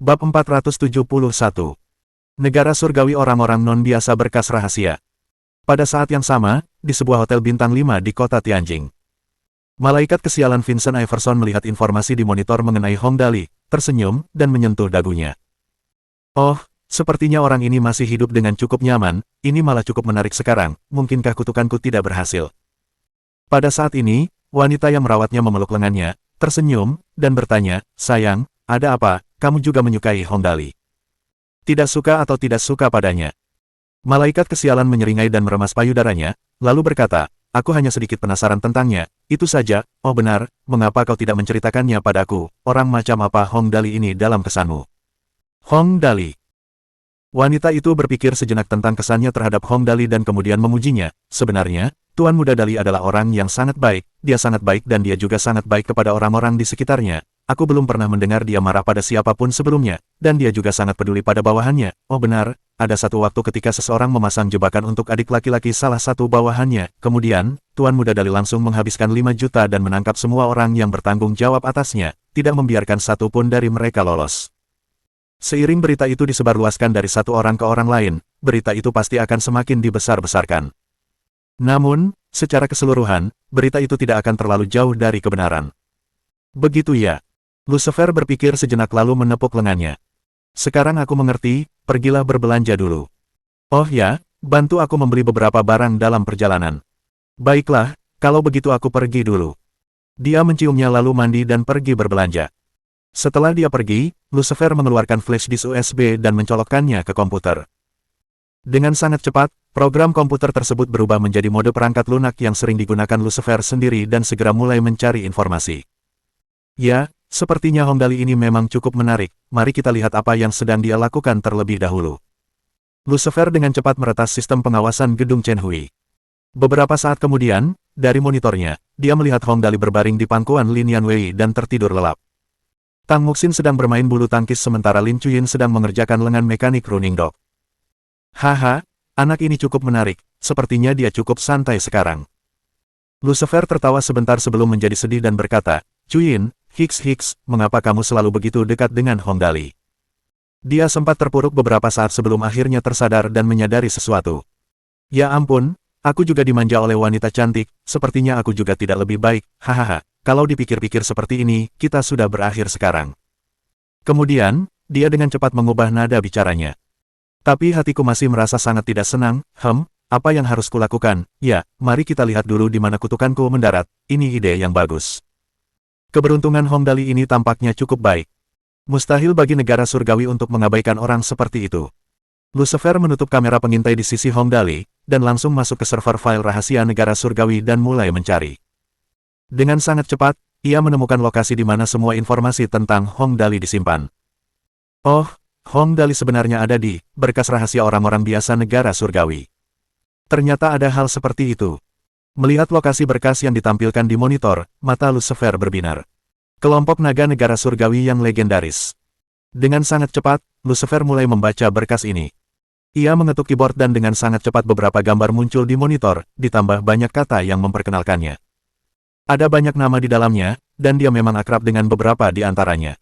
Bab 471. Negara Surgawi Orang-orang Non-Biasa Berkas Rahasia. Pada saat yang sama, di sebuah hotel bintang 5 di kota Tianjing. Malaikat kesialan Vincent Iverson melihat informasi di monitor mengenai Hong Dali, tersenyum, dan menyentuh dagunya. Oh, sepertinya orang ini masih hidup dengan cukup nyaman, ini malah cukup menarik sekarang, mungkinkah kutukanku tidak berhasil? Pada saat ini, wanita yang merawatnya memeluk lengannya, tersenyum, dan bertanya, sayang, ada apa, kamu juga menyukai Hong Dali? Tidak suka atau tidak suka padanya? Malaikat kesialan menyeringai dan meremas payudaranya, lalu berkata, aku hanya sedikit penasaran tentangnya, itu saja, oh benar, mengapa kau tidak menceritakannya padaku, orang macam apa Hong Dali ini dalam kesanmu? Hong Dali. Wanita itu berpikir sejenak tentang kesannya terhadap Hong Dali dan kemudian memujinya, sebenarnya, Tuan Muda Dali adalah orang yang sangat baik, dia sangat baik dan dia juga sangat baik kepada orang-orang di sekitarnya. Aku belum pernah mendengar dia marah pada siapapun sebelumnya, dan dia juga sangat peduli pada bawahannya. Oh benar, ada satu waktu ketika seseorang memasang jebakan untuk adik laki-laki salah satu bawahannya. Kemudian, Tuan Muda Dali langsung menghabiskan 5 juta dan menangkap semua orang yang bertanggung jawab atasnya, tidak membiarkan satu pun dari mereka lolos. Seiring berita itu disebarluaskan dari satu orang ke orang lain, berita itu pasti akan semakin dibesar-besarkan. Namun, secara keseluruhan, berita itu tidak akan terlalu jauh dari kebenaran. Begitu ya. Lucifer berpikir sejenak lalu menepuk lengannya. Sekarang aku mengerti, pergilah berbelanja dulu. Oh ya, bantu aku membeli beberapa barang dalam perjalanan. Baiklah, kalau begitu aku pergi dulu. Dia menciumnya lalu mandi dan pergi berbelanja. Setelah dia pergi, Lucifer mengeluarkan flash disk USB dan mencolokkannya ke komputer. Dengan sangat cepat, program komputer tersebut berubah menjadi mode perangkat lunak yang sering digunakan Lucifer sendiri dan segera mulai mencari informasi. Ya, sepertinya Hong Dali ini memang cukup menarik, mari kita lihat apa yang sedang dia lakukan terlebih dahulu. Lucifer dengan cepat meretas sistem pengawasan gedung Chen Hui. Beberapa saat kemudian, dari monitornya, dia melihat Hong Dali berbaring di pangkuan Lin Yanwei dan tertidur lelap. Tang Muxin sedang bermain bulu tangkis sementara Lin Chuyin sedang mengerjakan lengan mekanik running dog. Haha, anak ini cukup menarik, sepertinya dia cukup santai sekarang. Lucifer tertawa sebentar sebelum menjadi sedih dan berkata, Chuyin, Hicks, mengapa kamu selalu begitu dekat dengan Hong Dali? Dia sempat terpuruk beberapa saat sebelum akhirnya tersadar dan menyadari sesuatu. Ya ampun, aku juga dimanja oleh wanita cantik, sepertinya aku juga tidak lebih baik, hahaha, kalau dipikir-pikir seperti ini, kita sudah berakhir sekarang. Kemudian, dia dengan cepat mengubah nada bicaranya. Tapi hatiku masih merasa sangat tidak senang, apa yang harus kulakukan? Ya, mari kita lihat dulu di mana kutukanku mendarat, ini ide yang bagus. Keberuntungan Hong Dali ini tampaknya cukup baik. Mustahil bagi negara surgawi untuk mengabaikan orang seperti itu. Lucifer menutup kamera pengintai di sisi Hong Dali, dan langsung masuk ke server file rahasia negara surgawi dan mulai mencari. Dengan sangat cepat, ia menemukan lokasi di mana semua informasi tentang Hong Dali disimpan. Oh, Hong Dali sebenarnya ada di berkas rahasia orang-orang biasa negara surgawi. Ternyata ada hal seperti itu. Melihat lokasi berkas yang ditampilkan di monitor, mata Lucifer berbinar. Kelompok naga negara surgawi yang legendaris. Dengan sangat cepat, Lucifer mulai membaca berkas ini. Ia mengetuk keyboard dan dengan sangat cepat beberapa gambar muncul di monitor, ditambah banyak kata yang memperkenalkannya. Ada banyak nama di dalamnya, dan dia memang akrab dengan beberapa di antaranya.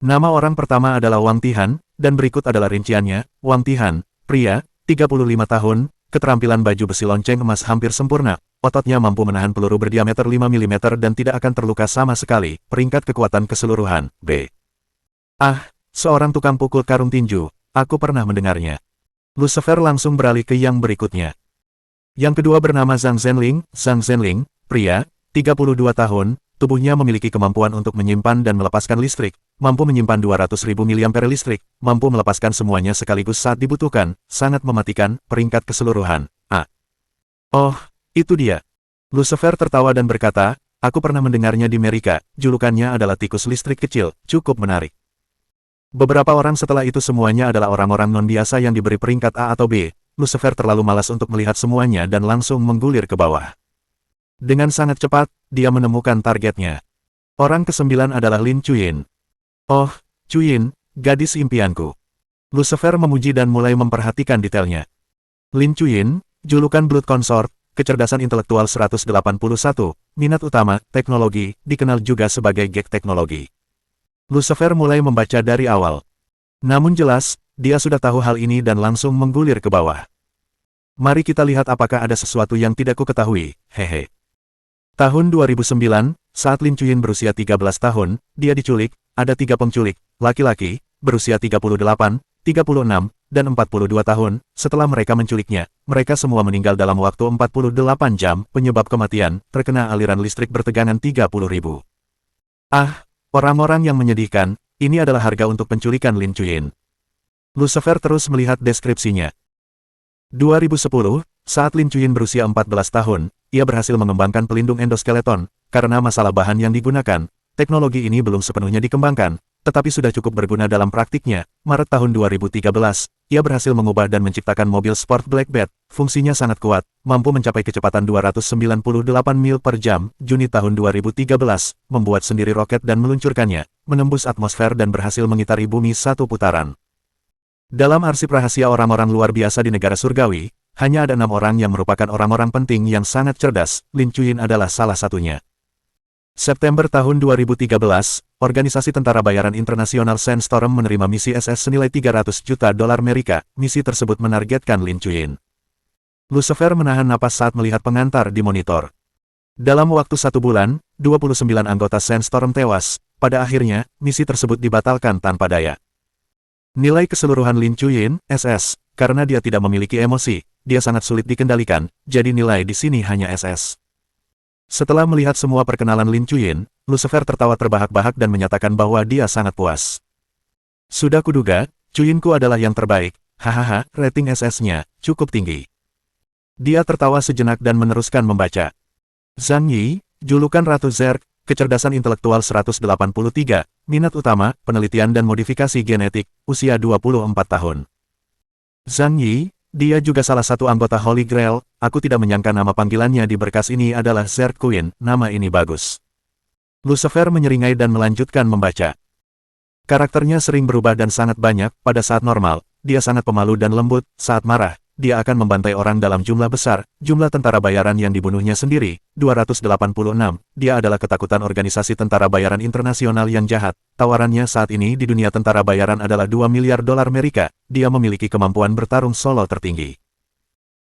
Nama orang pertama adalah Wang Tihan, dan berikut adalah rinciannya. Wang Tihan, pria, 35 tahun, keterampilan baju besi lonceng emas hampir sempurna, ototnya mampu menahan peluru berdiameter 5 mm dan tidak akan terluka sama sekali, peringkat kekuatan keseluruhan, B. Ah, seorang tukang pukul karung tinju, aku pernah mendengarnya. Lucifer langsung beralih ke yang berikutnya. Yang kedua bernama Zhang Zhenling, pria, 32 tahun, tubuhnya memiliki kemampuan untuk menyimpan dan melepaskan listrik, mampu menyimpan 200.000 mAh listrik, mampu melepaskan semuanya sekaligus saat dibutuhkan, sangat mematikan, peringkat keseluruhan, A. Oh, itu dia. Lucifer tertawa dan berkata, aku pernah mendengarnya di Amerika, julukannya adalah tikus listrik kecil, cukup menarik. Beberapa orang setelah itu semuanya adalah orang-orang non-biasa yang diberi peringkat A atau B, Lucifer terlalu malas untuk melihat semuanya dan langsung menggulir ke bawah. Dengan sangat cepat, dia menemukan targetnya. Orang ke-9 adalah Lin Chuyin. Oh, Chuyin, gadis impianku. Lucifer memuji dan mulai memperhatikan detailnya. Lin Chuyin, julukan Blood Consort, kecerdasan intelektual 181, minat utama, teknologi, dikenal juga sebagai gek teknologi. Lucifer mulai membaca dari awal. Namun jelas, dia sudah tahu hal ini dan langsung menggulir ke bawah. Mari kita lihat apakah ada sesuatu yang tidak ku ketahui, hehe. Tahun 2009, saat Lin Chuyin berusia 13 tahun, dia diculik, ada 3 penculik, laki-laki, berusia 38, 36, dan 42 tahun. Setelah mereka menculiknya, mereka semua meninggal dalam waktu 48 jam, penyebab kematian, terkena aliran listrik bertegangan 30.000. Ah, orang-orang yang menyedihkan, ini adalah harga untuk penculikan Lin Chuyin. Lucifer terus melihat deskripsinya. 2010, saat Lin Chuyin berusia 14 tahun, ia berhasil mengembangkan pelindung endoskeleton. Karena masalah bahan yang digunakan, teknologi ini belum sepenuhnya dikembangkan, tetapi sudah cukup berguna dalam praktiknya. Maret tahun 2013, ia berhasil mengubah dan menciptakan mobil sport Black Bat. Fungsinya sangat kuat, mampu mencapai kecepatan 298 mil per jam. Juni tahun 2013, membuat sendiri roket dan meluncurkannya, menembus atmosfer dan berhasil mengitari bumi 1 putaran. Dalam arsip rahasia orang-orang luar biasa di negara surgawi, hanya ada 6 orang yang merupakan orang-orang penting yang sangat cerdas. Lin Chuyin adalah salah satunya. September tahun 2013, Organisasi Tentara Bayaran Internasional Sandstorm menerima misi SS senilai 300 juta dolar Amerika. Misi tersebut menargetkan Lin Chuyin. Lucifer menahan napas saat melihat pengantar di monitor. Dalam waktu 1 bulan, 29 anggota Sandstorm tewas. Pada akhirnya, misi tersebut dibatalkan tanpa daya. Nilai keseluruhan Lin Chuyin, SS, karena dia tidak memiliki emosi, dia sangat sulit dikendalikan, jadi nilai di sini hanya SS. Setelah melihat semua perkenalan Lin Chuyin, Lucifer tertawa terbahak-bahak dan menyatakan bahwa dia sangat puas. Sudah kuduga, Chuyinku adalah yang terbaik, hahaha, rating SS-nya cukup tinggi. Dia tertawa sejenak dan meneruskan membaca. Zhang Yi, julukan Ratu Zerg, kecerdasan intelektual 183, minat utama, penelitian dan modifikasi genetik, usia 24 tahun. Zhang Yi, dia juga salah satu anggota Holy Grail. Aku tidak menyangka nama panggilannya di berkas ini adalah Zerg Queen, nama ini bagus. Lucifer menyeringai dan melanjutkan membaca. Karakternya sering berubah dan sangat banyak. Pada saat normal, dia sangat pemalu dan lembut. Saat marah, dia akan membantai orang dalam jumlah besar. Jumlah tentara bayaran yang dibunuhnya sendiri, 286. Dia adalah ketakutan organisasi tentara bayaran internasional yang jahat. Tawarannya saat ini di dunia tentara bayaran adalah 2 miliar dolar Amerika. Dia memiliki kemampuan bertarung solo tertinggi.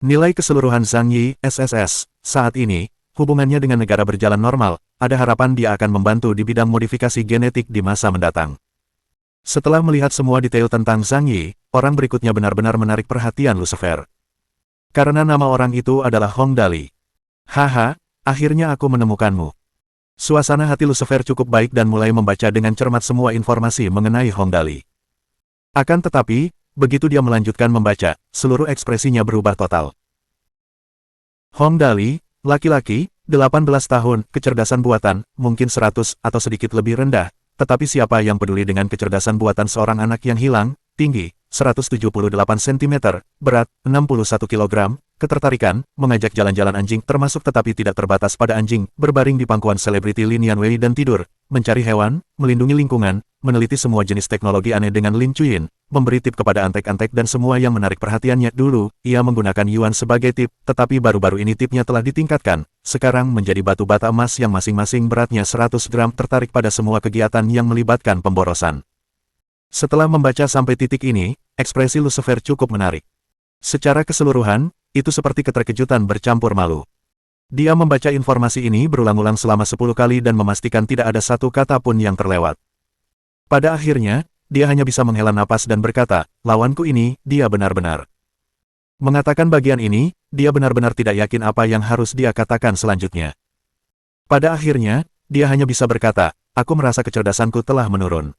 Nilai keseluruhan Zhang Yi, SSS, saat ini, hubungannya dengan negara berjalan normal. Ada harapan dia akan membantu di bidang modifikasi genetik di masa mendatang. Setelah melihat semua detail tentang Zhang Yi, orang berikutnya benar-benar menarik perhatian Lucifer. Karena nama orang itu adalah Hong Dali. Haha, akhirnya aku menemukanmu. Suasana hati Lucifer cukup baik dan mulai membaca dengan cermat semua informasi mengenai Hong Dali. Akan tetapi, begitu dia melanjutkan membaca, seluruh ekspresinya berubah total. Hong Dali, laki-laki, 18 tahun, kecerdasan buatan, mungkin 100 atau sedikit lebih rendah. Tetapi siapa yang peduli dengan kecerdasan buatan seorang anak yang hilang, tinggi, 178 cm, berat, 61 kg, ketertarikan, mengajak jalan-jalan anjing termasuk tetapi tidak terbatas pada anjing, berbaring di pangkuan selebriti Lin Yanwei dan tidur, mencari hewan, melindungi lingkungan, meneliti semua jenis teknologi aneh dengan Lin Chuyin, memberi tip kepada antek-antek dan semua yang menarik perhatiannya. Dulu, ia menggunakan Yuan sebagai tip, tetapi baru-baru ini tipnya telah ditingkatkan, sekarang menjadi batu bata emas yang masing-masing beratnya 100 gram, tertarik pada semua kegiatan yang melibatkan pemborosan. Setelah membaca sampai titik ini, ekspresi Lucifer cukup menarik. Secara keseluruhan, itu seperti keterkejutan bercampur malu. Dia membaca informasi ini berulang-ulang selama 10 kali dan memastikan tidak ada satu kata pun yang terlewat. Pada akhirnya, dia hanya bisa menghela napas dan berkata, lawanku ini, dia benar-benar. Mengatakan bagian ini, dia benar-benar tidak yakin apa yang harus dia katakan selanjutnya. Pada akhirnya, dia hanya bisa berkata, aku merasa kecerdasanku telah menurun.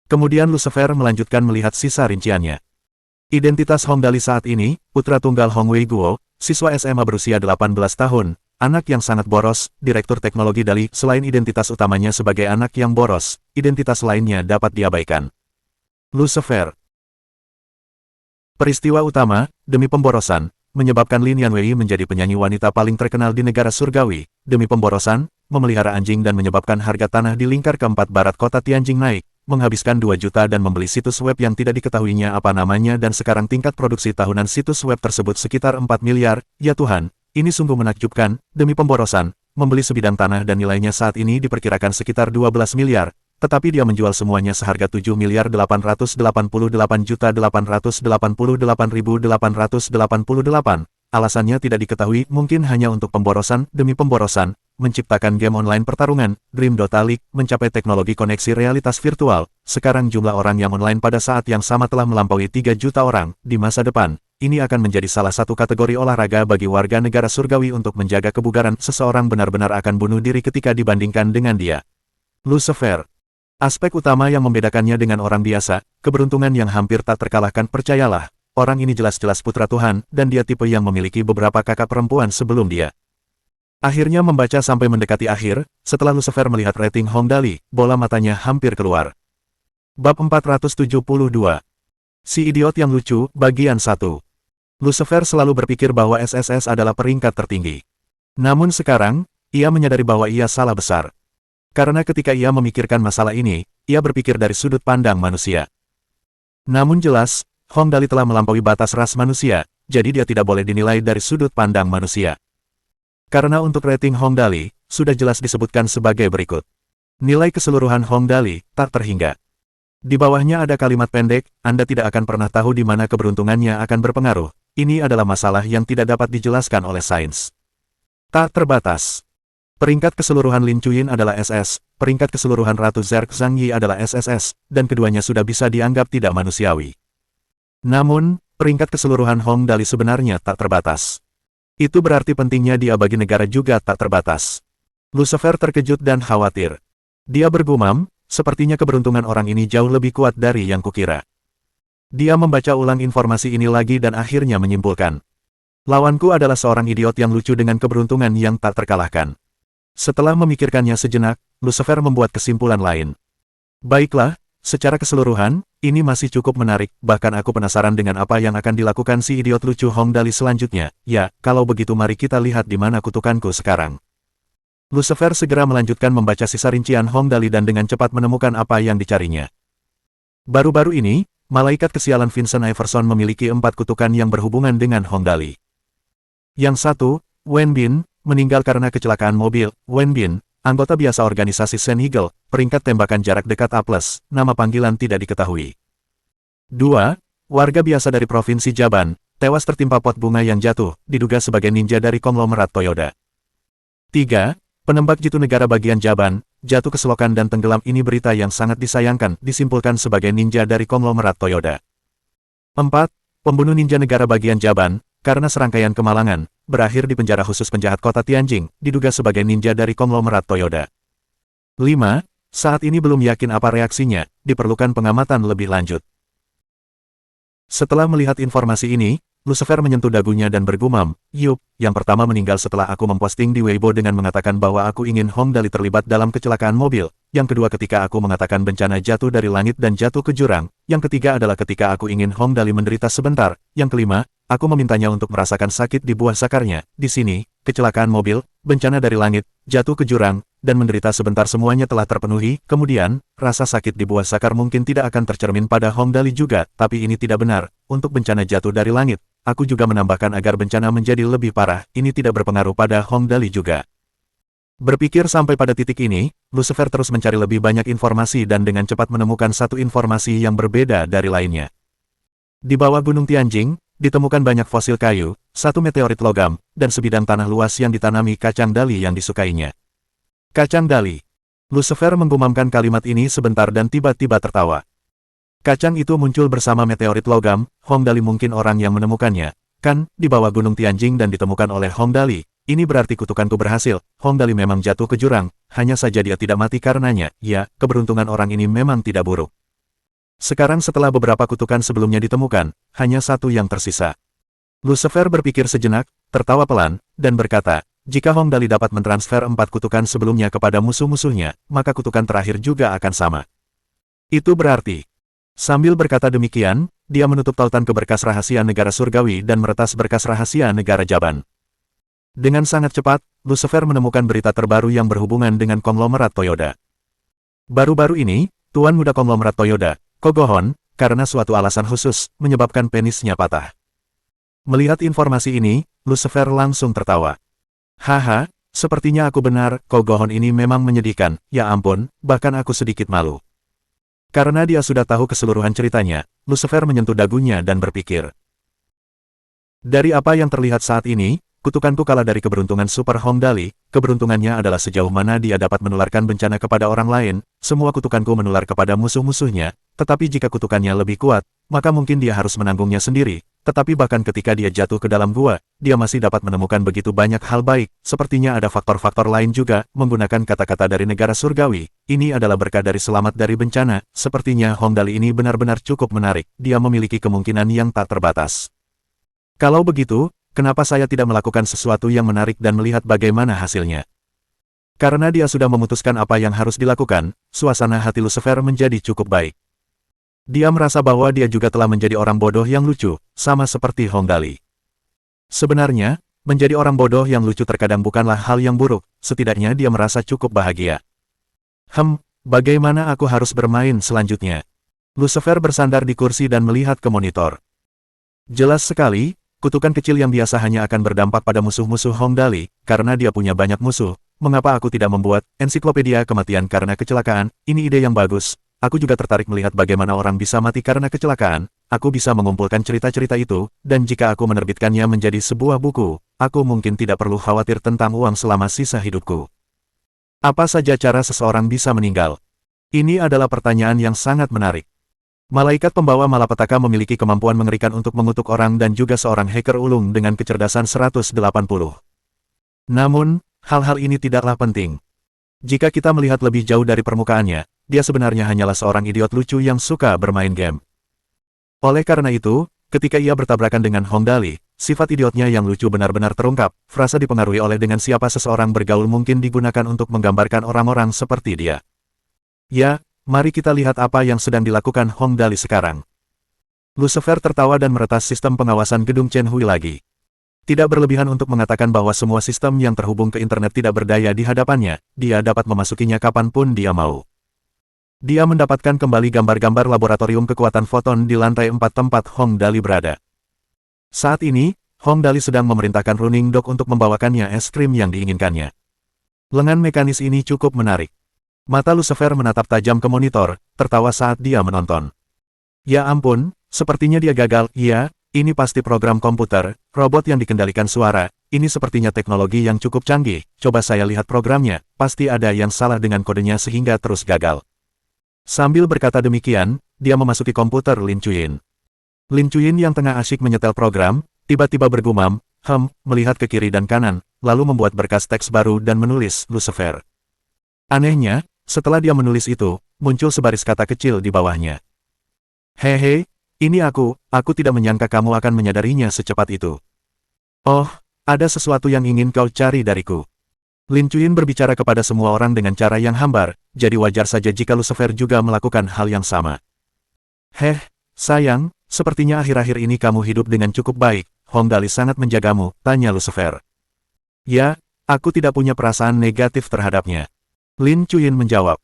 Kemudian Lucifer melanjutkan melihat sisa rinciannya. Identitas Hong Dali saat ini, putra tunggal Hong Wei Guo, siswa SMA berusia 18 tahun, anak yang sangat boros, direktur teknologi Dali. Selain identitas utamanya sebagai anak yang boros, identitas lainnya dapat diabaikan. Lucifer. Peristiwa utama, demi pemborosan, menyebabkan Lin Yanwei menjadi penyanyi wanita paling terkenal di negara surgawi. Demi pemborosan, memelihara anjing dan menyebabkan harga tanah di lingkar keempat barat kota Tianjing naik. Menghabiskan 2 juta dan membeli situs web yang tidak diketahuinya apa namanya dan sekarang tingkat produksi tahunan situs web tersebut sekitar 4 miliar, ya Tuhan, ini sungguh menakjubkan. Demi pemborosan, membeli sebidang tanah dan nilainya saat ini diperkirakan sekitar 12 miliar, tetapi dia menjual semuanya seharga 7.888.888.888. Alasannya tidak diketahui, mungkin hanya untuk pemborosan demi pemborosan, menciptakan game online pertarungan, Dream Dota League, mencapai teknologi koneksi realitas virtual. Sekarang jumlah orang yang online pada saat yang sama telah melampaui 3 juta orang. Di masa depan, ini akan menjadi salah satu kategori olahraga bagi warga negara surgawi untuk menjaga kebugaran. Seseorang benar-benar akan bunuh diri ketika dibandingkan dengan dia. Lucifer. Aspek utama yang membedakannya dengan orang biasa, keberuntungan yang hampir tak terkalahkan. Percayalah, orang ini jelas-jelas putra Tuhan, dan dia tipe yang memiliki beberapa kakak perempuan sebelum dia. Akhirnya membaca sampai mendekati akhir, setelah Lucifer melihat rating Hong Dali, bola matanya hampir keluar. Bab 472. Si idiot yang lucu, bagian 1. Lucifer selalu berpikir bahwa SSS adalah peringkat tertinggi. Namun sekarang, ia menyadari bahwa ia salah besar. Karena ketika ia memikirkan masalah ini, ia berpikir dari sudut pandang manusia. Namun jelas, Hong Dali telah melampaui batas ras manusia, jadi dia tidak boleh dinilai dari sudut pandang manusia. Karena untuk rating Hong Dali, sudah jelas disebutkan sebagai berikut. Nilai keseluruhan Hong Dali, tak terhingga. Di bawahnya ada kalimat pendek, Anda tidak akan pernah tahu di mana keberuntungannya akan berpengaruh. Ini adalah masalah yang tidak dapat dijelaskan oleh sains. Tak terbatas. Peringkat keseluruhan Lin Chuyin adalah SS, peringkat keseluruhan Ratu Zerg Zhangyi adalah SSS, dan keduanya sudah bisa dianggap tidak manusiawi. Namun, peringkat keseluruhan Hong Dali sebenarnya tak terbatas. Itu berarti pentingnya dia bagi negara juga tak terbatas. Lucifer terkejut dan khawatir. Dia bergumam, sepertinya keberuntungan orang ini jauh lebih kuat dari yang kukira. Dia membaca ulang informasi ini lagi dan akhirnya menyimpulkan. Lawanku adalah seorang idiot yang lucu dengan keberuntungan yang tak terkalahkan. Setelah memikirkannya sejenak, Lucifer membuat kesimpulan lain. Baiklah, secara keseluruhan, ini masih cukup menarik, bahkan aku penasaran dengan apa yang akan dilakukan si idiot lucu Hong Dali selanjutnya. Ya, kalau begitu mari kita lihat di mana kutukanku sekarang. Lucifer segera melanjutkan membaca sisa rincian Hong Dali dan dengan cepat menemukan apa yang dicarinya. Baru-baru ini, malaikat kesialan Vincent Iverson memiliki 4 kutukan yang berhubungan dengan Hong Dali. Yang 1, Wen Bin, meninggal karena kecelakaan mobil. Wen Bin, anggota biasa organisasi Sen Eagle, peringkat tembakan jarak dekat A+, nama panggilan tidak diketahui. 2. Warga biasa dari Provinsi Jaban, tewas tertimpa pot bunga yang jatuh, diduga sebagai ninja dari konglomerat Toyota. 3. Penembak jitu negara bagian Jaban, jatuh ke selokan dan tenggelam. Ini berita yang sangat disayangkan, disimpulkan sebagai ninja dari konglomerat Toyota. 4. Pembunuh ninja negara bagian Jaban, karena serangkaian kemalangan, berakhir di penjara khusus penjahat kota Tianjing, diduga sebagai ninja dari konglomerat Toyota. 5. Saat ini belum yakin apa reaksinya, diperlukan pengamatan lebih lanjut. Setelah melihat informasi ini, Lucifer menyentuh dagunya dan bergumam, "Yup, yang pertama meninggal setelah aku memposting di Weibo dengan mengatakan bahwa aku ingin Hong Dali terlibat dalam kecelakaan mobil. Yang kedua ketika aku mengatakan bencana jatuh dari langit dan jatuh ke jurang. Yang ketiga adalah ketika aku ingin Hong Dali menderita sebentar. Yang kelima, aku memintanya untuk merasakan sakit di buah sakarnya. Di sini, kecelakaan mobil, bencana dari langit, jatuh ke jurang, dan menderita sebentar semuanya telah terpenuhi. Kemudian, rasa sakit di buah sakar mungkin tidak akan tercermin pada Hong Dali juga, tapi ini tidak benar. Untuk bencana jatuh dari langit, aku juga menambahkan agar bencana menjadi lebih parah, ini tidak berpengaruh pada Hong Dali juga." Berpikir sampai pada titik ini, Lucifer terus mencari lebih banyak informasi dan dengan cepat menemukan satu informasi yang berbeda dari lainnya. Di bawah Gunung Tianjing, ditemukan banyak fosil kayu, satu meteorit logam, dan sebidang tanah luas yang ditanami kacang dali yang disukainya. Kacang dali. Lucifer menggumamkan kalimat ini sebentar dan tiba-tiba tertawa. Kacang itu muncul bersama meteorit logam, Hong Dali mungkin orang yang menemukannya, kan, di bawah Gunung Tianjing dan ditemukan oleh Hong Dali. Ini berarti kutukanku berhasil, Hong Dali memang jatuh ke jurang, hanya saja dia tidak mati karenanya. Ya, keberuntungan orang ini memang tidak buruk. Sekarang setelah beberapa kutukan sebelumnya ditemukan, hanya satu yang tersisa. Lucifer berpikir sejenak, tertawa pelan, dan berkata, jika Hong Dali dapat mentransfer 4 kutukan sebelumnya kepada musuh-musuhnya, maka kutukan terakhir juga akan sama. Itu berarti. Sambil berkata demikian, dia menutup tautan ke berkas rahasia negara surgawi dan meretas berkas rahasia negara Jaban. Dengan sangat cepat, Lucifer menemukan berita terbaru yang berhubungan dengan konglomerat Toyota. Baru-baru ini, tuan muda konglomerat Toyota, Kogohon, karena suatu alasan khusus, menyebabkan penisnya patah. Melihat informasi ini, Lucifer langsung tertawa. Haha, Sepertinya aku benar, Kogohon ini memang menyedihkan, ya ampun, bahkan aku sedikit malu. Karena dia sudah tahu keseluruhan ceritanya, Lucifer menyentuh dagunya dan berpikir. Dari apa yang terlihat saat ini, kutukanku kalah dari keberuntungan Super Hongdali. Keberuntungannya adalah sejauh mana dia dapat menularkan bencana kepada orang lain. Semua kutukanku menular kepada musuh-musuhnya, tetapi jika kutukannya lebih kuat, maka mungkin dia harus menanggungnya sendiri. Tetapi bahkan ketika dia jatuh ke dalam gua, dia masih dapat menemukan begitu banyak hal baik. Sepertinya ada faktor-faktor lain juga. Menggunakan kata-kata dari negara surgawi, ini adalah berkah dari selamat dari bencana. Sepertinya Hongdali ini benar-benar cukup menarik. Dia memiliki kemungkinan yang tak terbatas. Kalau begitu, kenapa saya tidak melakukan sesuatu yang menarik dan melihat bagaimana hasilnya? Karena dia sudah memutuskan apa yang harus dilakukan, suasana hati Lucifer menjadi cukup baik. Dia merasa bahwa dia juga telah menjadi orang bodoh yang lucu, sama seperti Hongdali. Sebenarnya, menjadi orang bodoh yang lucu terkadang bukanlah hal yang buruk, setidaknya dia merasa cukup bahagia. Bagaimana aku harus bermain selanjutnya? Lucifer bersandar di kursi dan melihat ke monitor. Jelas sekali, kutukan kecil yang biasa hanya akan berdampak pada musuh-musuh Hongdali, karena dia punya banyak musuh. Mengapa aku tidak membuat ensiklopedia kematian karena kecelakaan? Ini ide yang bagus. Aku juga tertarik melihat bagaimana orang bisa mati karena kecelakaan. Aku bisa mengumpulkan cerita-cerita itu, dan jika aku menerbitkannya menjadi sebuah buku, aku mungkin tidak perlu khawatir tentang uang selama sisa hidupku. Apa saja cara seseorang bisa meninggal? Ini adalah pertanyaan yang sangat menarik. Malaikat pembawa malapetaka memiliki kemampuan mengerikan untuk mengutuk orang dan juga seorang hacker ulung dengan kecerdasan 180. Namun, hal-hal ini tidaklah penting. Jika kita melihat lebih jauh dari permukaannya, dia sebenarnya hanyalah seorang idiot lucu yang suka bermain game. Oleh karena itu, ketika ia bertabrakan dengan Hongdali, sifat idiotnya yang lucu benar-benar terungkap. Frasa dipengaruhi oleh dengan siapa seseorang bergaul mungkin digunakan untuk menggambarkan orang-orang seperti dia. Ya, mari kita lihat apa yang sedang dilakukan Hongdali sekarang. Lucifer tertawa dan meretas sistem pengawasan gedung Chen Hui lagi. Tidak berlebihan untuk mengatakan bahwa semua sistem yang terhubung ke internet tidak berdaya di hadapannya, dia dapat memasukinya kapanpun dia mau. Dia mendapatkan kembali gambar-gambar laboratorium kekuatan foton di lantai 4 tempat Hongdali berada. Saat ini, Hongdali sedang memerintahkan Running Dog untuk membawakannya es krim yang diinginkannya. Lengan mekanis ini cukup menarik. Mata Lucifer menatap tajam ke monitor, tertawa saat dia menonton. Ya ampun, sepertinya dia gagal. Iya, ini pasti program komputer, robot yang dikendalikan suara. Ini sepertinya teknologi yang cukup canggih. Coba saya lihat programnya, pasti ada yang salah dengan kodenya sehingga terus gagal. Sambil berkata demikian, dia memasuki komputer Lin Chuyin. Lin Chuyin yang tengah asyik menyetel program, tiba-tiba bergumam, melihat ke kiri dan kanan, lalu membuat berkas teks baru dan menulis Lucifer. Anehnya, setelah dia menulis itu, muncul sebaris kata kecil di bawahnya. Hehe, ini aku tidak menyangka kamu akan menyadarinya secepat itu. Oh, ada sesuatu yang ingin kau cari dariku. Lin Chuyin berbicara kepada semua orang dengan cara yang hambar, jadi wajar saja jika Lucifer juga melakukan hal yang sama. Sayang, sepertinya akhir-akhir ini kamu hidup dengan cukup baik, Hongdali sangat menjagamu, tanya Lucifer. Ya, aku tidak punya perasaan negatif terhadapnya. Lin Chuyin menjawab.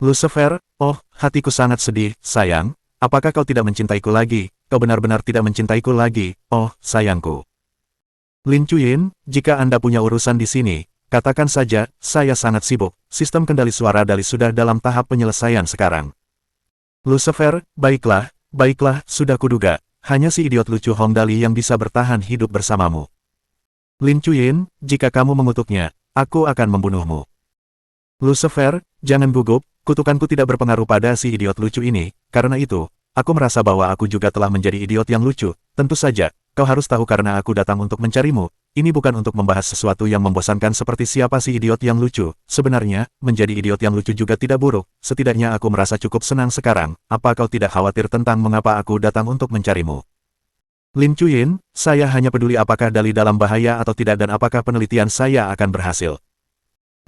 Lucifer, oh, hatiku sangat sedih, sayang. Apakah kau tidak mencintaiku lagi? Kau benar-benar tidak mencintaiku lagi, oh, sayangku. Lin Chuyin, jika Anda punya urusan di sini, katakan saja, saya sangat sibuk. Sistem kendali suara Dali sudah dalam tahap penyelesaian sekarang. Lucifer, baiklah, sudah kuduga. Hanya si idiot lucu Hongdali yang bisa bertahan hidup bersamamu. Lin Chuyin, jika kamu mengutuknya, aku akan membunuhmu. Lucifer, jangan gugup, kutukanku tidak berpengaruh pada si idiot lucu ini, karena itu, aku merasa bahwa aku juga telah menjadi idiot yang lucu. Tentu saja, kau harus tahu karena aku datang untuk mencarimu. Ini bukan untuk membahas sesuatu yang membosankan seperti siapa si idiot yang lucu. Sebenarnya, menjadi idiot yang lucu juga tidak buruk. Setidaknya aku merasa cukup senang sekarang. Apa kau tidak khawatir tentang mengapa aku datang untuk mencarimu? Lin Chuyin, saya hanya peduli apakah Dali dalam bahaya atau tidak dan apakah penelitian saya akan berhasil.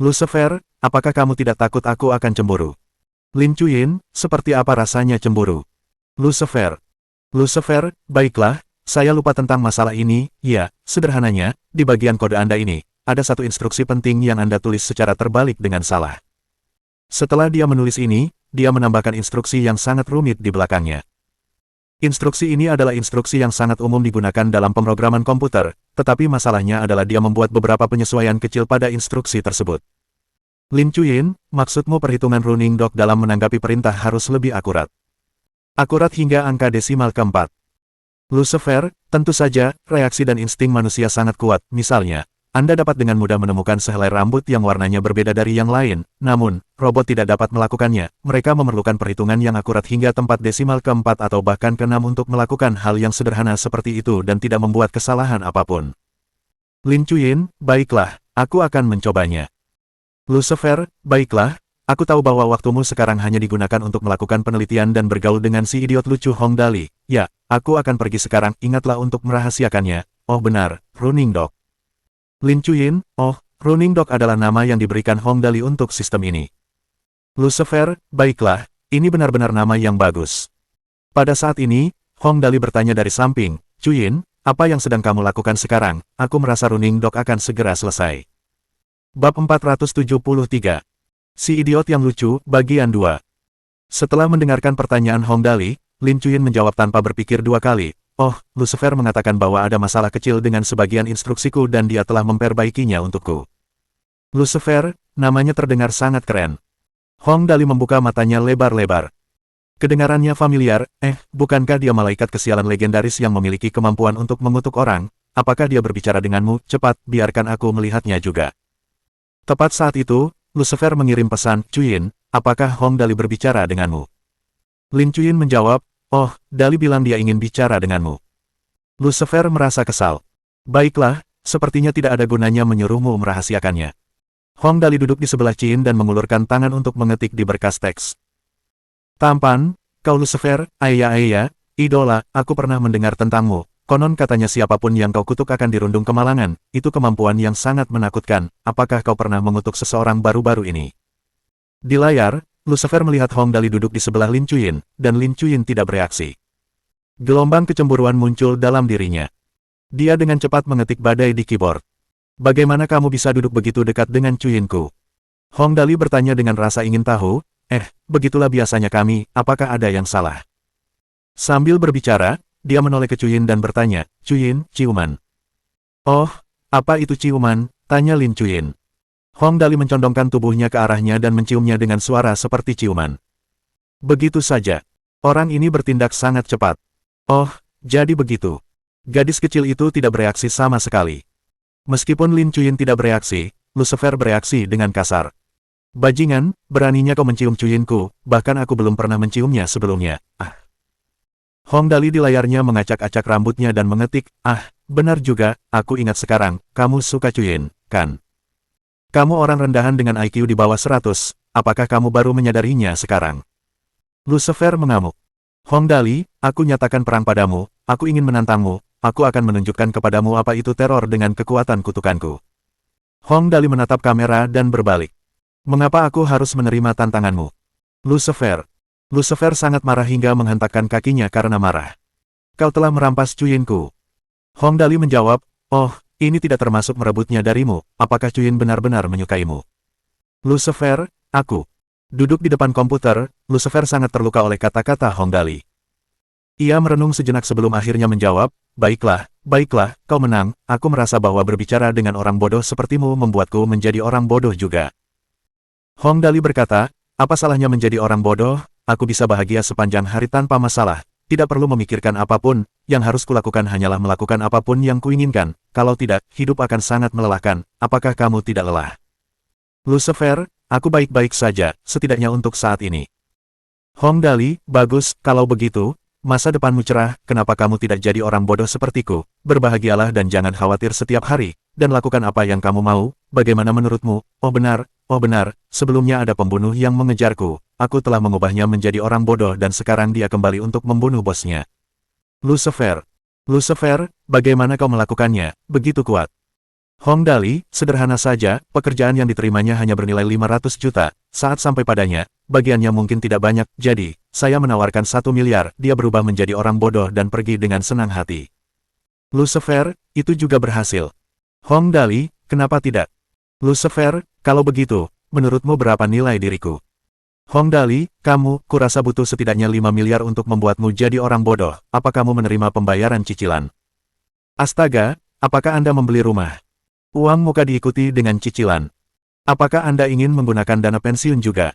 Lucifer, apakah kamu tidak takut aku akan cemburu? Lin Chuyin, seperti apa rasanya cemburu? Lucifer, baiklah, saya lupa tentang masalah ini. Ya, sederhananya, di bagian kode Anda ini, ada satu instruksi penting yang Anda tulis secara terbalik dengan salah. Setelah dia menulis ini, dia menambahkan instruksi yang sangat rumit di belakangnya. Instruksi ini adalah instruksi yang sangat umum digunakan dalam pemrograman komputer, tetapi masalahnya adalah dia membuat beberapa penyesuaian kecil pada instruksi tersebut. Lin Chuyin, maksudmu perhitungan running dog dalam menanggapi perintah harus lebih akurat. Akurat hingga angka desimal keempat. Lucifer, tentu saja, reaksi dan insting manusia sangat kuat, misalnya, Anda dapat dengan mudah menemukan sehelai rambut yang warnanya berbeda dari yang lain, namun, robot tidak dapat melakukannya. Mereka memerlukan perhitungan yang akurat hingga tempat desimal keempat atau bahkan keenam untuk melakukan hal yang sederhana seperti itu dan tidak membuat kesalahan apapun. Lin Chuyin, baiklah, aku akan mencobanya. Lucifer, baiklah, aku tahu bahwa waktumu sekarang hanya digunakan untuk melakukan penelitian dan bergaul dengan si idiot lucu Hong Dali. Ya, aku akan pergi sekarang, ingatlah untuk merahasiakannya. Oh benar, running dog. Lin Chuyin, oh, running dog adalah nama yang diberikan Hong Dali untuk sistem ini. Lucifer, baiklah, ini benar-benar nama yang bagus. Pada saat ini, Hong Dali bertanya dari samping, Chuyin, apa yang sedang kamu lakukan sekarang? Aku merasa running dog akan segera selesai. Bab 473. Si idiot yang lucu, bagian 2. Setelah mendengarkan pertanyaan Hong Dali, Lin Chuyin menjawab tanpa berpikir dua kali. Oh, Lucifer mengatakan bahwa ada masalah kecil dengan sebagian instruksiku dan dia telah memperbaikinya untukku. Lucifer, namanya terdengar sangat keren. Hong Dali membuka matanya lebar-lebar. Kedengarannya familiar, bukankah dia malaikat kesialan legendaris yang memiliki kemampuan untuk mengutuk orang? Apakah dia berbicara denganmu? Cepat, biarkan aku melihatnya juga. Tepat saat itu, Lucifer mengirim pesan, Chuyin, apakah Hong Dali berbicara denganmu? Lin Chuyin menjawab, oh, Dali bilang dia ingin bicara denganmu. Lucifer merasa kesal. Baiklah, sepertinya tidak ada gunanya menyuruhmu merahasiakannya. Hong Dali duduk di sebelah Chin dan mengulurkan tangan untuk mengetik di berkas teks. Tampan, kau Lucifer, ayah, idola, aku pernah mendengar tentangmu. Konon katanya siapapun yang kau kutuk akan dirundung kemalangan, itu kemampuan yang sangat menakutkan. Apakah kau pernah mengutuk seseorang baru-baru ini? Di layar, Lucifer melihat Hong Dali duduk di sebelah Lin Chuyin, dan Lin Chuyin tidak bereaksi. Gelombang kecemburuan muncul dalam dirinya. Dia dengan cepat mengetik badai di keyboard. Bagaimana kamu bisa duduk begitu dekat dengan Chuyinku? Hong Dali bertanya dengan rasa ingin tahu, begitulah biasanya kami, apakah ada yang salah? Sambil berbicara, dia menoleh ke Chuyin dan bertanya, Chuyin, ciuman. Oh, apa itu ciuman? Tanya Lin Chuyin. Hong Dali mencondongkan tubuhnya ke arahnya dan menciumnya dengan suara seperti ciuman. Begitu saja. Orang ini bertindak sangat cepat. Oh, jadi begitu. Gadis kecil itu tidak bereaksi sama sekali. Meskipun Lin Chuyin tidak bereaksi, Lucifer bereaksi dengan kasar. Bajingan, beraninya kau mencium Chuyinku, bahkan aku belum pernah menciumnya sebelumnya. Hong Dali di layarnya mengacak-acak rambutnya dan mengetik, benar juga, aku ingat sekarang, kamu suka Chuyin, kan? Kamu orang rendahan dengan IQ di bawah 100, apakah kamu baru menyadarinya sekarang? Lucifer mengamuk. Hong Dali, aku nyatakan perang padamu, aku ingin menantangmu, aku akan menunjukkan kepadamu apa itu teror dengan kekuatan kutukanku. Hong Dali menatap kamera dan berbalik. Mengapa aku harus menerima tantanganmu? Lucifer. Lucifer sangat marah hingga menghentakkan kakinya karena marah. Kau telah merampas Chuyinku. Hong Dali menjawab, oh, ini tidak termasuk merebutnya darimu, apakah Chuyin benar-benar menyukaimu? Lucifer, aku. Duduk di depan komputer, Lucifer sangat terluka oleh kata-kata Hong Dali. Ia merenung sejenak sebelum akhirnya menjawab, baiklah, kau menang, aku merasa bahwa berbicara dengan orang bodoh sepertimu membuatku menjadi orang bodoh juga. Hong Dali berkata, apa salahnya menjadi orang bodoh, aku bisa bahagia sepanjang hari tanpa masalah. Tidak perlu memikirkan apapun, yang harus kulakukan hanyalah melakukan apapun yang kuinginkan, kalau tidak, hidup akan sangat melelahkan, apakah kamu tidak lelah? Lucifer, aku baik-baik saja, setidaknya untuk saat ini. Hong Dali, bagus, kalau begitu, masa depanmu cerah, kenapa kamu tidak jadi orang bodoh sepertiku, berbahagialah dan jangan khawatir setiap hari, dan lakukan apa yang kamu mau, bagaimana menurutmu? Oh benar, sebelumnya ada pembunuh yang mengejarku. Aku telah mengubahnya menjadi orang bodoh dan sekarang dia kembali untuk membunuh bosnya. Lucifer, bagaimana kau melakukannya, begitu kuat? Hong Dali, sederhana saja, pekerjaan yang diterimanya hanya bernilai 500 juta, saat sampai padanya, bagiannya mungkin tidak banyak, jadi, saya menawarkan 1 miliar, dia berubah menjadi orang bodoh dan pergi dengan senang hati. Lucifer, itu juga berhasil. Hong Dali, kenapa tidak? Lucifer, kalau begitu, menurutmu berapa nilai diriku? Hong Dali, kamu, kurasa butuh setidaknya 5 miliar untuk membuatmu jadi orang bodoh. Apa kamu menerima pembayaran cicilan? Astaga, apakah Anda membeli rumah? Uang muka diikuti dengan cicilan. Apakah Anda ingin menggunakan dana pensiun juga?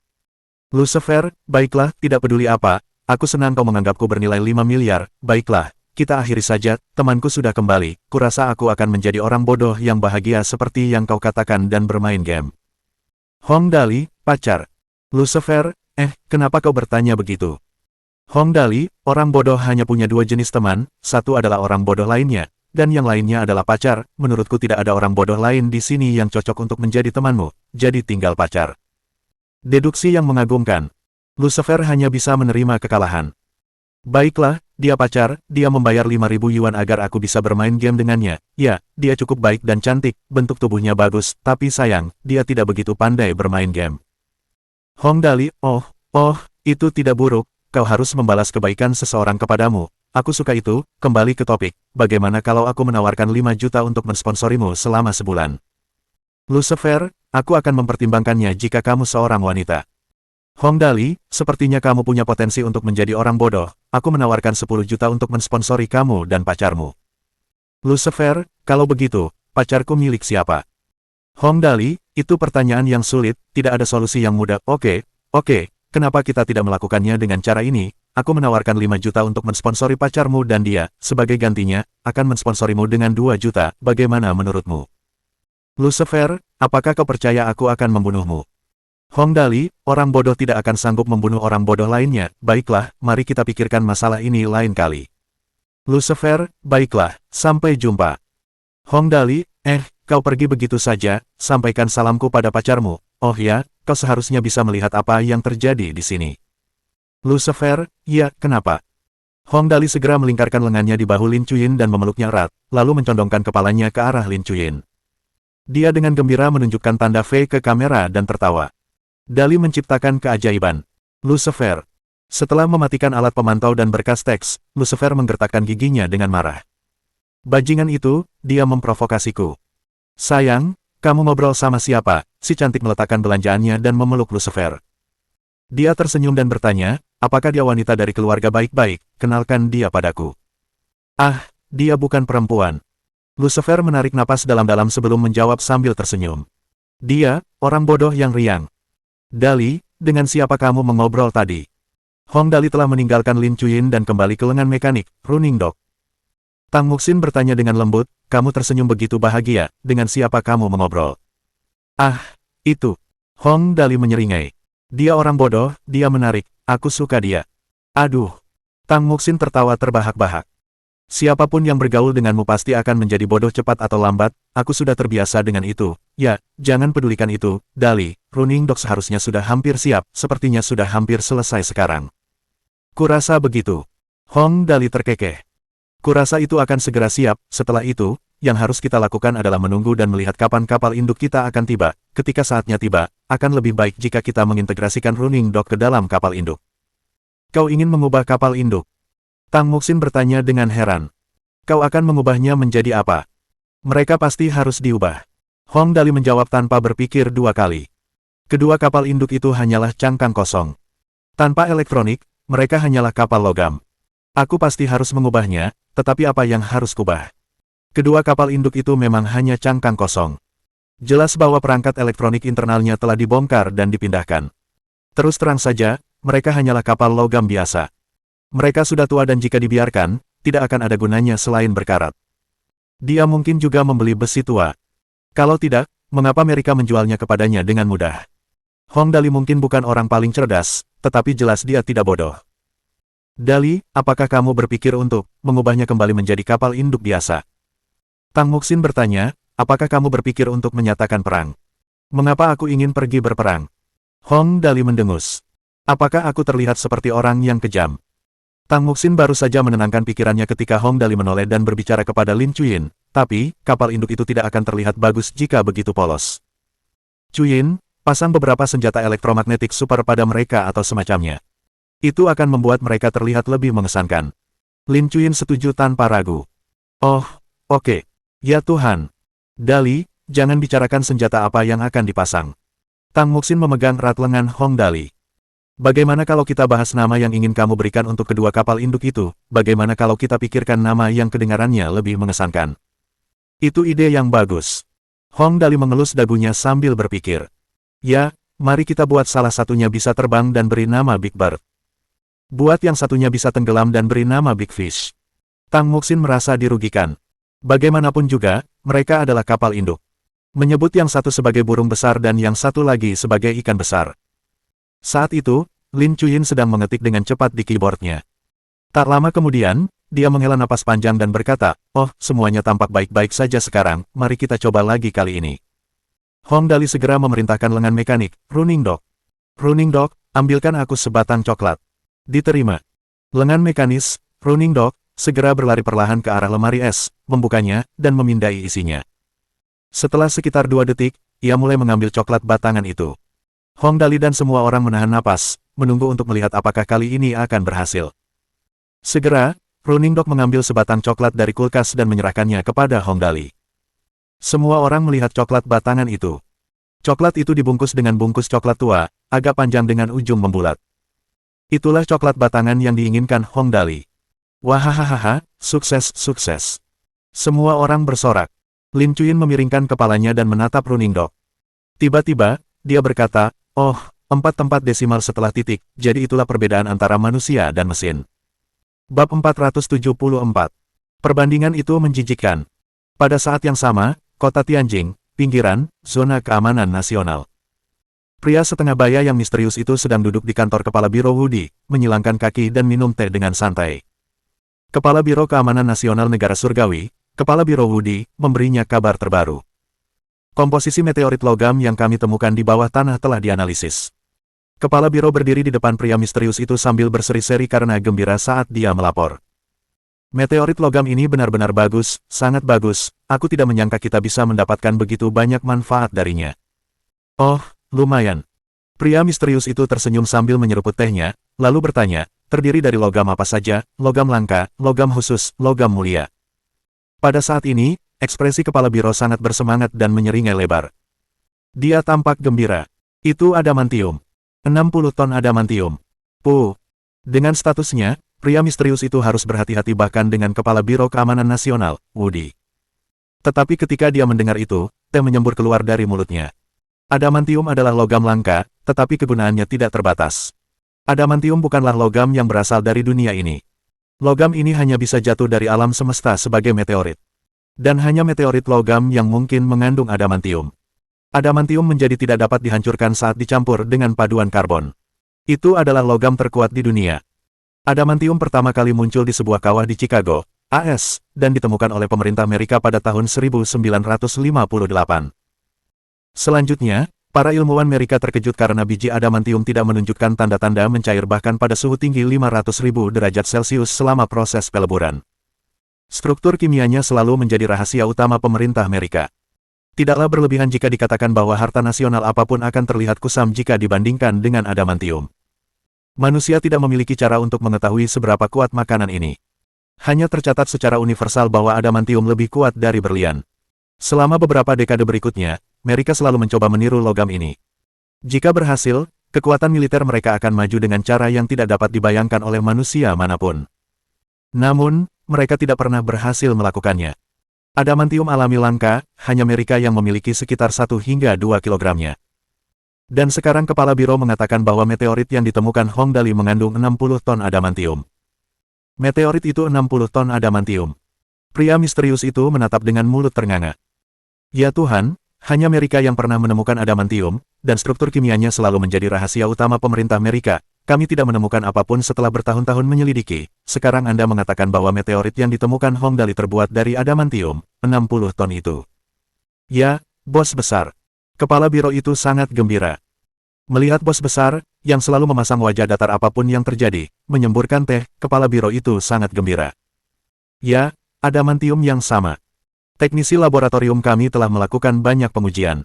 Lucifer, baiklah, tidak peduli apa, aku senang kau menganggapku bernilai 5 miliar, baiklah, kita akhiri saja, temanku sudah kembali, kurasa aku akan menjadi orang bodoh yang bahagia seperti yang kau katakan dan bermain game. Hong Dali, pacar. Lucifer, kenapa kau bertanya begitu? Hong Dali, orang bodoh hanya punya dua jenis teman, satu adalah orang bodoh lainnya, dan yang lainnya adalah pacar, menurutku tidak ada orang bodoh lain di sini yang cocok untuk menjadi temanmu, jadi tinggal pacar. Deduksi yang mengagumkan. Lucifer hanya bisa menerima kekalahan. Baiklah, dia pacar, dia membayar 5.000 yuan agar aku bisa bermain game dengannya. Ya, dia cukup baik dan cantik, bentuk tubuhnya bagus, tapi sayang, dia tidak begitu pandai bermain game. Hong Dali, oh, itu tidak buruk, kau harus membalas kebaikan seseorang kepadamu. Aku suka itu, kembali ke topik, bagaimana kalau aku menawarkan 5 juta untuk mensponsorimu selama sebulan? Lucifer, aku akan mempertimbangkannya jika kamu seorang wanita. Hong Dali, sepertinya kamu punya potensi untuk menjadi orang bodoh, aku menawarkan 10 juta untuk mensponsori kamu dan pacarmu. Lucifer, kalau begitu, pacarku milik siapa? Hong Dali, itu pertanyaan yang sulit, tidak ada solusi yang mudah. Oke, kenapa kita tidak melakukannya dengan cara ini? Aku menawarkan 5 juta untuk mensponsori pacarmu dan dia, sebagai gantinya, akan mensponsorimu dengan 2 juta, bagaimana menurutmu? Lucifer, apakah kau percaya aku akan membunuhmu? Hong Dali, orang bodoh tidak akan sanggup membunuh orang bodoh lainnya, baiklah, mari kita pikirkan masalah ini lain kali. Lucifer, baiklah, sampai jumpa. Hong Dali, kau pergi begitu saja, sampaikan salamku pada pacarmu, oh ya, kau seharusnya bisa melihat apa yang terjadi di sini. Lucifer, ya, kenapa? Hong Dali segera melingkarkan lengannya di bahu Lin Chuyin dan memeluknya erat, lalu mencondongkan kepalanya ke arah Lin Chuyin. Dia dengan gembira menunjukkan tanda V ke kamera dan tertawa. Dali menciptakan keajaiban. Lucifer. Setelah mematikan alat pemantau dan berkas teks, Lucifer menggertakkan giginya dengan marah. Bajingan itu, dia memprovokasiku. Sayang, kamu ngobrol sama siapa? Si cantik meletakkan belanjaannya dan memeluk Lucifer. Dia tersenyum dan bertanya, apakah dia wanita dari keluarga baik-baik? Kenalkan dia padaku. Ah, dia bukan perempuan. Lucifer menarik napas dalam-dalam sebelum menjawab sambil tersenyum. Dia, orang bodoh yang riang. Dali, dengan siapa kamu mengobrol tadi? Hong Dali telah meninggalkan Lin Chuyin dan kembali ke lengan mekanik, Running Dog. Tang Muxin bertanya dengan lembut, kamu tersenyum begitu bahagia, dengan siapa kamu mengobrol? Ah, itu. Hong Dali menyeringai. Dia orang bodoh, dia menarik, aku suka dia. Aduh. Tang Muxin tertawa terbahak-bahak. Siapapun yang bergaul denganmu pasti akan menjadi bodoh cepat atau lambat, aku sudah terbiasa dengan itu. Ya, jangan pedulikan itu, Dali, Running Dog seharusnya sudah hampir siap, sepertinya sudah hampir selesai sekarang. Kurasa begitu. Hong Dali terkekeh. Kurasa itu akan segera siap, setelah itu, yang harus kita lakukan adalah menunggu dan melihat kapan kapal induk kita akan tiba. Ketika saatnya tiba, akan lebih baik jika kita mengintegrasikan Running Dog ke dalam kapal induk. Kau ingin mengubah kapal induk? Tang Muxin bertanya dengan heran. Kau akan mengubahnya menjadi apa? Mereka pasti harus diubah. Hong Dali menjawab tanpa berpikir dua kali. Kedua kapal induk itu hanyalah cangkang kosong. Tanpa elektronik, mereka hanyalah kapal logam. Aku pasti harus mengubahnya, tetapi apa yang harus kubah? Kedua kapal induk itu memang hanya cangkang kosong. Jelas bahwa perangkat elektronik internalnya telah dibongkar dan dipindahkan. Terus terang saja, mereka hanyalah kapal logam biasa. Mereka sudah tua dan jika dibiarkan, tidak akan ada gunanya selain berkarat. Dia mungkin juga membeli besi tua. Kalau tidak, mengapa mereka menjualnya kepadanya dengan mudah? Hong Dali mungkin bukan orang paling cerdas, tetapi jelas dia tidak bodoh. Dali, apakah kamu berpikir untuk mengubahnya kembali menjadi kapal induk biasa? Tang Muxin bertanya, apakah kamu berpikir untuk menyatakan perang? Mengapa aku ingin pergi berperang? Hong Dali mendengus. Apakah aku terlihat seperti orang yang kejam? Tang Muxin baru saja menenangkan pikirannya ketika Hong Dali menoleh dan berbicara kepada Lin Chuyin, tapi, kapal induk itu tidak akan terlihat bagus jika begitu polos. Chuyin, pasang beberapa senjata elektromagnetik super pada mereka atau semacamnya. Itu akan membuat mereka terlihat lebih mengesankan. Lin Chuyin setuju tanpa ragu. Oh, oke. Ya Tuhan. Dali, jangan bicarakan senjata apa yang akan dipasang. Tang Muxin memegang erat lengan Hong Dali. Bagaimana kalau kita bahas nama yang ingin kamu berikan untuk kedua kapal induk itu? Bagaimana kalau kita pikirkan nama yang kedengarannya lebih mengesankan? Itu ide yang bagus. Hong Dali mengelus dagunya sambil berpikir. Ya, mari kita buat salah satunya bisa terbang dan beri nama Big Bird. Buat yang satunya bisa tenggelam dan beri nama Big Fish. Tang Muxin merasa dirugikan. Bagaimanapun juga, mereka adalah kapal induk. Menyebut yang satu sebagai burung besar dan yang satu lagi sebagai ikan besar. Saat itu, Lin Chuyin sedang mengetik dengan cepat di keyboardnya. Tak lama kemudian, dia menghela napas panjang dan berkata, "Oh, semuanya tampak baik-baik saja sekarang, mari kita coba lagi kali ini." Hong Dali segera memerintahkan lengan mekanik, "Running Dog. Running Dog, ambilkan aku sebatang coklat." Diterima. Lengan mekanis, Running Dog, segera berlari perlahan ke arah lemari es, membukanya, dan memindai isinya. Setelah sekitar 2 detik, ia mulai mengambil coklat batangan itu. Hong Dali dan semua orang menahan napas, menunggu untuk melihat apakah kali ini akan berhasil. Segera, Running Dog mengambil sebatang coklat dari kulkas dan menyerahkannya kepada Hong Dali. Semua orang melihat coklat batangan itu. Coklat itu dibungkus dengan bungkus coklat tua, agak panjang dengan ujung membulat. Itulah coklat batangan yang diinginkan Hong Dali. Wahahaha, sukses, sukses. Semua orang bersorak. Lin Chuyin memiringkan kepalanya dan menatap Running Dog. Tiba-tiba, dia berkata, "Oh, 4 tempat desimal setelah titik, jadi itulah perbedaan antara manusia dan mesin." Bab 474. Perbandingan itu menjijikkan. Pada saat yang sama, kota Tianjing, pinggiran, zona keamanan nasional. Pria setengah baya yang misterius itu sedang duduk di kantor Kepala Biro Wudi, menyilangkan kaki dan minum teh dengan santai. Kepala Biro Keamanan Nasional Negara Surgawi, Kepala Biro Wudi, memberinya kabar terbaru. Komposisi meteorit logam yang kami temukan di bawah tanah telah dianalisis. Kepala biro berdiri di depan pria misterius itu sambil berseri-seri karena gembira saat dia melapor. Meteorit logam ini benar-benar bagus, sangat bagus, aku tidak menyangka kita bisa mendapatkan begitu banyak manfaat darinya. Oh, lumayan. Pria misterius itu tersenyum sambil menyeruput tehnya, lalu bertanya, terdiri dari logam apa saja, logam langka, logam khusus, logam mulia. Pada saat ini, ekspresi kepala biro sangat bersemangat dan menyeringai lebar. Dia tampak gembira. Itu adamantium. 60 ton adamantium. Puh. Dengan statusnya, pria misterius itu harus berhati-hati bahkan dengan Kepala Biro Keamanan Nasional, Wudi. Tetapi ketika dia mendengar itu, teh menyembur keluar dari mulutnya. Adamantium adalah logam langka, tetapi kegunaannya tidak terbatas. Adamantium bukanlah logam yang berasal dari dunia ini. Logam ini hanya bisa jatuh dari alam semesta sebagai meteorit. Dan hanya meteorit logam yang mungkin mengandung adamantium. Adamantium menjadi tidak dapat dihancurkan saat dicampur dengan paduan karbon. Itu adalah logam terkuat di dunia. Adamantium pertama kali muncul di sebuah kawah di Chicago, AS, dan ditemukan oleh pemerintah Amerika pada tahun 1958. Selanjutnya, para ilmuwan Amerika terkejut karena biji adamantium tidak menunjukkan tanda-tanda mencair bahkan pada suhu tinggi 500.000 derajat Celcius selama proses peleburan. Struktur kimianya selalu menjadi rahasia utama pemerintah Amerika. Tidaklah berlebihan jika dikatakan bahwa harta nasional apapun akan terlihat kusam jika dibandingkan dengan adamantium. Manusia tidak memiliki cara untuk mengetahui seberapa kuat makanan ini. Hanya tercatat secara universal bahwa adamantium lebih kuat dari berlian. Selama beberapa dekade berikutnya, Amerika selalu mencoba meniru logam ini. Jika berhasil, kekuatan militer mereka akan maju dengan cara yang tidak dapat dibayangkan oleh manusia manapun. Namun, mereka tidak pernah berhasil melakukannya. Adamantium alami langka, hanya Amerika yang memiliki sekitar 1 hingga 2 kilogramnya. Dan sekarang Kepala Biro mengatakan bahwa meteorit yang ditemukan Hong Dali mengandung 60 ton adamantium. Meteorit itu 60 ton adamantium. Pria misterius itu menatap dengan mulut ternganga. Ya Tuhan, hanya Amerika yang pernah menemukan adamantium, dan struktur kimianya selalu menjadi rahasia utama pemerintah Amerika. Kami tidak menemukan apapun setelah bertahun-tahun menyelidiki. Sekarang Anda mengatakan bahwa meteorit yang ditemukan Hong Dali terbuat dari adamantium, 60 ton itu. Ya, bos besar. Kepala biro itu sangat gembira. Melihat bos besar, yang selalu memasang wajah datar apapun yang terjadi, menyemburkan teh, kepala biro itu sangat gembira. Ya, adamantium yang sama. Teknisi laboratorium kami telah melakukan banyak pengujian.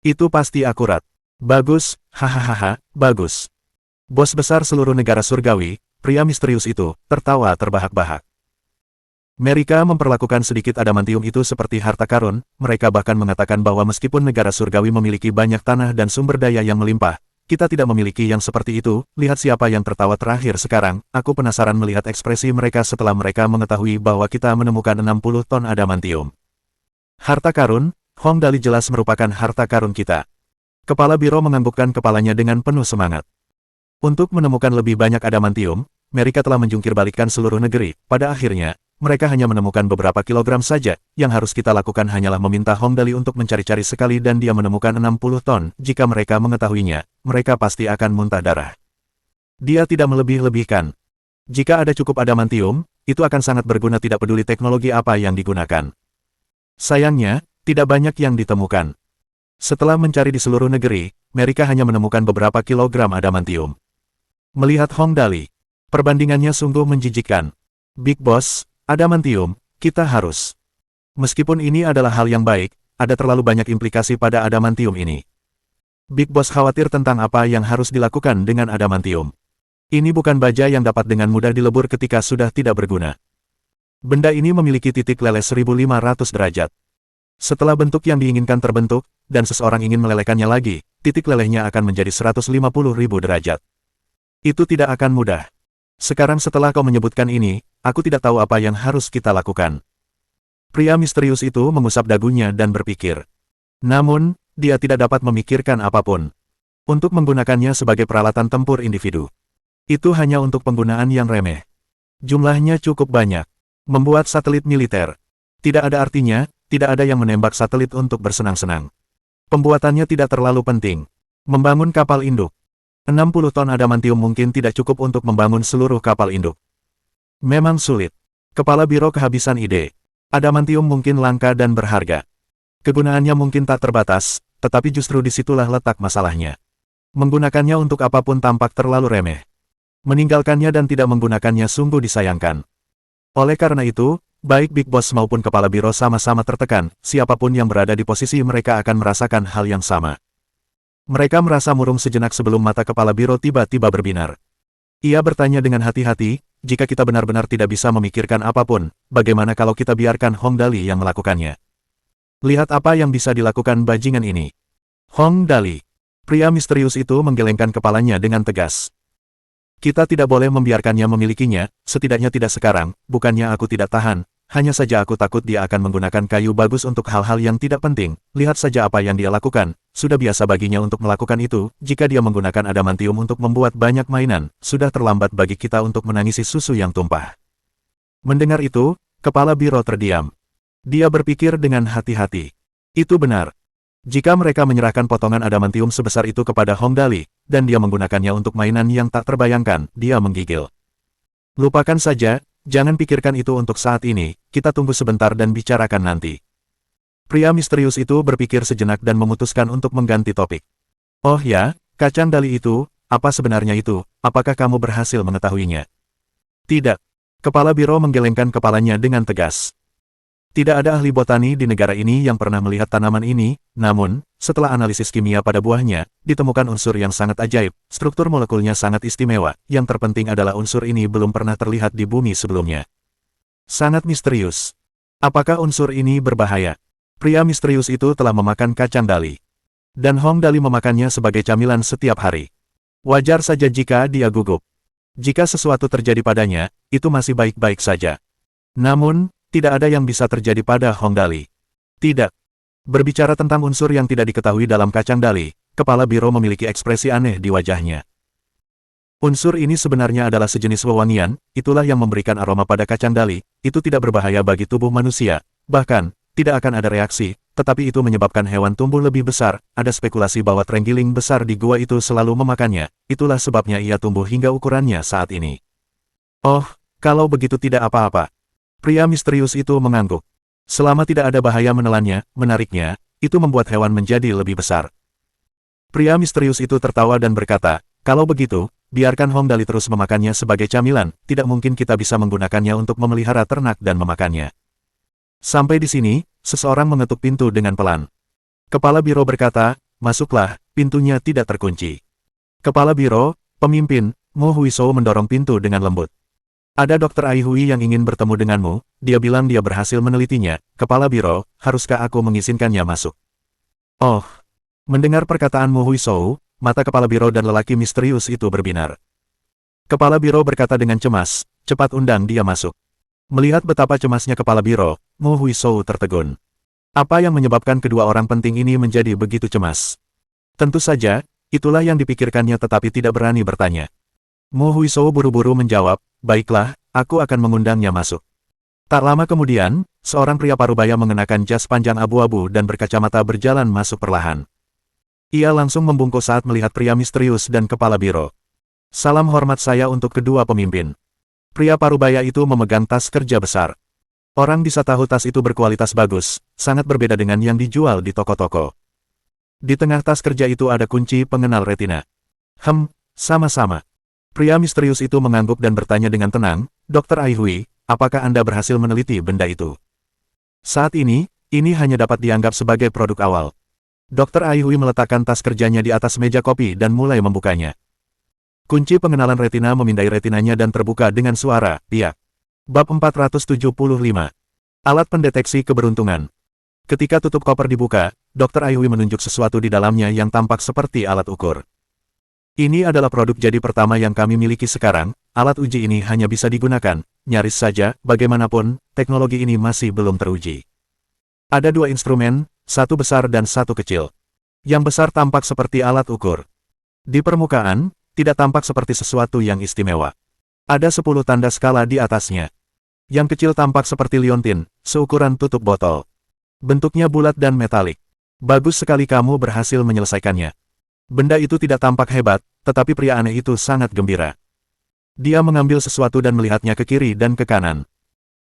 Itu pasti akurat. Bagus, hahaha, bagus. Bos besar seluruh negara surgawi, pria misterius itu, tertawa terbahak-bahak. Amerika memperlakukan sedikit adamantium itu seperti harta karun, mereka bahkan mengatakan bahwa meskipun negara surgawi memiliki banyak tanah dan sumber daya yang melimpah, kita tidak memiliki yang seperti itu, lihat siapa yang tertawa terakhir sekarang, aku penasaran melihat ekspresi mereka setelah mereka mengetahui bahwa kita menemukan 60 ton adamantium. Harta karun, Hong Dali jelas merupakan harta karun kita. Kepala biro menganggukkan kepalanya dengan penuh semangat. Untuk menemukan lebih banyak adamantium, mereka telah menjungkirbalikkan seluruh negeri, pada akhirnya, mereka hanya menemukan beberapa kilogram saja, yang harus kita lakukan hanyalah meminta Hong Dali untuk mencari-cari sekali dan dia menemukan 60 ton, jika mereka mengetahuinya, mereka pasti akan muntah darah. Dia tidak melebih-lebihkan. Jika ada cukup adamantium, itu akan sangat berguna tidak peduli teknologi apa yang digunakan. Sayangnya, tidak banyak yang ditemukan. Setelah mencari di seluruh negeri, mereka hanya menemukan beberapa kilogram adamantium. Melihat Hong Dali, perbandingannya sungguh menjijikkan. Big Boss, adamantium, kita harus. Meskipun ini adalah hal yang baik, ada terlalu banyak implikasi pada adamantium ini. Big Boss khawatir tentang apa yang harus dilakukan dengan adamantium. Ini bukan baja yang dapat dengan mudah dilebur ketika sudah tidak berguna. Benda ini memiliki titik leleh 1500 derajat. Setelah bentuk yang diinginkan terbentuk, dan seseorang ingin melelehkannya lagi, titik lelehnya akan menjadi 150.000 derajat. Itu tidak akan mudah. Sekarang setelah kau menyebutkan ini, aku tidak tahu apa yang harus kita lakukan. Pria misterius itu mengusap dagunya dan berpikir. Namun, dia tidak dapat memikirkan apapun. Untuk menggunakannya sebagai peralatan tempur individu. Itu hanya untuk penggunaan yang remeh. Jumlahnya cukup banyak. Membuat satelit militer. Tidak ada artinya, tidak ada yang menembak satelit untuk bersenang-senang. Pembuatannya tidak terlalu penting. Membangun kapal induk. 60 ton adamantium mungkin tidak cukup untuk membangun seluruh kapal induk. Memang sulit. Kepala biro kehabisan ide. Adamantium mungkin langka dan berharga. Kegunaannya mungkin tak terbatas, tetapi justru disitulah letak masalahnya. Menggunakannya untuk apapun tampak terlalu remeh. Meninggalkannya dan tidak menggunakannya sungguh disayangkan. Oleh karena itu, baik Big Boss maupun kepala biro sama-sama tertekan, siapapun yang berada di posisi mereka akan merasakan hal yang sama. Mereka merasa murung sejenak sebelum mata kepala biro tiba-tiba berbinar. Ia bertanya dengan hati-hati, jika kita benar-benar tidak bisa memikirkan apapun, bagaimana kalau kita biarkan Hong Dali yang melakukannya? Lihat apa yang bisa dilakukan bajingan ini. Hong Dali. Pria misterius itu menggelengkan kepalanya dengan tegas. Kita tidak boleh membiarkannya memilikinya, setidaknya tidak sekarang, bukannya aku tidak tahan. Hanya saja aku takut dia akan menggunakan kayu bagus untuk hal-hal yang tidak penting. Lihat saja apa yang dia lakukan. Sudah biasa baginya untuk melakukan itu. Jika dia menggunakan adamantium untuk membuat banyak mainan, sudah terlambat bagi kita untuk menangisi susu yang tumpah. Mendengar itu, kepala biro terdiam. Dia berpikir dengan hati-hati. Itu benar. Jika mereka menyerahkan potongan adamantium sebesar itu kepada Hong Dali, dan dia menggunakannya untuk mainan yang tak terbayangkan, dia menggigil. Lupakan saja. Jangan pikirkan itu untuk saat ini, kita tunggu sebentar dan bicarakan nanti. Pria misterius itu berpikir sejenak dan memutuskan untuk mengganti topik. Oh ya, kacang Dali itu, apa sebenarnya itu, apakah kamu berhasil mengetahuinya? Tidak. Kepala biro menggelengkan kepalanya dengan tegas. Tidak ada ahli botani di negara ini yang pernah melihat tanaman ini, namun, setelah analisis kimia pada buahnya, ditemukan unsur yang sangat ajaib, struktur molekulnya sangat istimewa, yang terpenting adalah unsur ini belum pernah terlihat di bumi sebelumnya. Sangat misterius. Apakah unsur ini berbahaya? Pria misterius itu telah memakan kacang Dali. Dan Hong Dali memakannya sebagai camilan setiap hari. Wajar saja jika dia gugup. Jika sesuatu terjadi padanya, itu masih baik-baik saja. Namun, tidak ada yang bisa terjadi pada Hong Dali. Tidak. Berbicara tentang unsur yang tidak diketahui dalam kacang Dali, kepala biro memiliki ekspresi aneh di wajahnya. Unsur ini sebenarnya adalah sejenis wewangian, itulah yang memberikan aroma pada kacang Dali, itu tidak berbahaya bagi tubuh manusia, bahkan, tidak akan ada reaksi, tetapi itu menyebabkan hewan tumbuh lebih besar, ada spekulasi bahwa terenggiling besar di gua itu selalu memakannya, itulah sebabnya ia tumbuh hingga ukurannya saat ini. Oh, kalau begitu tidak apa-apa. Pria misterius itu mengangguk. Selama tidak ada bahaya menelannya, menariknya, itu membuat hewan menjadi lebih besar. Pria misterius itu tertawa dan berkata, kalau begitu, biarkan Hong Dali terus memakannya sebagai camilan, tidak mungkin kita bisa menggunakannya untuk memelihara ternak dan memakannya. Sampai di sini, seseorang mengetuk pintu dengan pelan. Kepala biro berkata, masuklah, pintunya tidak terkunci. Kepala biro, pemimpin, Mo Huizhou mendorong pintu dengan lembut. Ada Dr. Ai Hui yang ingin bertemu denganmu, dia bilang dia berhasil menelitinya, kepala biro, haruskah aku mengizinkannya masuk? Oh. Mendengar perkataan Mo Huizhou, mata kepala biro dan lelaki misterius itu berbinar. Kepala biro berkata dengan cemas, cepat undang dia masuk. Melihat betapa cemasnya kepala biro, Mo Huizhou tertegun. Apa yang menyebabkan kedua orang penting ini menjadi begitu cemas? Tentu saja, itulah yang dipikirkannya tetapi tidak berani bertanya. Mo Huizhou buru-buru menjawab, baiklah, aku akan mengundangnya masuk. Tak lama kemudian, seorang pria parubaya mengenakan jas panjang abu-abu dan berkacamata berjalan masuk perlahan. Ia langsung membungkuk saat melihat pria misterius dan kepala biro. Salam hormat saya untuk kedua pemimpin. Pria parubaya itu memegang tas kerja besar. Orang bisa tahu tas itu berkualitas bagus, sangat berbeda dengan yang dijual di toko-toko. Di tengah tas kerja itu ada kunci pengenal retina. Sama-sama. Pria misterius itu mengangguk dan bertanya dengan tenang, Dr. Ai Hui, apakah Anda berhasil meneliti benda itu? Saat ini hanya dapat dianggap sebagai produk awal. Dr. Ai Hui meletakkan tas kerjanya di atas meja kopi dan mulai membukanya. Kunci pengenalan retina memindai retinanya dan terbuka dengan suara, piak. Bab 475. Alat pendeteksi keberuntungan. Ketika tutup koper dibuka, Dr. Ai Hui menunjuk sesuatu di dalamnya yang tampak seperti alat ukur. Ini adalah produk jadi pertama yang kami miliki sekarang, alat uji ini hanya bisa digunakan, nyaris saja, bagaimanapun, teknologi ini masih belum teruji. Ada dua instrumen, satu besar dan satu kecil. Yang besar tampak seperti alat ukur. Di permukaan, tidak tampak seperti sesuatu yang istimewa. Ada 10 tanda skala di atasnya. Yang kecil tampak seperti liontin, seukuran tutup botol. Bentuknya bulat dan metalik. Bagus sekali kamu berhasil menyelesaikannya. Benda itu tidak tampak hebat, tetapi pria aneh itu sangat gembira. Dia mengambil sesuatu dan melihatnya ke kiri dan ke kanan.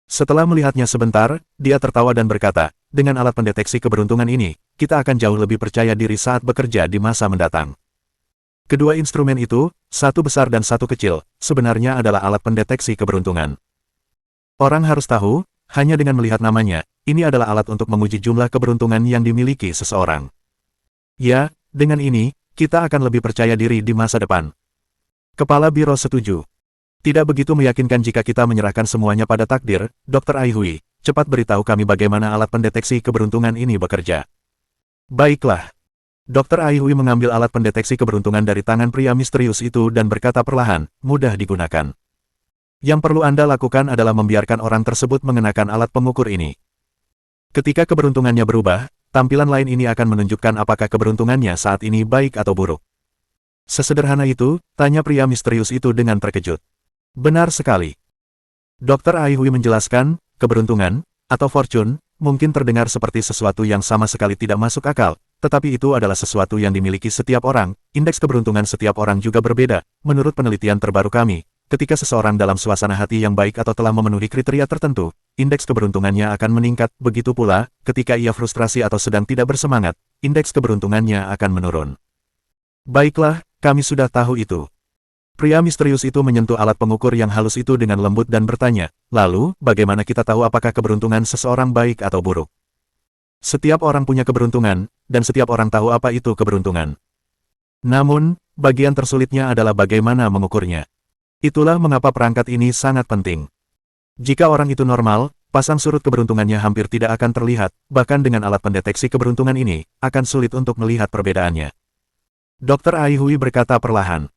Setelah melihatnya sebentar, dia tertawa dan berkata, dengan alat pendeteksi keberuntungan ini, kita akan jauh lebih percaya diri saat bekerja di masa mendatang. Kedua instrumen itu, satu besar dan satu kecil, sebenarnya adalah alat pendeteksi keberuntungan. Orang harus tahu, hanya dengan melihat namanya, ini adalah alat untuk menguji jumlah keberuntungan yang dimiliki seseorang. Ya, dengan ini, kita akan lebih percaya diri di masa depan. Kepala biro setuju. Tidak begitu meyakinkan jika kita menyerahkan semuanya pada takdir, Dr. Ai Hui, cepat beritahu kami bagaimana alat pendeteksi keberuntungan ini bekerja. Baiklah. Dr. Ai Hui mengambil alat pendeteksi keberuntungan dari tangan pria misterius itu dan berkata perlahan, mudah digunakan. Yang perlu Anda lakukan adalah membiarkan orang tersebut mengenakan alat pengukur ini. Ketika keberuntungannya berubah, tampilan lain ini akan menunjukkan apakah keberuntungannya saat ini baik atau buruk. Sesederhana itu, tanya pria misterius itu dengan terkejut. Benar sekali. Dr. Ai Hui menjelaskan, keberuntungan, atau fortune, mungkin terdengar seperti sesuatu yang sama sekali tidak masuk akal, tetapi itu adalah sesuatu yang dimiliki setiap orang, indeks keberuntungan setiap orang juga berbeda. Menurut penelitian terbaru kami, ketika seseorang dalam suasana hati yang baik atau telah memenuhi kriteria tertentu, indeks keberuntungannya akan meningkat, begitu pula, ketika ia frustrasi atau sedang tidak bersemangat, indeks keberuntungannya akan menurun. Baiklah, kami sudah tahu itu. Pria misterius itu menyentuh alat pengukur yang halus itu dengan lembut dan bertanya, lalu, bagaimana kita tahu apakah keberuntungan seseorang baik atau buruk? Setiap orang punya keberuntungan, dan setiap orang tahu apa itu keberuntungan. Namun, bagian tersulitnya adalah bagaimana mengukurnya. Itulah mengapa perangkat ini sangat penting. Jika orang itu normal, pasang surut keberuntungannya hampir tidak akan terlihat, bahkan dengan alat pendeteksi keberuntungan ini, akan sulit untuk melihat perbedaannya. Dr. Ai Hui berkata perlahan.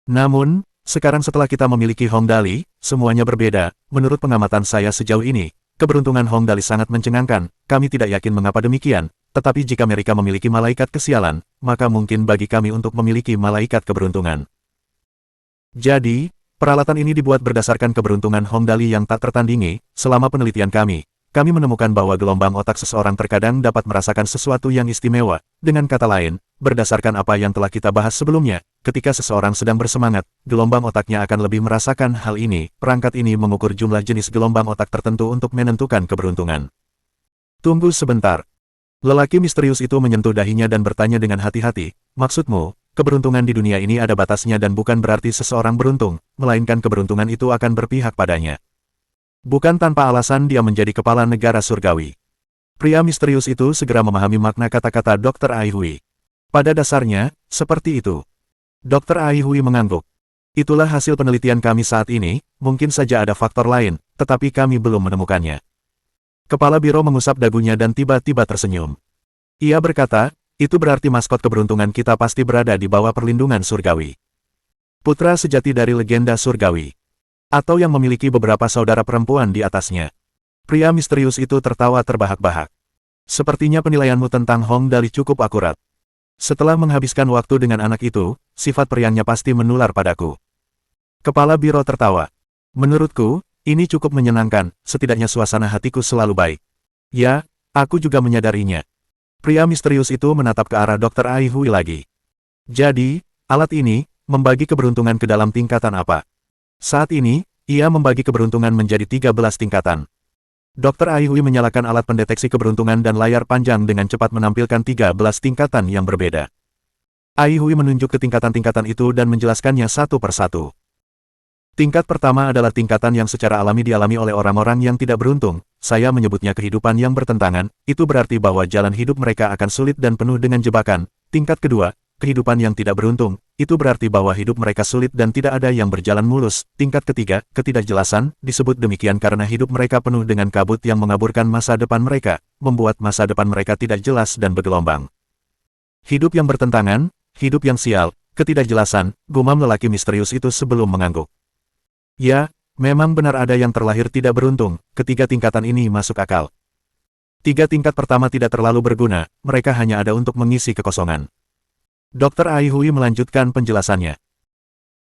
Namun, sekarang setelah kita memiliki Hong Dali, semuanya berbeda. Menurut pengamatan saya sejauh ini, keberuntungan Hong Dali sangat mencengangkan. Kami tidak yakin mengapa demikian, tetapi jika mereka memiliki malaikat kesialan, maka mungkin bagi kami untuk memiliki malaikat keberuntungan. Jadi, peralatan ini dibuat berdasarkan keberuntungan Hong Dali yang tak tertandingi. Selama penelitian kami menemukan bahwa gelombang otak seseorang terkadang dapat merasakan sesuatu yang istimewa. Dengan kata lain, berdasarkan apa yang telah kita bahas sebelumnya, ketika seseorang sedang bersemangat, gelombang otaknya akan lebih merasakan hal ini. Perangkat ini mengukur jumlah jenis gelombang otak tertentu untuk menentukan keberuntungan. Tunggu sebentar. Lelaki misterius itu menyentuh dahinya dan bertanya dengan hati-hati, maksudmu, keberuntungan di dunia ini ada batasnya dan bukan berarti seseorang beruntung, melainkan keberuntungan itu akan berpihak padanya. Bukan tanpa alasan dia menjadi kepala negara surgawi. Pria misterius itu segera memahami makna kata-kata Dr. Ai Hui. Pada dasarnya, seperti itu. Dr. Ai Hui mengangguk. Itulah hasil penelitian kami saat ini, mungkin saja ada faktor lain, tetapi kami belum menemukannya. Kepala biro mengusap dagunya dan tiba-tiba tersenyum. Ia berkata, itu berarti maskot keberuntungan kita pasti berada di bawah perlindungan surgawi. Putra sejati dari legenda surgawi. Atau yang memiliki beberapa saudara perempuan di atasnya. Pria misterius itu tertawa terbahak-bahak. Sepertinya penilaianmu tentang Hong Dali cukup akurat. Setelah menghabiskan waktu dengan anak itu, sifat periangnya pasti menular padaku. Kepala biro tertawa. Menurutku, ini cukup menyenangkan, setidaknya suasana hatiku selalu baik. Ya, aku juga menyadarinya. Pria misterius itu menatap ke arah Dr. Ai Hui lagi. Jadi, alat ini, membagi keberuntungan ke dalam tingkatan apa? Saat ini, ia membagi keberuntungan menjadi 13 tingkatan. Dr. Ai Hui menyalakan alat pendeteksi keberuntungan dan layar panjang dengan cepat menampilkan 13 tingkatan yang berbeda. Ai Hui menunjuk ke tingkatan-tingkatan itu dan menjelaskannya satu persatu. Tingkat pertama adalah tingkatan yang secara alami dialami oleh orang-orang yang tidak beruntung, saya menyebutnya kehidupan yang bertentangan, itu berarti bahwa jalan hidup mereka akan sulit dan penuh dengan jebakan. Tingkat kedua, kehidupan yang tidak beruntung, itu berarti bahwa hidup mereka sulit dan tidak ada yang berjalan mulus. Tingkat ketiga, ketidakjelasan, disebut demikian karena hidup mereka penuh dengan kabut yang mengaburkan masa depan mereka, membuat masa depan mereka tidak jelas dan bergelombang. Hidup yang bertentangan, hidup yang sial, ketidakjelasan, gumam lelaki misterius itu sebelum mengangguk. Ya, memang benar ada yang terlahir tidak beruntung, ketiga tingkatan ini masuk akal. Tiga tingkat pertama tidak terlalu berguna, mereka hanya ada untuk mengisi kekosongan. Dr. Ai Hui melanjutkan penjelasannya.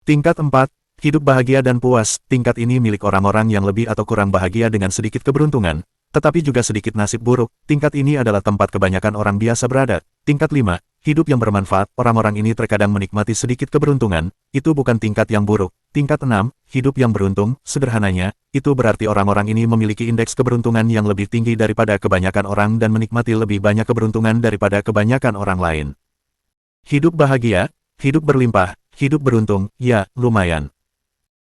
Tingkat 4, hidup bahagia dan puas, tingkat ini milik orang-orang yang lebih atau kurang bahagia dengan sedikit keberuntungan, tetapi juga sedikit nasib buruk. Tingkat ini adalah tempat kebanyakan orang biasa berada. Tingkat 5, hidup yang bermanfaat, orang-orang ini terkadang menikmati sedikit keberuntungan, itu bukan tingkat yang buruk. Tingkat 6, hidup yang beruntung, sederhananya, itu berarti orang-orang ini memiliki indeks keberuntungan yang lebih tinggi daripada kebanyakan orang dan menikmati lebih banyak keberuntungan daripada kebanyakan orang lain. Hidup bahagia, hidup berlimpah, hidup beruntung, ya, lumayan.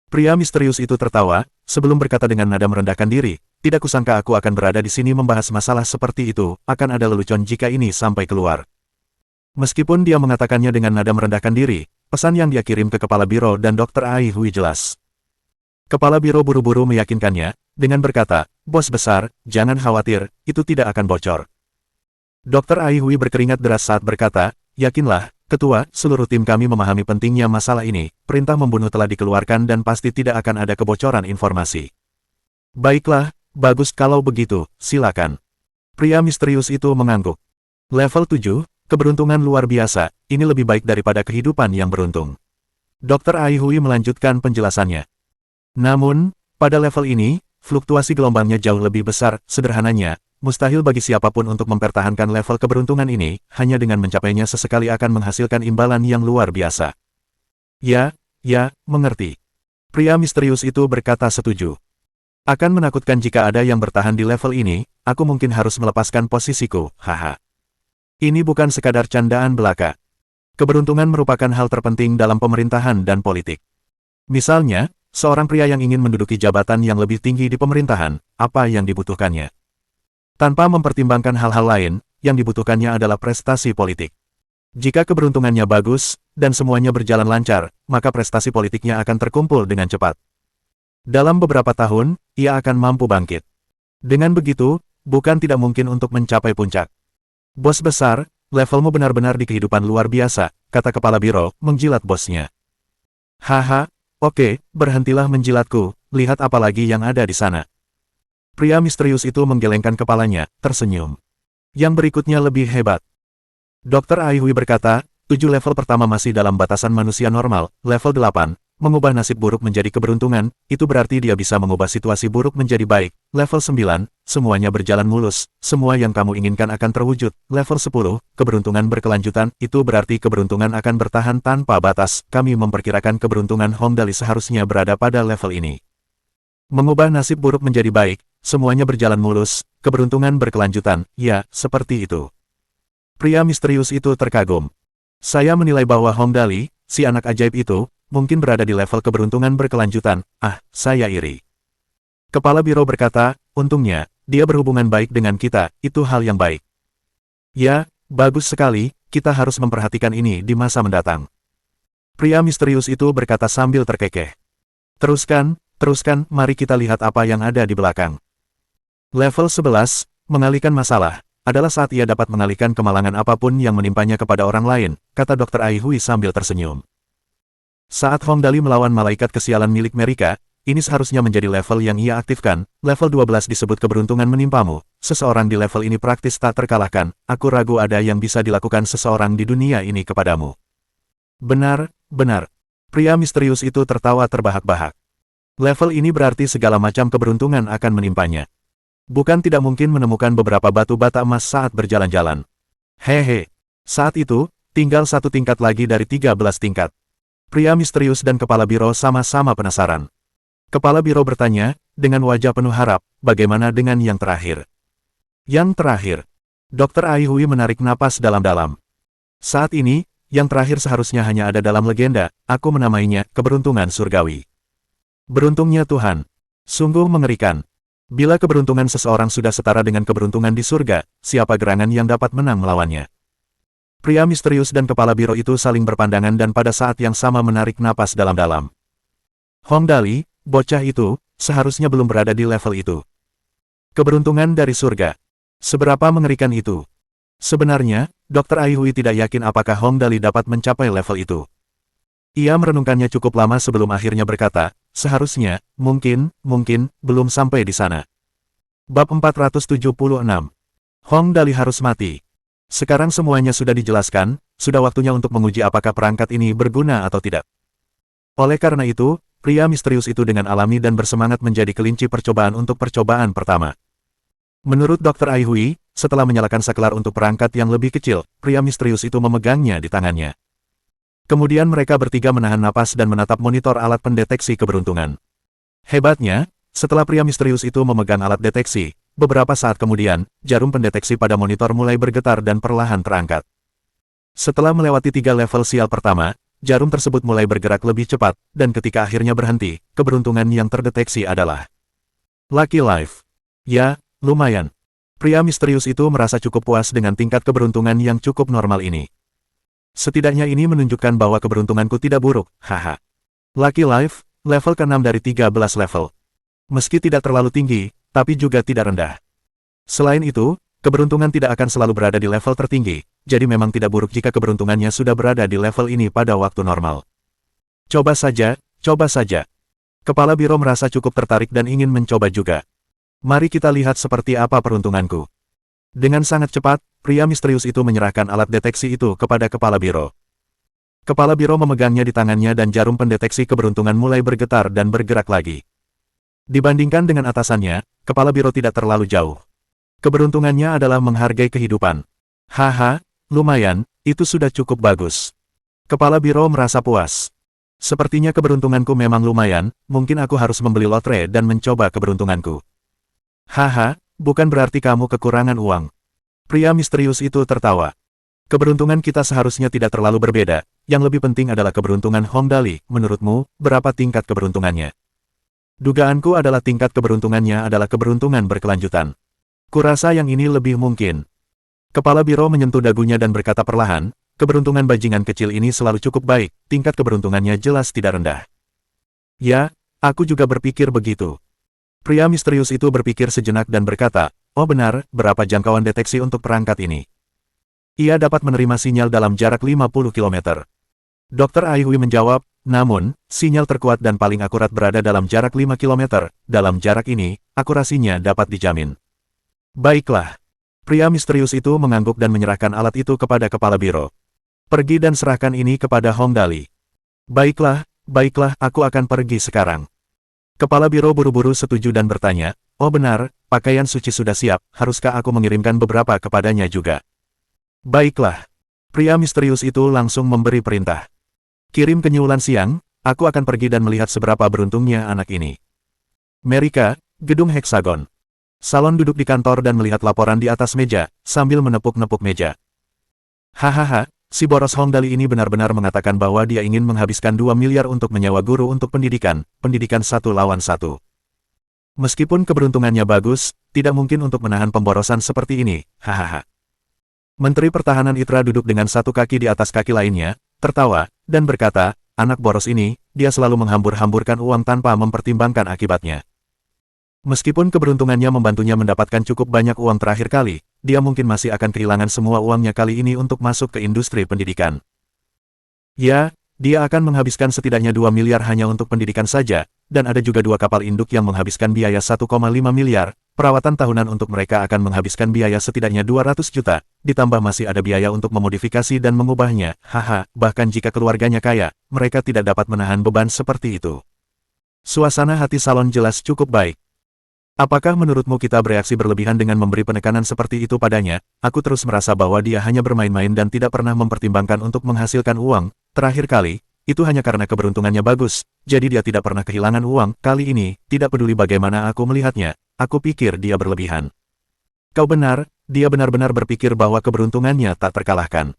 Pria misterius itu tertawa, sebelum berkata dengan nada merendahkan diri, tidak kusangka aku akan berada di sini membahas masalah seperti itu, akan ada lelucon jika ini sampai keluar. Meskipun dia mengatakannya dengan nada merendahkan diri, pesan yang dia kirim ke Kepala Biro dan Dr. Ai Hui jelas. Kepala Biro buru-buru meyakinkannya, dengan berkata, "Bos besar, jangan khawatir, itu tidak akan bocor." Dr. Ai Hui berkeringat deras saat berkata, "Yakinlah, Ketua, seluruh tim kami memahami pentingnya masalah ini, perintah membunuh telah dikeluarkan dan pasti tidak akan ada kebocoran informasi." Baiklah, bagus kalau begitu, silakan. Pria misterius itu mengangguk. Level 7, keberuntungan luar biasa, ini lebih baik daripada kehidupan yang beruntung. Dr. Ai Hui melanjutkan penjelasannya. Namun, pada level ini, fluktuasi gelombangnya jauh lebih besar, sederhananya, mustahil bagi siapapun untuk mempertahankan level keberuntungan ini, hanya dengan mencapainya sesekali akan menghasilkan imbalan yang luar biasa. Ya, mengerti. Pria misterius itu berkata setuju. Akan menakutkan jika ada yang bertahan di level ini, aku mungkin harus melepaskan posisiku, haha. Ini bukan sekadar candaan belaka. Keberuntungan merupakan hal terpenting dalam pemerintahan dan politik. Misalnya, seorang pria yang ingin menduduki jabatan yang lebih tinggi di pemerintahan, apa yang dibutuhkannya? Tanpa mempertimbangkan hal-hal lain, yang dibutuhkannya adalah prestasi politik. Jika keberuntungannya bagus, dan semuanya berjalan lancar, maka prestasi politiknya akan terkumpul dengan cepat. Dalam beberapa tahun, ia akan mampu bangkit. Dengan begitu, bukan tidak mungkin untuk mencapai puncak. Bos besar, levelmu benar-benar di kehidupan luar biasa, kata Kepala Biro, menjilat bosnya. Haha, oke, berhentilah menjilatku, lihat apa lagi yang ada di sana. Pria misterius itu menggelengkan kepalanya, tersenyum. Yang berikutnya lebih hebat. Dr. Ai Hui berkata, 7 level pertama masih dalam batasan manusia normal, level 8, mengubah nasib buruk menjadi keberuntungan, itu berarti dia bisa mengubah situasi buruk menjadi baik. Level 9, semuanya berjalan mulus, semua yang kamu inginkan akan terwujud. Level 10, keberuntungan berkelanjutan, itu berarti keberuntungan akan bertahan tanpa batas. Kami memperkirakan keberuntungan Hong Dali seharusnya berada pada level ini. Mengubah nasib buruk menjadi baik, semuanya berjalan mulus, keberuntungan berkelanjutan, ya, seperti itu. Pria misterius itu terkagum. Saya menilai bahwa Hong Dali, si anak ajaib itu, mungkin berada di level keberuntungan berkelanjutan. Saya iri. Kepala Biro berkata, untungnya, dia berhubungan baik dengan kita, itu hal yang baik. Ya, bagus sekali, kita harus memperhatikan ini di masa mendatang. Pria misterius itu berkata sambil terkekeh. Teruskan, mari kita lihat apa yang ada di belakang. Level 11, mengalihkan masalah. adalah saat ia dapat mengalihkan kemalangan apapun yang menimpanya kepada orang lain, kata Dr. Ai Hui sambil tersenyum. Saat Hong Dali melawan malaikat kesialan milik Merika, ini seharusnya menjadi level yang ia aktifkan, level 12 disebut keberuntungan menimpamu, seseorang di level ini praktis tak terkalahkan, aku ragu ada yang bisa dilakukan seseorang di dunia ini kepadamu. Benar, benar. Pria misterius itu tertawa terbahak-bahak. Level ini berarti segala macam keberuntungan akan menimpanya. Bukan tidak mungkin menemukan beberapa batu bata emas saat berjalan-jalan. Hehe. Saat itu, tinggal satu tingkat lagi dari 13 tingkat. Pria misterius dan kepala biro sama-sama penasaran. Kepala biro bertanya, dengan wajah penuh harap, bagaimana dengan yang terakhir? Yang terakhir. Dr. Ai Hui menarik napas dalam-dalam. Saat ini, yang terakhir seharusnya hanya ada dalam legenda, aku menamainya, keberuntungan surgawi. Beruntungnya Tuhan. Sungguh mengerikan. Bila keberuntungan seseorang sudah setara dengan keberuntungan di surga, siapa gerangan yang dapat menang melawannya? Pria misterius dan kepala biro itu saling berpandangan dan pada saat yang sama menarik napas dalam-dalam. Hong Dali, bocah itu, seharusnya belum berada di level itu. Keberuntungan dari surga. Seberapa mengerikan itu? Sebenarnya, Dr. Ai Hui tidak yakin apakah Hong Dali dapat mencapai level itu. Ia merenungkannya cukup lama sebelum akhirnya berkata, seharusnya, mungkin, belum sampai di sana. Bab 476. Hong Dali harus mati. Sekarang semuanya sudah dijelaskan, sudah waktunya untuk menguji apakah perangkat ini berguna atau tidak. Oleh karena itu, pria misterius itu dengan alami dan bersemangat menjadi kelinci percobaan untuk percobaan pertama. Menurut Dr. Ai Hui, setelah menyalakan saklar untuk perangkat yang lebih kecil, pria misterius itu memegangnya di tangannya. Kemudian mereka bertiga menahan napas dan menatap monitor alat pendeteksi keberuntungan. Hebatnya, setelah pria misterius itu memegang alat deteksi, beberapa saat kemudian, jarum pendeteksi pada monitor mulai bergetar dan perlahan terangkat. Setelah melewati 3 level sial pertama, jarum tersebut mulai bergerak lebih cepat, dan ketika akhirnya berhenti, keberuntungan yang terdeteksi adalah Lucky Life. Ya, lumayan. Pria misterius itu merasa cukup puas dengan tingkat keberuntungan yang cukup normal ini. Setidaknya ini menunjukkan bahwa keberuntunganku tidak buruk, haha. Lucky Life, level ke-6 dari 13 level. Meski tidak terlalu tinggi, tapi juga tidak rendah. Selain itu, keberuntungan tidak akan selalu berada di level tertinggi, jadi memang tidak buruk jika keberuntungannya sudah berada di level ini pada waktu normal. Coba saja, coba saja. Kepala biro merasa cukup tertarik dan ingin mencoba juga. Mari kita lihat seperti apa peruntunganku. Dengan sangat cepat, pria misterius itu menyerahkan alat deteksi itu kepada kepala biro. Kepala biro memegangnya di tangannya dan jarum pendeteksi keberuntungan mulai bergetar dan bergerak lagi. Dibandingkan dengan atasannya, kepala biro tidak terlalu jauh. Keberuntungannya adalah menghargai kehidupan. Haha, lumayan, itu sudah cukup bagus. Kepala biro merasa puas. Sepertinya keberuntunganku memang lumayan, mungkin aku harus membeli lotre dan mencoba keberuntunganku. Haha, bukan berarti kamu kekurangan uang. Pria misterius itu tertawa. Keberuntungan kita seharusnya tidak terlalu berbeda, yang lebih penting adalah keberuntungan Hong Dali. Menurutmu, berapa tingkat keberuntungannya? Dugaanku adalah tingkat keberuntungannya adalah keberuntungan berkelanjutan. Kurasa yang ini lebih mungkin. Kepala biro menyentuh dagunya dan berkata perlahan, keberuntungan bajingan kecil ini selalu cukup baik, tingkat keberuntungannya jelas tidak rendah. Ya, aku juga berpikir begitu. Pria misterius itu berpikir sejenak dan berkata, oh benar, berapa jangkauan deteksi untuk perangkat ini? Ia dapat menerima sinyal dalam jarak 50 km. Dr. Ai Hui menjawab, namun, sinyal terkuat dan paling akurat berada dalam jarak 5 km, dalam jarak ini, akurasinya dapat dijamin. Baiklah. Pria misterius itu mengangguk dan menyerahkan alat itu kepada kepala biro. Pergi dan serahkan ini kepada Hong Dali. Baiklah, aku akan pergi sekarang. Kepala biro buru-buru setuju dan bertanya, oh benar, pakaian suci sudah siap, haruskah aku mengirimkan beberapa kepadanya juga? Baiklah. Pria misterius itu langsung memberi perintah. Kirim kenyulan siang, aku akan pergi dan melihat seberapa beruntungnya anak ini. Merika, gedung heksagon. Salon duduk di kantor dan melihat laporan di atas meja, sambil menepuk-nepuk meja. Hahaha, si boros Hong Dali ini benar-benar mengatakan bahwa dia ingin menghabiskan 2 miliar untuk menyewa guru untuk pendidikan 1 lawan 1. Meskipun keberuntungannya bagus, tidak mungkin untuk menahan pemborosan seperti ini, hahaha. Menteri Pertahanan Itra duduk dengan satu kaki di atas kaki lainnya, tertawa, dan berkata, anak boros ini, dia selalu menghambur-hamburkan uang tanpa mempertimbangkan akibatnya. Meskipun keberuntungannya membantunya mendapatkan cukup banyak uang terakhir kali, dia mungkin masih akan kehilangan semua uangnya kali ini untuk masuk ke industri pendidikan. Ya, dia akan menghabiskan setidaknya 2 miliar hanya untuk pendidikan saja, dan ada juga 2 kapal induk yang menghabiskan biaya 1,5 miliar, perawatan tahunan untuk mereka akan menghabiskan biaya setidaknya 200 juta, ditambah masih ada biaya untuk memodifikasi dan mengubahnya, haha, bahkan jika keluarganya kaya, mereka tidak dapat menahan beban seperti itu. Suasana hati Salon jelas cukup baik. Apakah menurutmu kita bereaksi berlebihan dengan memberi penekanan seperti itu padanya? Aku terus merasa bahwa dia hanya bermain-main dan tidak pernah mempertimbangkan untuk menghasilkan uang. Terakhir kali, itu hanya karena keberuntungannya bagus, jadi dia tidak pernah kehilangan uang. Kali ini, tidak peduli bagaimana aku melihatnya, aku pikir dia berlebihan. Kau benar, dia benar-benar berpikir bahwa keberuntungannya tak terkalahkan.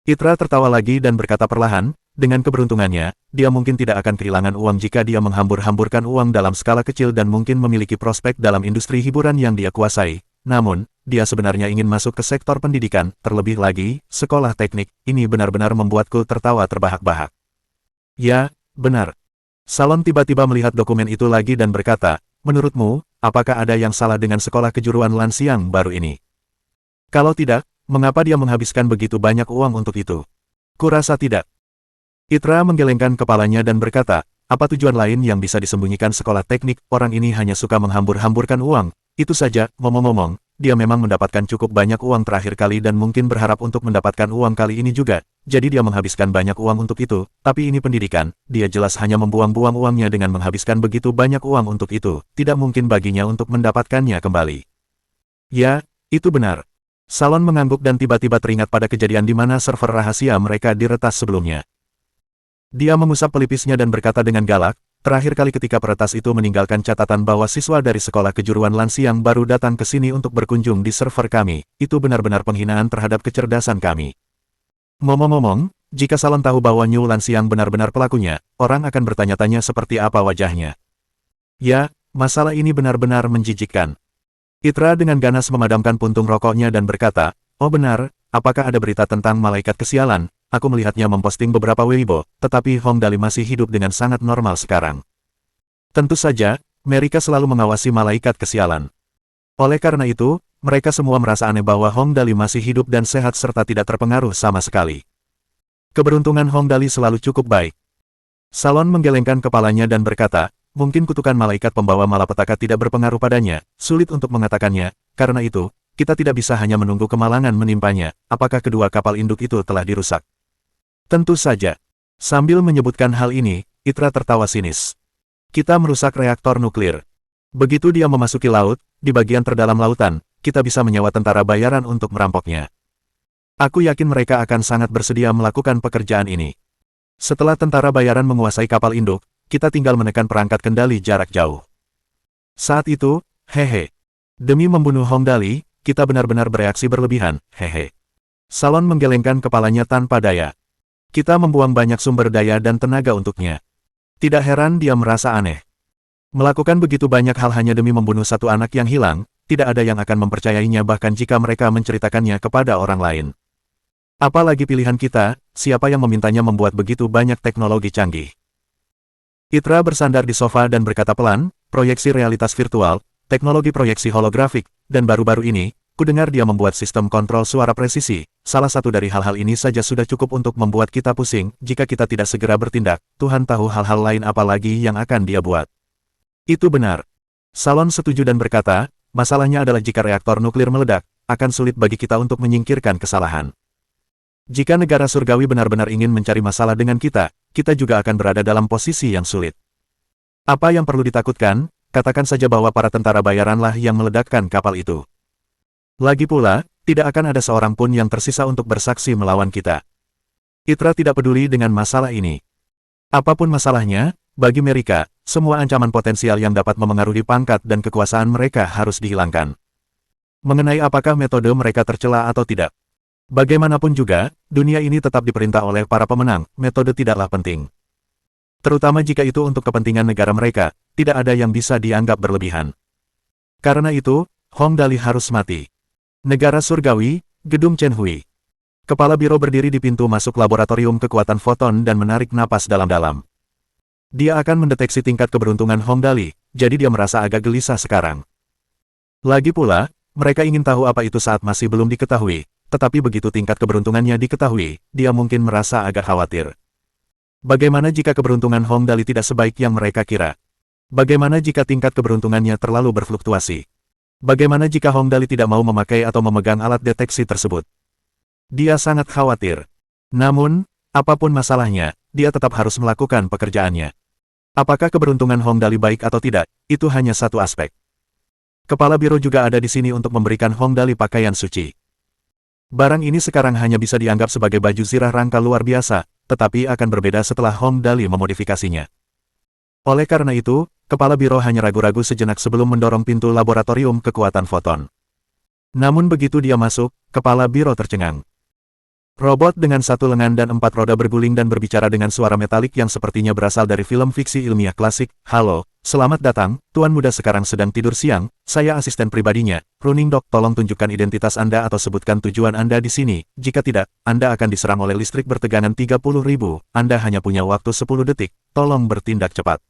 Itra tertawa lagi dan berkata perlahan, dengan keberuntungannya, dia mungkin tidak akan kehilangan uang jika dia menghambur-hamburkan uang dalam skala kecil dan mungkin memiliki prospek dalam industri hiburan yang dia kuasai. Namun, dia sebenarnya ingin masuk ke sektor pendidikan, terlebih lagi, sekolah teknik. Ini benar-benar membuatku tertawa terbahak-bahak. Ya, benar. Salon tiba-tiba melihat dokumen itu lagi dan berkata, menurutmu, apakah ada yang salah dengan sekolah kejuruan Lansiang baru ini? Kalau tidak, mengapa dia menghabiskan begitu banyak uang untuk itu? Kurasa tidak. Itra menggelengkan kepalanya dan berkata, apa tujuan lain yang bisa disembunyikan sekolah teknik? Orang ini hanya suka menghambur-hamburkan uang. Itu saja, ngomong-ngomong, dia memang mendapatkan cukup banyak uang terakhir kali dan mungkin berharap untuk mendapatkan uang kali ini juga. Jadi dia menghabiskan banyak uang untuk itu, tapi ini pendidikan, dia jelas hanya membuang-buang uangnya dengan menghabiskan begitu banyak uang untuk itu. Tidak mungkin baginya untuk mendapatkannya kembali. Ya, itu benar. Salon mengangguk dan tiba-tiba teringat pada kejadian di mana server rahasia mereka diretas sebelumnya. Dia mengusap pelipisnya dan berkata dengan galak, terakhir kali ketika peretas itu meninggalkan catatan bahwa siswa dari sekolah kejuruan Lansiang baru datang ke sini untuk berkunjung di server kami, itu benar-benar penghinaan terhadap kecerdasan kami. Ngomong-ngomong, jika Salon tahu bahwa New Lansiang benar-benar pelakunya, orang akan bertanya-tanya seperti apa wajahnya. Ya, masalah ini benar-benar menjijikkan. Itra dengan ganas memadamkan puntung rokoknya dan berkata, oh benar, apakah ada berita tentang malaikat kesialan? Aku melihatnya memposting beberapa Weibo, tetapi Hong Dali masih hidup dengan sangat normal sekarang. Tentu saja, mereka selalu mengawasi malaikat kesialan. Oleh karena itu, mereka semua merasa aneh bahwa Hong Dali masih hidup dan sehat serta tidak terpengaruh sama sekali. Keberuntungan Hong Dali selalu cukup baik. Salon menggelengkan kepalanya dan berkata, mungkin kutukan malaikat pembawa malapetaka tidak berpengaruh padanya, sulit untuk mengatakannya, karena itu, kita tidak bisa hanya menunggu kemalangan menimpanya. Apakah kedua kapal induk itu telah dirusak? Tentu saja. Sambil menyebutkan hal ini, Itra tertawa sinis. Kita merusak reaktor nuklir. Begitu dia memasuki laut, di bagian terdalam lautan, kita bisa menyewa tentara bayaran untuk merampoknya. Aku yakin mereka akan sangat bersedia melakukan pekerjaan ini. Setelah tentara bayaran menguasai kapal induk, kita tinggal menekan perangkat kendali jarak jauh. Saat itu, hehe. Demi membunuh Hong Dali, kita benar-benar bereaksi berlebihan, hehe. Salon menggelengkan kepalanya tanpa daya. Kita membuang banyak sumber daya dan tenaga untuknya. Tidak heran dia merasa aneh. Melakukan begitu banyak hal hanya demi membunuh satu anak yang hilang, tidak ada yang akan mempercayainya bahkan jika mereka menceritakannya kepada orang lain. Apalagi pilihan kita, siapa yang memintanya membuat begitu banyak teknologi canggih. Itra bersandar di sofa dan berkata pelan, proyeksi realitas virtual, teknologi proyeksi holografik, dan baru-baru ini, kudengar dia membuat sistem kontrol suara presisi. Salah satu dari hal-hal ini saja sudah cukup untuk membuat kita pusing. Jika kita tidak segera bertindak, Tuhan tahu hal-hal lain apa lagi yang akan dia buat. Itu benar. Salon setuju dan berkata, masalahnya adalah jika reaktor nuklir meledak, akan sulit bagi kita untuk menyingkirkan kesalahan. Jika negara surgawi benar-benar ingin mencari masalah dengan kita juga akan berada dalam posisi yang sulit. Apa yang perlu ditakutkan? Katakan saja bahwa para tentara bayaranlah yang meledakkan kapal itu. Lagi pula, tidak akan ada seorang pun yang tersisa untuk bersaksi melawan kita. Itra tidak peduli dengan masalah ini. Apapun masalahnya, bagi mereka, semua ancaman potensial yang dapat memengaruhi pangkat dan kekuasaan mereka harus dihilangkan. Mengenai apakah metode mereka tercela atau tidak. Bagaimanapun juga, dunia ini tetap diperintah oleh para pemenang, metode tidaklah penting. Terutama jika itu untuk kepentingan negara mereka, tidak ada yang bisa dianggap berlebihan. Karena itu, Hong Dali harus mati. Negara surgawi, Gedung Chenhui. Kepala biro berdiri di pintu masuk laboratorium kekuatan foton dan menarik napas dalam-dalam. Dia akan mendeteksi tingkat keberuntungan Hong Dali, jadi dia merasa agak gelisah sekarang. Lagi pula, mereka ingin tahu apa itu saat masih belum diketahui, tetapi begitu tingkat keberuntungannya diketahui, dia mungkin merasa agak khawatir. Bagaimana jika keberuntungan Hong Dali tidak sebaik yang mereka kira? Bagaimana jika tingkat keberuntungannya terlalu berfluktuasi? Bagaimana jika Hong Dali tidak mau memakai atau memegang alat deteksi tersebut? Dia sangat khawatir. Namun, apapun masalahnya, dia tetap harus melakukan pekerjaannya. Apakah keberuntungan Hong Dali baik atau tidak, itu hanya satu aspek. Kepala biro juga ada di sini untuk memberikan Hong Dali pakaian suci. Barang ini sekarang hanya bisa dianggap sebagai baju zirah rangka luar biasa, tetapi akan berbeda setelah Hong Dali memodifikasinya. Oleh karena itu, kepala biro hanya ragu-ragu sejenak sebelum mendorong pintu laboratorium kekuatan foton. Namun begitu dia masuk, kepala biro tercengang. Robot dengan satu lengan dan 4 roda berguling dan berbicara dengan suara metalik yang sepertinya berasal dari film fiksi ilmiah klasik. Halo, selamat datang, Tuan Muda sekarang sedang tidur siang, saya asisten pribadinya, Running Dog, tolong tunjukkan identitas Anda atau sebutkan tujuan Anda di sini, jika tidak, Anda akan diserang oleh listrik bertegangan 30.000, Anda hanya punya waktu 10 detik, tolong bertindak cepat.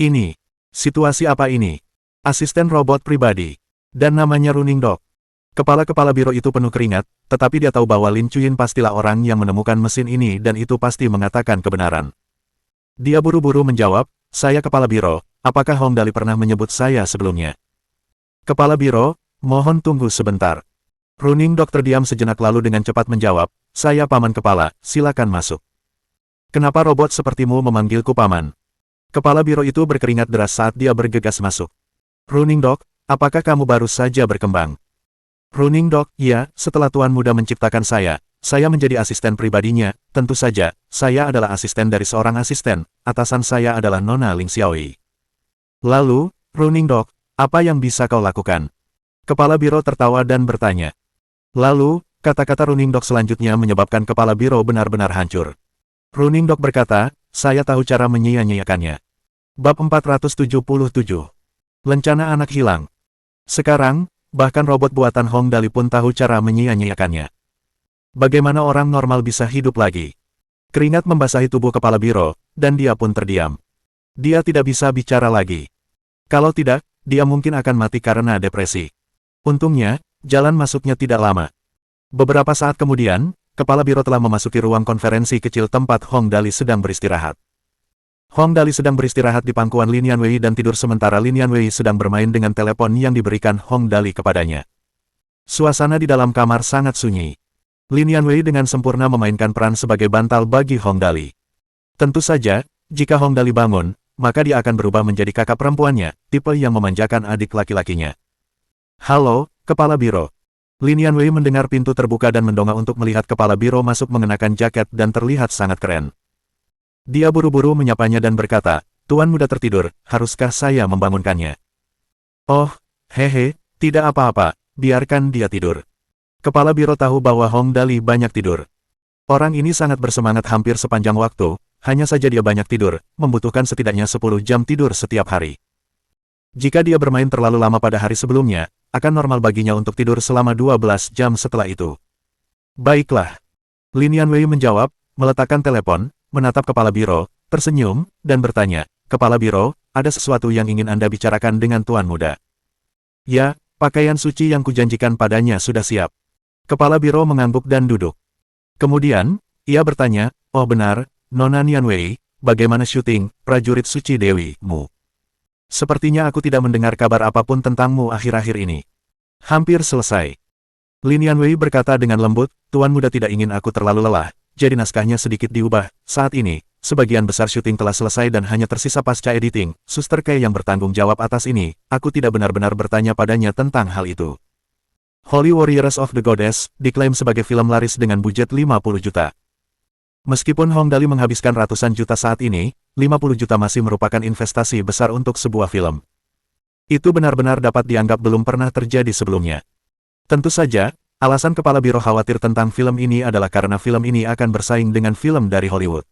Ini, situasi apa ini? Asisten robot pribadi. Dan namanya Running Dog. Kepala-kepala biro itu penuh keringat, tetapi dia tahu bahwa Lin Chuyin pastilah orang yang menemukan mesin ini dan itu pasti mengatakan kebenaran. Dia buru-buru menjawab, saya kepala biro, apakah Hong Dali pernah menyebut saya sebelumnya? Kepala biro, mohon tunggu sebentar. Running Dog terdiam sejenak lalu dengan cepat menjawab, saya paman kepala, silakan masuk. Kenapa robot sepertimu memanggilku paman? Kepala biro itu berkeringat deras saat dia bergegas masuk. Running Dog, apakah kamu baru saja berkembang? Running Dog, ya, setelah Tuan Muda menciptakan saya menjadi asisten pribadinya, tentu saja, saya adalah asisten dari seorang asisten, atasan saya adalah Nona Ling Xiaoyi. Lalu, Running Dog, apa yang bisa kau lakukan? Kepala biro tertawa dan bertanya. Lalu, kata-kata Running Dog selanjutnya menyebabkan kepala biro benar-benar hancur. Running Dog berkata, saya tahu cara menyia-nyiakannya. Bab 477. Lencana anak hilang. Sekarang, bahkan robot buatan Hong Dali pun tahu cara menyia-nyiakannya. Bagaimana orang normal bisa hidup lagi? Keringat membasahi tubuh kepala biro, dan dia pun terdiam. Dia tidak bisa bicara lagi. Kalau tidak, dia mungkin akan mati karena depresi. Untungnya, jalan masuknya tidak lama. Beberapa saat kemudian, kepala biro telah memasuki ruang konferensi kecil tempat Hong Dali sedang beristirahat. Hong Dali sedang beristirahat di pangkuan Lin Yanwei dan tidur sementara Lin Yanwei sedang bermain dengan telepon yang diberikan Hong Dali kepadanya. Suasana di dalam kamar sangat sunyi. Lin Yanwei dengan sempurna memainkan peran sebagai bantal bagi Hong Dali. Tentu saja, jika Hong Dali bangun, maka dia akan berubah menjadi kakak perempuannya, tipe yang memanjakan adik laki-lakinya. Halo, kepala biro. Lin Yanwei mendengar pintu terbuka dan mendongak untuk melihat kepala biro masuk mengenakan jaket dan terlihat sangat keren. Dia buru-buru menyapanya dan berkata, Tuan Muda tertidur, haruskah saya membangunkannya? Oh, hehe, tidak apa-apa, biarkan dia tidur. Kepala biro tahu bahwa Hong Dali banyak tidur. Orang ini sangat bersemangat hampir sepanjang waktu, hanya saja dia banyak tidur, membutuhkan setidaknya 10 jam tidur setiap hari. Jika dia bermain terlalu lama pada hari sebelumnya, akan normal baginya untuk tidur selama 12 jam setelah itu. Baiklah. Lin Yanwei menjawab, meletakkan telepon, menatap kepala biro, tersenyum, dan bertanya, Kepala biro, ada sesuatu yang ingin Anda bicarakan dengan Tuan Muda. Ya, pakaian suci yang kujanjikan padanya sudah siap. Kepala biro mengangguk dan duduk. Kemudian, ia bertanya, oh benar, Nona Nianwei, bagaimana syuting, prajurit suci Dewi-mu? Sepertinya aku tidak mendengar kabar apapun tentangmu akhir-akhir ini. Hampir selesai. Lin Yanwei berkata dengan lembut, Tuan Muda tidak ingin aku terlalu lelah. Jadi naskahnya sedikit diubah. Saat ini, sebagian besar syuting telah selesai dan hanya tersisa pasca editing. Suster Kei yang bertanggung jawab atas ini, aku tidak benar-benar bertanya padanya tentang hal itu. Holy Warriors of the Goddess diklaim sebagai film laris dengan budget 50 juta. Meskipun Hong Dali menghabiskan ratusan juta saat ini, 50 juta masih merupakan investasi besar untuk sebuah film. Itu benar-benar dapat dianggap belum pernah terjadi sebelumnya. Tentu saja, alasan kepala biro khawatir tentang film ini adalah karena film ini akan bersaing dengan film dari Hollywood.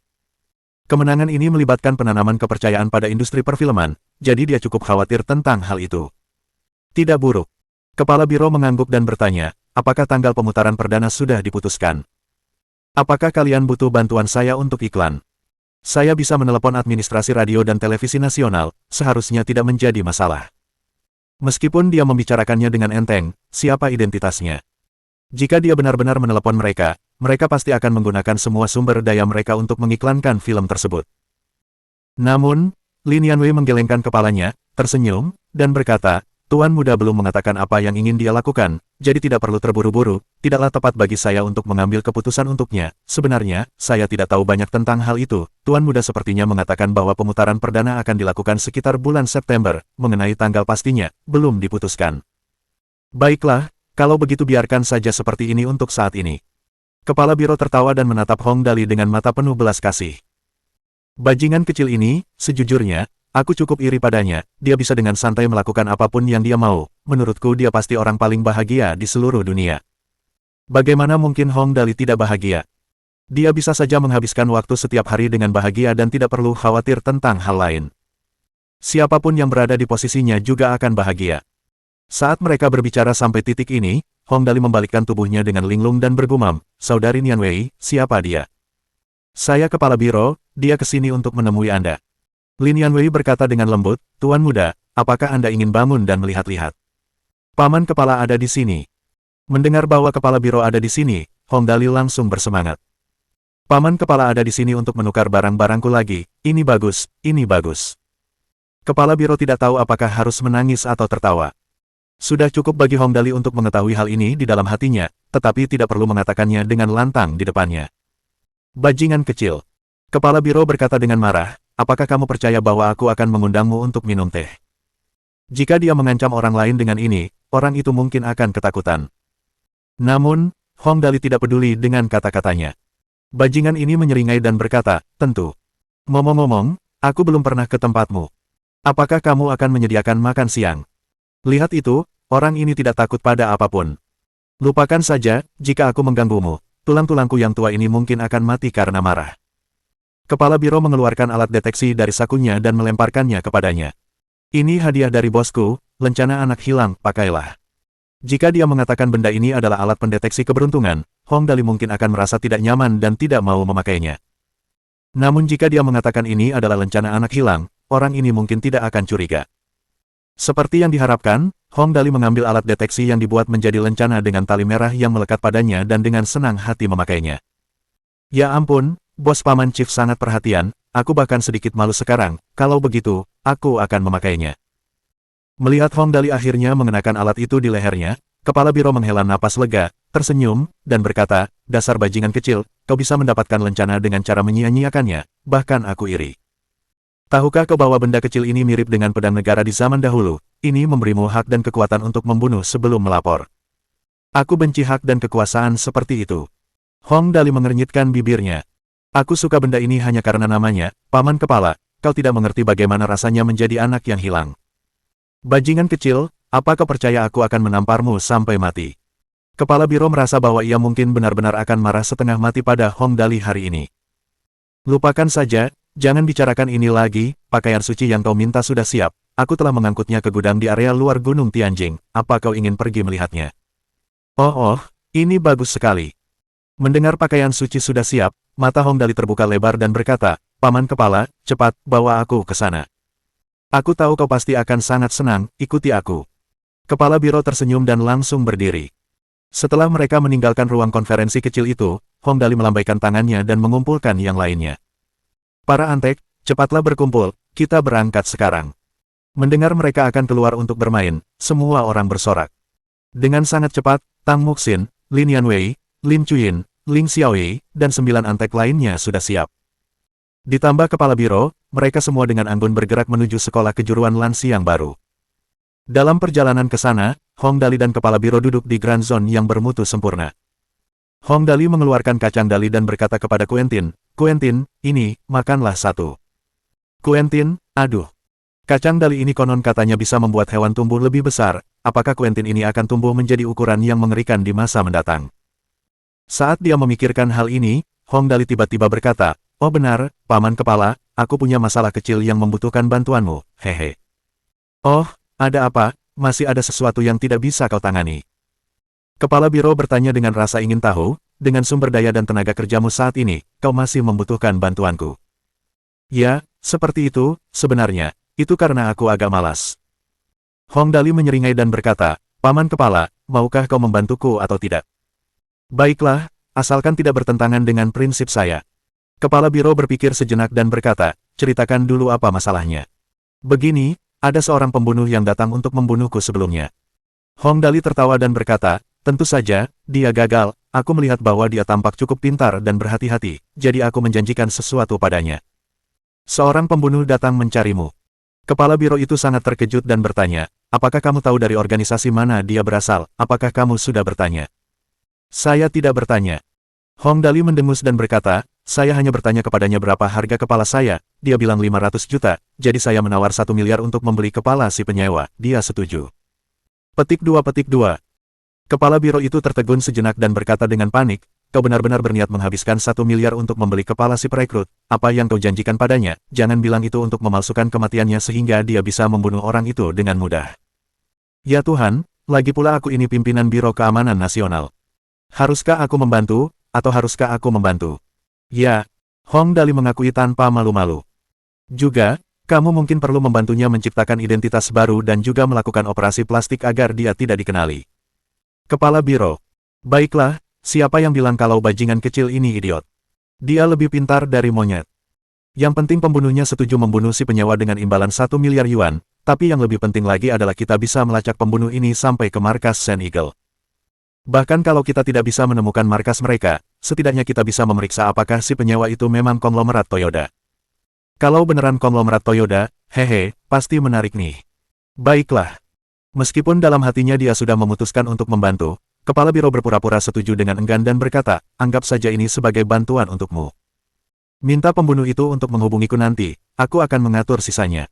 Kemenangan ini melibatkan penanaman kepercayaan pada industri perfilman, jadi dia cukup khawatir tentang hal itu. Tidak buruk. Kepala biro mengangguk dan bertanya, apakah tanggal pemutaran perdana sudah diputuskan? Apakah kalian butuh bantuan saya untuk iklan? Saya bisa menelepon administrasi radio dan televisi nasional, seharusnya tidak menjadi masalah. Meskipun dia membicarakannya dengan enteng, siapa identitasnya? Jika dia benar-benar menelepon mereka, mereka pasti akan menggunakan semua sumber daya mereka untuk mengiklankan film tersebut. Namun, Lin Yanwei menggelengkan kepalanya, tersenyum, dan berkata, Tuan Muda belum mengatakan apa yang ingin dia lakukan, jadi tidak perlu terburu-buru, tidaklah tepat bagi saya untuk mengambil keputusan untuknya. Sebenarnya, saya tidak tahu banyak tentang hal itu. Tuan Muda sepertinya mengatakan bahwa pemutaran perdana akan dilakukan sekitar bulan September, mengenai tanggal pastinya, belum diputuskan. Baiklah, kalau begitu biarkan saja seperti ini untuk saat ini. Kepala biro tertawa dan menatap Hong Dali dengan mata penuh belas kasih. Bajingan kecil ini, sejujurnya, aku cukup iri padanya, dia bisa dengan santai melakukan apapun yang dia mau, menurutku dia pasti orang paling bahagia di seluruh dunia. Bagaimana mungkin Hong Dali tidak bahagia? Dia bisa saja menghabiskan waktu setiap hari dengan bahagia dan tidak perlu khawatir tentang hal lain. Siapapun yang berada di posisinya juga akan bahagia. Saat mereka berbicara sampai titik ini, Hong Dali membalikkan tubuhnya dengan linglung dan bergumam, Saudari Nianwei, siapa dia? Saya kepala biro, dia kesini untuk menemui Anda. Lin Yanwei berkata dengan lembut, Tuan Muda, apakah Anda ingin bangun dan melihat-lihat? Paman kepala ada di sini. Mendengar bahwa kepala biro ada di sini, Hong Dali langsung bersemangat. Paman kepala ada di sini untuk menukar barang-barangku lagi, ini bagus, ini bagus. Kepala biro tidak tahu apakah harus menangis atau tertawa. Sudah cukup bagi Hong Dali untuk mengetahui hal ini di dalam hatinya, tetapi tidak perlu mengatakannya dengan lantang di depannya. Bajingan kecil. Kepala biro berkata dengan marah, apakah kamu percaya bahwa aku akan mengundangmu untuk minum teh? Jika dia mengancam orang lain dengan ini, orang itu mungkin akan ketakutan. Namun, Hong Dali tidak peduli dengan kata-katanya. Bajingan ini menyeringai dan berkata, tentu. Ngomong-ngomong, aku belum pernah ke tempatmu. Apakah kamu akan menyediakan makan siang? Lihat itu, orang ini tidak takut pada apapun. Lupakan saja, jika aku mengganggumu, tulang-tulangku yang tua ini mungkin akan mati karena marah. Kepala biro mengeluarkan alat deteksi dari sakunya dan melemparkannya kepadanya. Ini hadiah dari bosku, lencana anak hilang, pakailah. Jika dia mengatakan benda ini adalah alat pendeteksi keberuntungan, Hong Dali mungkin akan merasa tidak nyaman dan tidak mau memakainya. Namun jika dia mengatakan ini adalah lencana anak hilang, orang ini mungkin tidak akan curiga. Seperti yang diharapkan, Hong Dali mengambil alat deteksi yang dibuat menjadi lencana dengan tali merah yang melekat padanya dan dengan senang hati memakainya. Ya ampun, Bos Paman Chief sangat perhatian, aku bahkan sedikit malu sekarang, kalau begitu, aku akan memakainya. Melihat Hong Dali akhirnya mengenakan alat itu di lehernya, kepala biro menghela napas lega, tersenyum, dan berkata, dasar bajingan kecil, kau bisa mendapatkan lencana dengan cara menyia-nyiakannya, bahkan aku iri. Tahukah kau bahwa benda kecil ini mirip dengan pedang negara di zaman dahulu, ini memberimu hak dan kekuatan untuk membunuh sebelum melapor. Aku benci hak dan kekuasaan seperti itu. Hong Dali mengernyitkan bibirnya. Aku suka benda ini hanya karena namanya, Paman Kepala, kau tidak mengerti bagaimana rasanya menjadi anak yang hilang. Bajingan kecil, apa kau percaya aku akan menamparmu sampai mati? Kepala biro merasa bahwa ia mungkin benar-benar akan marah setengah mati pada Hong Dali hari ini. Lupakan saja, jangan bicarakan ini lagi, pakaian suci yang kau minta sudah siap, aku telah mengangkutnya ke gudang di area luar Gunung Tianjing, apa kau ingin pergi melihatnya? Oh, ini bagus sekali. Mendengar pakaian suci sudah siap, mata Hong Dali terbuka lebar dan berkata, Paman Kepala, cepat, bawa aku ke sana. Aku tahu kau pasti akan sangat senang, ikuti aku. Kepala biro tersenyum dan langsung berdiri. Setelah mereka meninggalkan ruang konferensi kecil itu, Hong Dali melambaikan tangannya dan mengumpulkan yang lainnya. Para antek, cepatlah berkumpul, kita berangkat sekarang. Mendengar mereka akan keluar untuk bermain, semua orang bersorak. Dengan sangat cepat, Tang Muxin, Lin Yanwei, Lin Chuyin, Ling Xiaowei, dan 9 antek lainnya sudah siap. Ditambah kepala biro, mereka semua dengan anggun bergerak menuju sekolah kejuruan Lan Xiang baru. Dalam perjalanan ke sana, Hong Dali dan kepala biro duduk di Grand Zone yang bermutu sempurna. Hong Dali mengeluarkan kacang dali dan berkata kepada Quentin, Quentin, ini, makanlah satu. Quentin, aduh. Kacang dali ini konon katanya bisa membuat hewan tumbuh lebih besar, apakah Quentin ini akan tumbuh menjadi ukuran yang mengerikan di masa mendatang? Saat dia memikirkan hal ini, Hong Dali tiba-tiba berkata, oh benar, Paman Kepala, aku punya masalah kecil yang membutuhkan bantuanmu, hehe. Oh, ada apa, masih ada sesuatu yang tidak bisa kau tangani? Kepala biro bertanya dengan rasa ingin tahu, dengan sumber daya dan tenaga kerjamu saat ini, kau masih membutuhkan bantuanku. Ya, seperti itu, sebenarnya, itu karena aku agak malas. Hong Dali menyeringai dan berkata, Paman Kepala, maukah kau membantuku atau tidak? Baiklah, asalkan tidak bertentangan dengan prinsip saya. Kepala biro berpikir sejenak dan berkata, ceritakan dulu apa masalahnya. Begini, ada seorang pembunuh yang datang untuk membunuhku sebelumnya. Hong Dali tertawa dan berkata, tentu saja, dia gagal, aku melihat bahwa dia tampak cukup pintar dan berhati-hati, jadi aku menjanjikan sesuatu padanya. Seorang pembunuh datang mencarimu. Kepala biro itu sangat terkejut dan bertanya, apakah kamu tahu dari organisasi mana dia berasal, apakah kamu sudah bertanya? Saya tidak bertanya. Hong Dali mendengus dan berkata, saya hanya bertanya kepadanya berapa harga kepala saya, dia bilang 500 juta, jadi saya menawar 1 miliar untuk membeli kepala si penyewa, dia setuju. Petik 2. Kepala biro itu tertegun sejenak dan berkata dengan panik, kau benar-benar berniat menghabiskan 1 miliar untuk membeli kepala si perekrut, apa yang kau janjikan padanya, jangan bilang itu untuk memalsukan kematiannya sehingga dia bisa membunuh orang itu dengan mudah. Ya Tuhan, lagi pula aku ini pimpinan Biro Keamanan Nasional. Haruskah aku membantu, atau haruskah aku membantu? Ya, Hong Dali mengakui tanpa malu-malu. Juga, kamu mungkin perlu membantunya menciptakan identitas baru dan juga melakukan operasi plastik agar dia tidak dikenali. Kepala biro. Baiklah, siapa yang bilang kalau bajingan kecil ini idiot? Dia lebih pintar dari monyet. Yang penting pembunuhnya setuju membunuh si penyewa dengan imbalan 1 miliar yuan, tapi yang lebih penting lagi adalah kita bisa melacak pembunuh ini sampai ke markas Sand Eagle. Bahkan kalau kita tidak bisa menemukan markas mereka, setidaknya kita bisa memeriksa apakah si penyewa itu memang konglomerat Toyota. Kalau beneran konglomerat Toyota, hehe, pasti menarik nih. Baiklah. Meskipun dalam hatinya dia sudah memutuskan untuk membantu, kepala biro berpura-pura setuju dengan enggan dan berkata, anggap saja ini sebagai bantuan untukmu. Minta pembunuh itu untuk menghubungiku nanti, aku akan mengatur sisanya.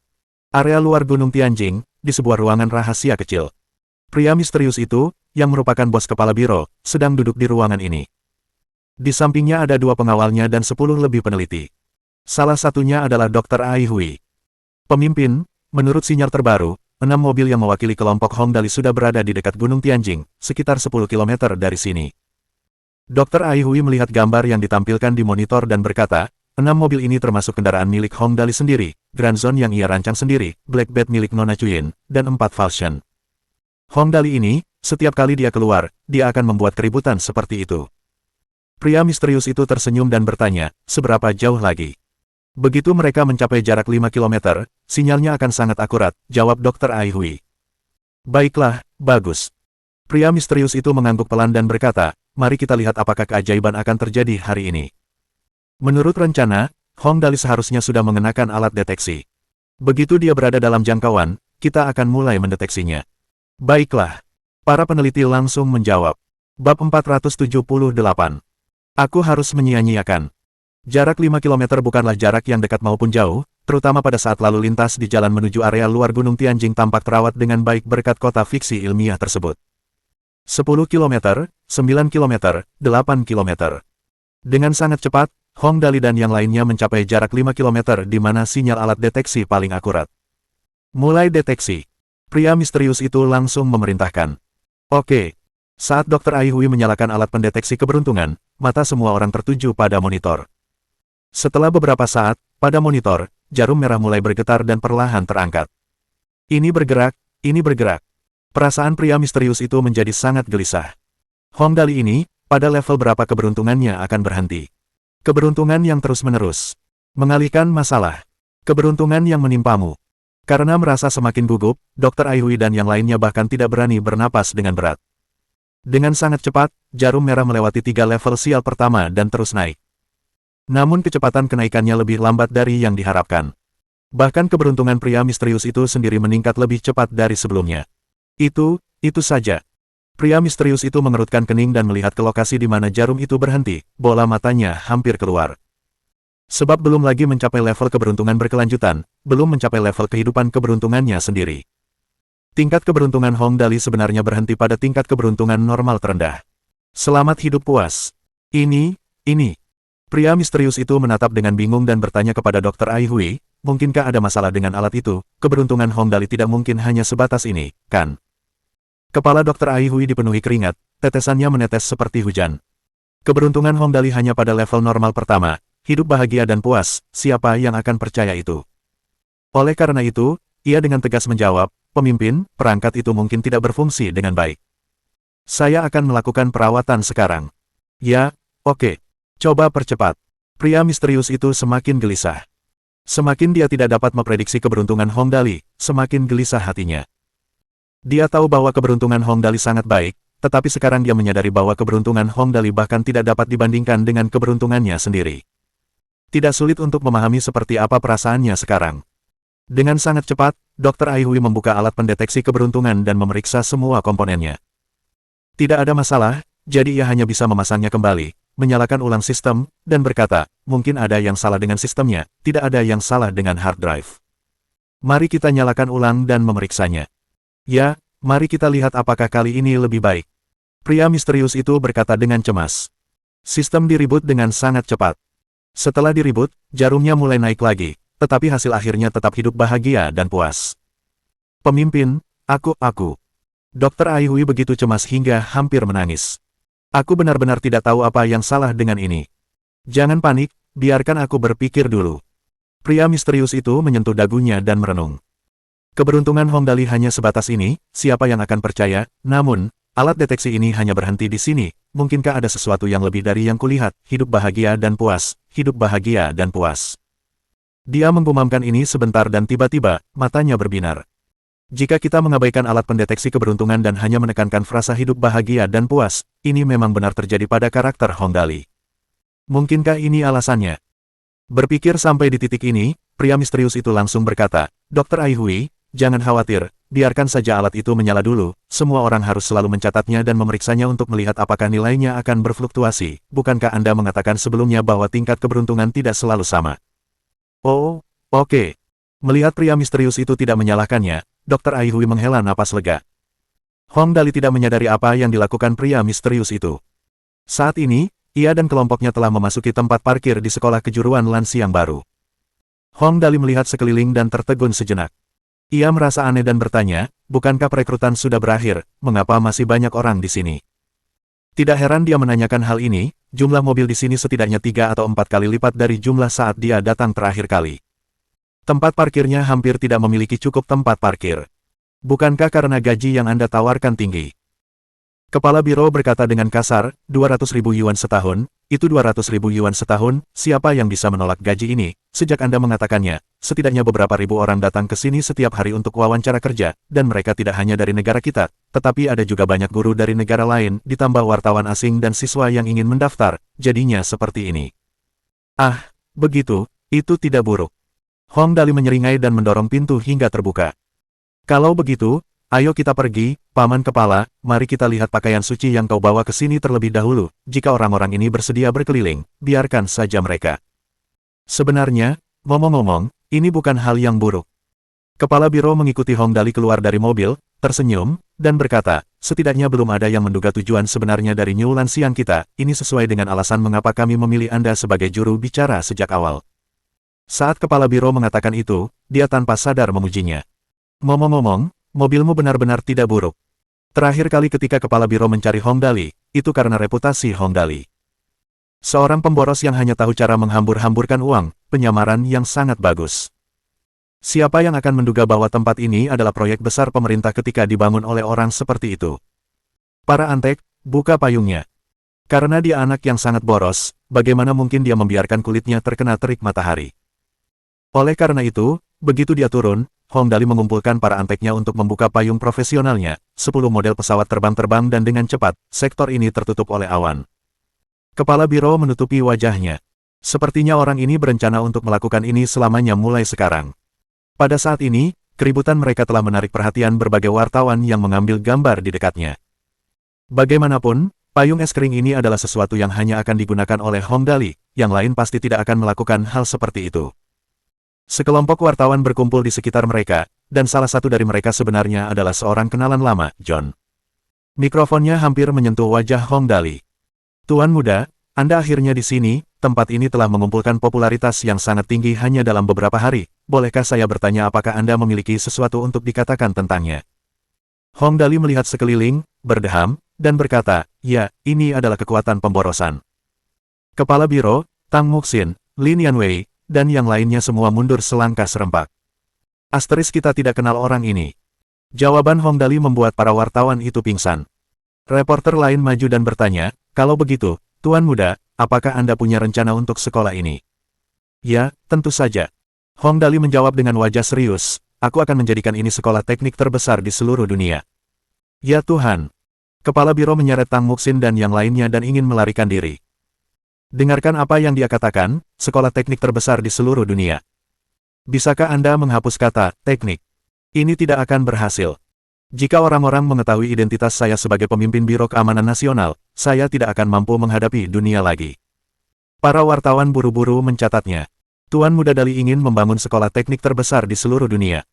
Area luar Gunung Tianjing, di sebuah ruangan rahasia kecil. Pria misterius itu, yang merupakan bos kepala biro, sedang duduk di ruangan ini. Di sampingnya ada 2 pengawalnya dan 10 lebih peneliti. Salah satunya adalah Dr. Ai Hui. Pemimpin, menurut sinyal terbaru, 6 mobil yang mewakili kelompok Hong Dali sudah berada di dekat Gunung Tianjing, sekitar 10 km dari sini. Dr. Ai Hui melihat gambar yang ditampilkan di monitor dan berkata, 6 mobil ini termasuk kendaraan milik Hong Dali sendiri, Grand Zone yang ia rancang sendiri, Black Bat milik Nona Chuyin, dan 4 Falcon. Hong Dali ini, setiap kali dia keluar, dia akan membuat keributan seperti itu. Pria misterius itu tersenyum dan bertanya, seberapa jauh lagi? Begitu mereka mencapai jarak 5 km, sinyalnya akan sangat akurat, jawab Dr. Ai Hui. Baiklah, bagus. Pria misterius itu mengangguk pelan dan berkata, mari kita lihat apakah keajaiban akan terjadi hari ini. Menurut rencana, Hong Dali seharusnya sudah mengenakan alat deteksi. Begitu dia berada dalam jangkauan, kita akan mulai mendeteksinya. Baiklah. Para peneliti langsung menjawab. Bab 478. Aku harus menyia-nyiakan. Jarak 5 km bukanlah jarak yang dekat maupun jauh, terutama pada saat lalu lintas di jalan menuju area luar Gunung Tianjing tampak terawat dengan baik berkat kota fiksi ilmiah tersebut. 10 km, 9 km, 8 km. Dengan sangat cepat, Hong Dali dan yang lainnya mencapai jarak 5 km di mana sinyal alat deteksi paling akurat. Mulai deteksi. Pria misterius itu langsung memerintahkan. Oke. Saat Dr. Ai Hui menyalakan alat pendeteksi keberuntungan, mata semua orang tertuju pada monitor. Setelah beberapa saat, pada monitor, jarum merah mulai bergetar dan perlahan terangkat. Ini bergerak, ini bergerak. Perasaan pria misterius itu menjadi sangat gelisah. Hong Dali ini, pada level berapa keberuntungannya akan berhenti? Keberuntungan yang terus-menerus. Mengalihkan masalah. Keberuntungan yang menimpamu. Karena merasa semakin gugup, Dr. Ai Hui dan yang lainnya bahkan tidak berani bernapas dengan berat. Dengan sangat cepat, jarum merah melewati 3 level sial pertama dan terus naik. Namun kecepatan kenaikannya lebih lambat dari yang diharapkan. Bahkan keberuntungan pria misterius itu sendiri meningkat lebih cepat dari sebelumnya. Itu saja. Pria misterius itu mengerutkan kening dan melihat ke lokasi di mana jarum itu berhenti, bola matanya hampir keluar. Sebab belum lagi mencapai level keberuntungan berkelanjutan, belum mencapai level kehidupan keberuntungannya sendiri. Tingkat keberuntungan Hong Dali sebenarnya berhenti pada tingkat keberuntungan normal terendah. Selamat hidup puas. Ini. Pria misterius itu menatap dengan bingung dan bertanya kepada Dr. Ai Hui, mungkinkah ada masalah dengan alat itu? Keberuntungan Hong Dali tidak mungkin hanya sebatas ini, kan? Kepala Dr. Ai Hui dipenuhi keringat, tetesannya menetes seperti hujan. Keberuntungan Hong Dali hanya pada level normal pertama, hidup bahagia dan puas, siapa yang akan percaya itu? Oleh karena itu, ia dengan tegas menjawab, pemimpin, perangkat itu mungkin tidak berfungsi dengan baik. Saya akan melakukan perawatan sekarang. Ya, oke. Coba percepat. Pria misterius itu semakin gelisah. Semakin dia tidak dapat memprediksi keberuntungan Hong Dali, semakin gelisah hatinya. Dia tahu bahwa keberuntungan Hong Dali sangat baik, tetapi sekarang dia menyadari bahwa keberuntungan Hong Dali bahkan tidak dapat dibandingkan dengan keberuntungannya sendiri. Tidak sulit untuk memahami seperti apa perasaannya sekarang. Dengan sangat cepat, Dr. Ai Hui membuka alat pendeteksi keberuntungan dan memeriksa semua komponennya. Tidak ada masalah, jadi ia hanya bisa memasangnya kembali, menyalakan ulang sistem, dan berkata, mungkin ada yang salah dengan sistemnya, tidak ada yang salah dengan hard drive. Mari kita nyalakan ulang dan memeriksanya. Ya, mari kita lihat apakah kali ini lebih baik. Pria misterius itu berkata dengan cemas. Sistem direboot dengan sangat cepat. Setelah direboot, jarumnya mulai naik lagi, tetapi hasil akhirnya tetap hidup bahagia dan puas. Pemimpin, aku. Dr. Ai Hui begitu cemas hingga hampir menangis. Aku benar-benar tidak tahu apa yang salah dengan ini. Jangan panik, biarkan aku berpikir dulu. Pria misterius itu menyentuh dagunya dan merenung. Keberuntungan Hong Dali hanya sebatas ini, siapa yang akan percaya, namun, alat deteksi ini hanya berhenti di sini, mungkinkah ada sesuatu yang lebih dari yang kulihat, hidup bahagia dan puas, hidup bahagia dan puas. Dia menggumamkan ini sebentar dan tiba-tiba, matanya berbinar. Jika kita mengabaikan alat pendeteksi keberuntungan dan hanya menekankan frasa hidup bahagia dan puas, ini memang benar terjadi pada karakter Hong Dali. Mungkinkah ini alasannya? Berpikir sampai di titik ini, pria misterius itu langsung berkata, Dr. Ai Hui, jangan khawatir, biarkan saja alat itu menyala dulu, semua orang harus selalu mencatatnya dan memeriksanya untuk melihat apakah nilainya akan berfluktuasi. Bukankah Anda mengatakan sebelumnya bahwa tingkat keberuntungan tidak selalu sama? Oh, oke. Melihat pria misterius itu tidak menyalahkannya, Dr. Ai Hui menghela napas lega. Hong Dali tidak menyadari apa yang dilakukan pria misterius itu. Saat ini, ia dan kelompoknya telah memasuki tempat parkir di sekolah kejuruan Lansi yang baru. Hong Dali melihat sekeliling dan tertegun sejenak. Ia merasa aneh dan bertanya, bukankah perekrutan sudah berakhir, mengapa masih banyak orang di sini? Tidak heran dia menanyakan hal ini, jumlah mobil di sini setidaknya 3 atau 4 kali lipat dari jumlah saat dia datang terakhir kali. Tempat parkirnya hampir tidak memiliki cukup tempat parkir. Bukankah karena gaji yang Anda tawarkan tinggi? Kepala biro berkata dengan kasar, 200.000 yuan setahun, itu 200.000 yuan setahun, siapa yang bisa menolak gaji ini? Sejak Anda mengatakannya, setidaknya beberapa ribu orang datang ke sini setiap hari untuk wawancara kerja, dan mereka tidak hanya dari negara kita, tetapi ada juga banyak guru dari negara lain, ditambah wartawan asing dan siswa yang ingin mendaftar, jadinya seperti ini. Ah, begitu, itu tidak buruk. Hong Dali menyeringai dan mendorong pintu hingga terbuka. Kalau begitu, ayo kita pergi, Paman Kepala, mari kita lihat pakaian suci yang kau bawa ke sini terlebih dahulu. Jika orang-orang ini bersedia berkeliling, biarkan saja mereka. Sebenarnya, ngomong-ngomong, ini bukan hal yang buruk. Kepala biro mengikuti Hong Dali keluar dari mobil, tersenyum, dan berkata, setidaknya belum ada yang menduga tujuan sebenarnya dari New Lansiang kita, ini sesuai dengan alasan mengapa kami memilih Anda sebagai juru bicara sejak awal. Saat kepala biro mengatakan itu, dia tanpa sadar memujinya. Ngomong-ngomong, mobilmu benar-benar tidak buruk. Terakhir kali ketika kepala biro mencari Hong Dali, itu karena reputasi Hong Dali. Seorang pemboros yang hanya tahu cara menghambur-hamburkan uang, penyamaran yang sangat bagus. Siapa yang akan menduga bahwa tempat ini adalah proyek besar pemerintah ketika dibangun oleh orang seperti itu? Para antek, buka payungnya. Karena dia anak yang sangat boros, bagaimana mungkin dia membiarkan kulitnya terkena terik matahari? Oleh karena itu, begitu dia turun, Hong Dali mengumpulkan para anteknya untuk membuka payung profesionalnya, 10 model pesawat terbang dan dengan cepat, sektor ini tertutup oleh awan. Kepala biro menutupi wajahnya. Sepertinya orang ini berencana untuk melakukan ini selamanya mulai sekarang. Pada saat ini, keributan mereka telah menarik perhatian berbagai wartawan yang mengambil gambar di dekatnya. Bagaimanapun, payung es kering ini adalah sesuatu yang hanya akan digunakan oleh Hong Dali, yang lain pasti tidak akan melakukan hal seperti itu. Sekelompok wartawan berkumpul di sekitar mereka, dan salah satu dari mereka sebenarnya adalah seorang kenalan lama, John. Mikrofonnya hampir menyentuh wajah Hong Dali. Tuan muda, Anda akhirnya di sini, tempat ini telah mengumpulkan popularitas yang sangat tinggi hanya dalam beberapa hari. Bolehkah saya bertanya apakah Anda memiliki sesuatu untuk dikatakan tentangnya? Hong Dali melihat sekeliling, berdeham, dan berkata, ya, ini adalah kekuatan pemborosan. Kepala biro, Tang Muxin, Lin Yanwei, dan yang lainnya semua mundur selangkah serempak. Asteris kita tidak kenal orang ini. Jawaban Hong Dali membuat para wartawan itu pingsan. Reporter lain maju dan bertanya, kalau begitu, Tuan Muda, apakah Anda punya rencana untuk sekolah ini? Ya, tentu saja. Hong Dali menjawab dengan wajah serius, aku akan menjadikan ini sekolah teknik terbesar di seluruh dunia. Ya Tuhan. Kepala biro menyeret Tang Muxin dan yang lainnya dan ingin melarikan diri. Dengarkan apa yang dia katakan, sekolah teknik terbesar di seluruh dunia. Bisakah Anda menghapus kata, teknik? Ini tidak akan berhasil. Jika orang-orang mengetahui identitas saya sebagai pemimpin Biro Keamanan Nasional, saya tidak akan mampu menghadapi dunia lagi. Para wartawan buru-buru mencatatnya. Tuan Muda Dali ingin membangun sekolah teknik terbesar di seluruh dunia.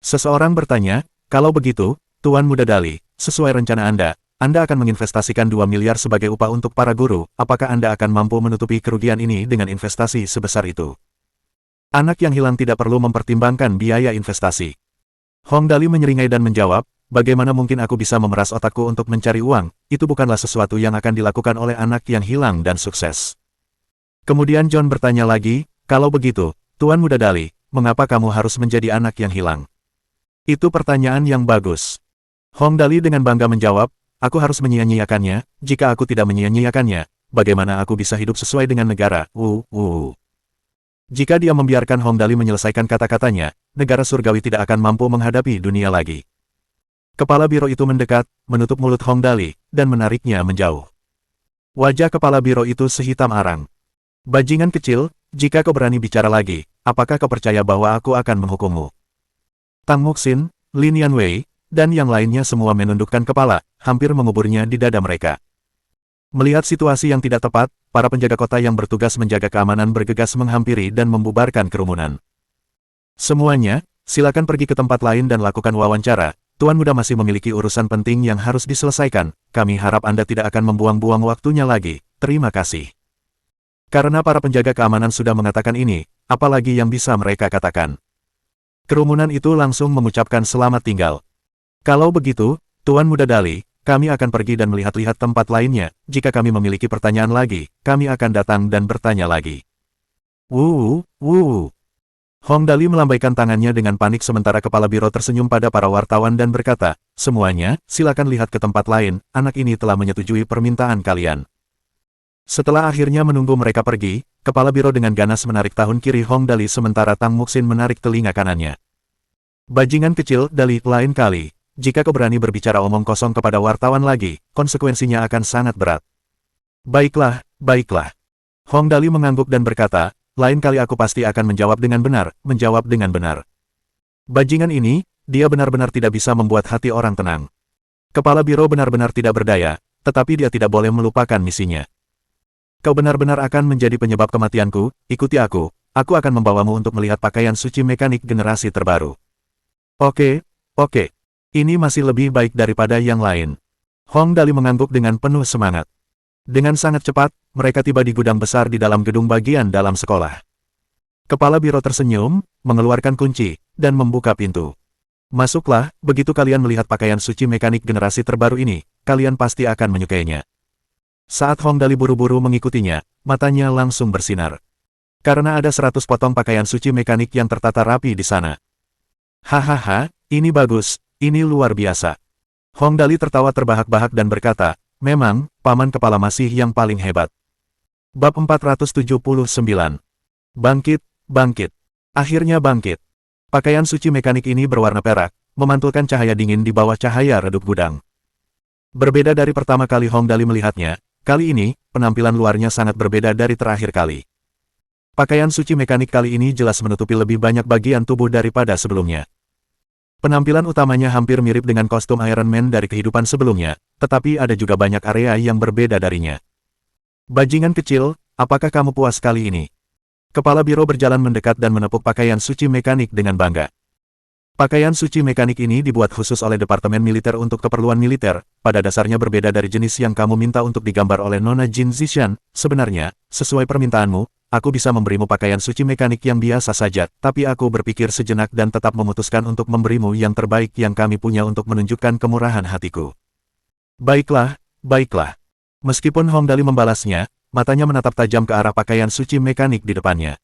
Seseorang bertanya, kalau begitu, Tuan Muda Dali, sesuai rencana Anda akan menginvestasikan 2 miliar sebagai upah untuk para guru, apakah Anda akan mampu menutupi kerugian ini dengan investasi sebesar itu? Anak yang hilang tidak perlu mempertimbangkan biaya investasi. Hong Dali menyeringai dan menjawab, bagaimana mungkin aku bisa memeras otakku untuk mencari uang, itu bukanlah sesuatu yang akan dilakukan oleh anak yang hilang dan sukses. Kemudian John bertanya lagi, kalau begitu, Tuan Muda Dali, mengapa kamu harus menjadi anak yang hilang? Itu pertanyaan yang bagus. Hong Dali dengan bangga menjawab, aku harus menyia-nyiakannya, jika aku tidak menyia-nyiakannya, bagaimana aku bisa hidup sesuai dengan negara, Jika dia membiarkan Hong Dali menyelesaikan kata-katanya, negara surgawi tidak akan mampu menghadapi dunia lagi. Kepala biro itu mendekat, menutup mulut Hong Dali, dan menariknya menjauh. Wajah kepala biro itu sehitam arang. Bajingan kecil, jika kau berani bicara lagi, apakah kau percaya bahwa aku akan menghukummu? Tang Muxin, Lin Yanwei, dan yang lainnya semua menundukkan kepala, hampir menguburnya di dada mereka. Melihat situasi yang tidak tepat, para penjaga kota yang bertugas menjaga keamanan bergegas menghampiri dan membubarkan kerumunan. Semuanya, silakan pergi ke tempat lain dan lakukan wawancara. Tuan Muda masih memiliki urusan penting yang harus diselesaikan. Kami harap Anda tidak akan membuang-buang waktunya lagi. Terima kasih. Karena para penjaga keamanan sudah mengatakan ini, apalagi yang bisa mereka katakan. Kerumunan itu langsung mengucapkan selamat tinggal. Kalau begitu, Tuan Muda Dali, kami akan pergi dan melihat-lihat tempat lainnya. Jika kami memiliki pertanyaan lagi, kami akan datang dan bertanya lagi. Hong Dali melambaikan tangannya dengan panik sementara kepala biro tersenyum pada para wartawan dan berkata, semuanya, silakan lihat ke tempat lain, anak ini telah menyetujui permintaan kalian. Setelah akhirnya menunggu mereka pergi, kepala biro dengan ganas menarik tahun kiri Hong Dali sementara Tang Muxin menarik telinga kanannya. Bajingan kecil, Dali, lain kali. Jika kau berani berbicara omong kosong kepada wartawan lagi, konsekuensinya akan sangat berat. Baiklah, baiklah. Hong Dali mengangguk dan berkata, lain kali aku pasti akan menjawab dengan benar. Bajingan ini, dia benar-benar tidak bisa membuat hati orang tenang. Kepala biro benar-benar tidak berdaya, tetapi dia tidak boleh melupakan misinya. Kau benar-benar akan menjadi penyebab kematianku, ikuti aku akan membawamu untuk melihat pakaian suci mekanik generasi terbaru. Oke. Ini masih lebih baik daripada yang lain. Hong Dali mengangguk dengan penuh semangat. Dengan sangat cepat, mereka tiba di gudang besar di dalam gedung bagian dalam sekolah. Kepala biro tersenyum, mengeluarkan kunci, dan membuka pintu. Masuklah, begitu kalian melihat pakaian suci mekanik generasi terbaru ini, kalian pasti akan menyukainya. Saat Hong Dali buru-buru mengikutinya, matanya langsung bersinar. Karena ada 100 potong pakaian suci mekanik yang tertata rapi di sana. Hahaha, ini bagus. Ini luar biasa. Hong Dali tertawa terbahak-bahak dan berkata, memang, paman kepala masih yang paling hebat. Bab 479. Bangkit. Akhirnya bangkit. Pakaian suci mekanik ini berwarna perak, memantulkan cahaya dingin di bawah cahaya redup gudang. Berbeda dari pertama kali Hong Dali melihatnya, kali ini, penampilan luarnya sangat berbeda dari terakhir kali. Pakaian suci mekanik kali ini jelas menutupi lebih banyak bagian tubuh daripada sebelumnya. Penampilan utamanya hampir mirip dengan kostum Iron Man dari kehidupan sebelumnya, tetapi ada juga banyak area yang berbeda darinya. Bajingan kecil, apakah kamu puas kali ini? Kepala biro berjalan mendekat dan menepuk pakaian suci mekanik dengan bangga. Pakaian suci mekanik ini dibuat khusus oleh Departemen Militer untuk keperluan militer, pada dasarnya berbeda dari jenis yang kamu minta untuk digambar oleh Nona Jin Zishan. Sebenarnya, sesuai permintaanmu, aku bisa memberimu pakaian suci mekanik yang biasa saja, tapi aku berpikir sejenak dan tetap memutuskan untuk memberimu yang terbaik yang kami punya untuk menunjukkan kemurahan hatiku. Baiklah. Meskipun Hong Dali membalasnya, matanya menatap tajam ke arah pakaian suci mekanik di depannya.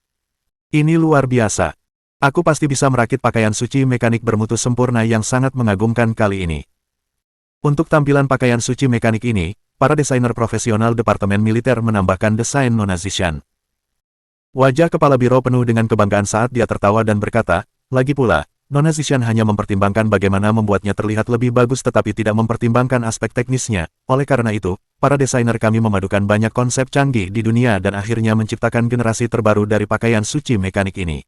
Ini luar biasa. Aku pasti bisa merakit pakaian suci mekanik bermutu sempurna yang sangat mengagumkan kali ini. Untuk tampilan pakaian suci mekanik ini, para desainer profesional Departemen Militer menambahkan desain Nona Zishan. Wajah kepala biro penuh dengan kebanggaan saat dia tertawa dan berkata, lagi pula, Nona Zishan hanya mempertimbangkan bagaimana membuatnya terlihat lebih bagus tetapi tidak mempertimbangkan aspek teknisnya. Oleh karena itu, para desainer kami memadukan banyak konsep canggih di dunia dan akhirnya menciptakan generasi terbaru dari pakaian suci mekanik ini.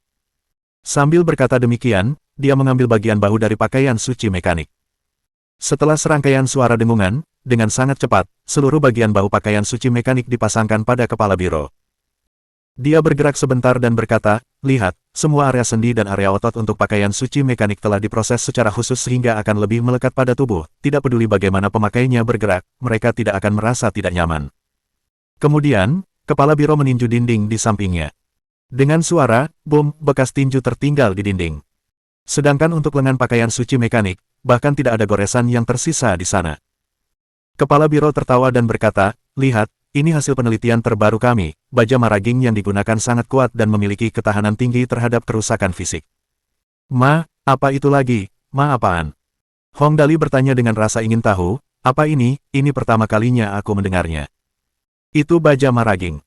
Sambil berkata demikian, dia mengambil bagian bahu dari pakaian suci mekanik. Setelah serangkaian suara dengungan, dengan sangat cepat, seluruh bagian bahu pakaian suci mekanik dipasangkan pada kepala biro. Dia bergerak sebentar dan berkata, lihat, semua area sendi dan area otot untuk pakaian suci mekanik telah diproses secara khusus sehingga akan lebih melekat pada tubuh, tidak peduli bagaimana pemakainya bergerak, mereka tidak akan merasa tidak nyaman. Kemudian, kepala biro meninju dinding di sampingnya. Dengan suara, boom, bekas tinju tertinggal di dinding. Sedangkan untuk lengan pakaian suci mekanik, bahkan tidak ada goresan yang tersisa di sana. Kepala biro tertawa dan berkata, lihat, ini hasil penelitian terbaru kami, baja maraging yang digunakan sangat kuat dan memiliki ketahanan tinggi terhadap kerusakan fisik. Ma, apa itu lagi? Ma apaan? Hong Dali bertanya dengan rasa ingin tahu, apa ini pertama kalinya aku mendengarnya. Itu baja maraging.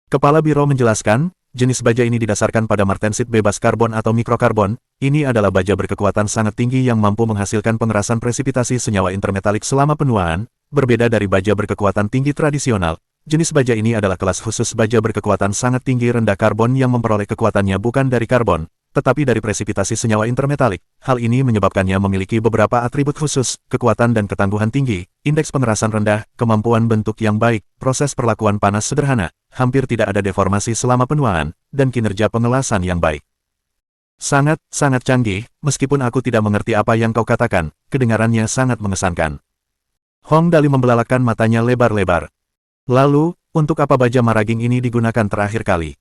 Kepala biro menjelaskan, jenis baja ini didasarkan pada martensit bebas karbon atau mikrokarbon, ini adalah baja berkekuatan sangat tinggi yang mampu menghasilkan pengerasan presipitasi senyawa intermetalik selama penuaan. Berbeda dari baja berkekuatan tinggi tradisional, jenis baja ini adalah kelas khusus baja berkekuatan sangat tinggi rendah karbon yang memperoleh kekuatannya bukan dari karbon, tetapi dari presipitasi senyawa intermetalik. Hal ini menyebabkannya memiliki beberapa atribut khusus, kekuatan dan ketangguhan tinggi, indeks pengerasan rendah, kemampuan bentuk yang baik, proses perlakuan panas sederhana, hampir tidak ada deformasi selama penuaan, dan kinerja pengelasan yang baik. Sangat canggih, meskipun aku tidak mengerti apa yang kau katakan, kedengarannya sangat mengesankan. Hong Dali membelalakkan matanya lebar-lebar. Lalu, untuk apa baja maraging ini digunakan terakhir kali?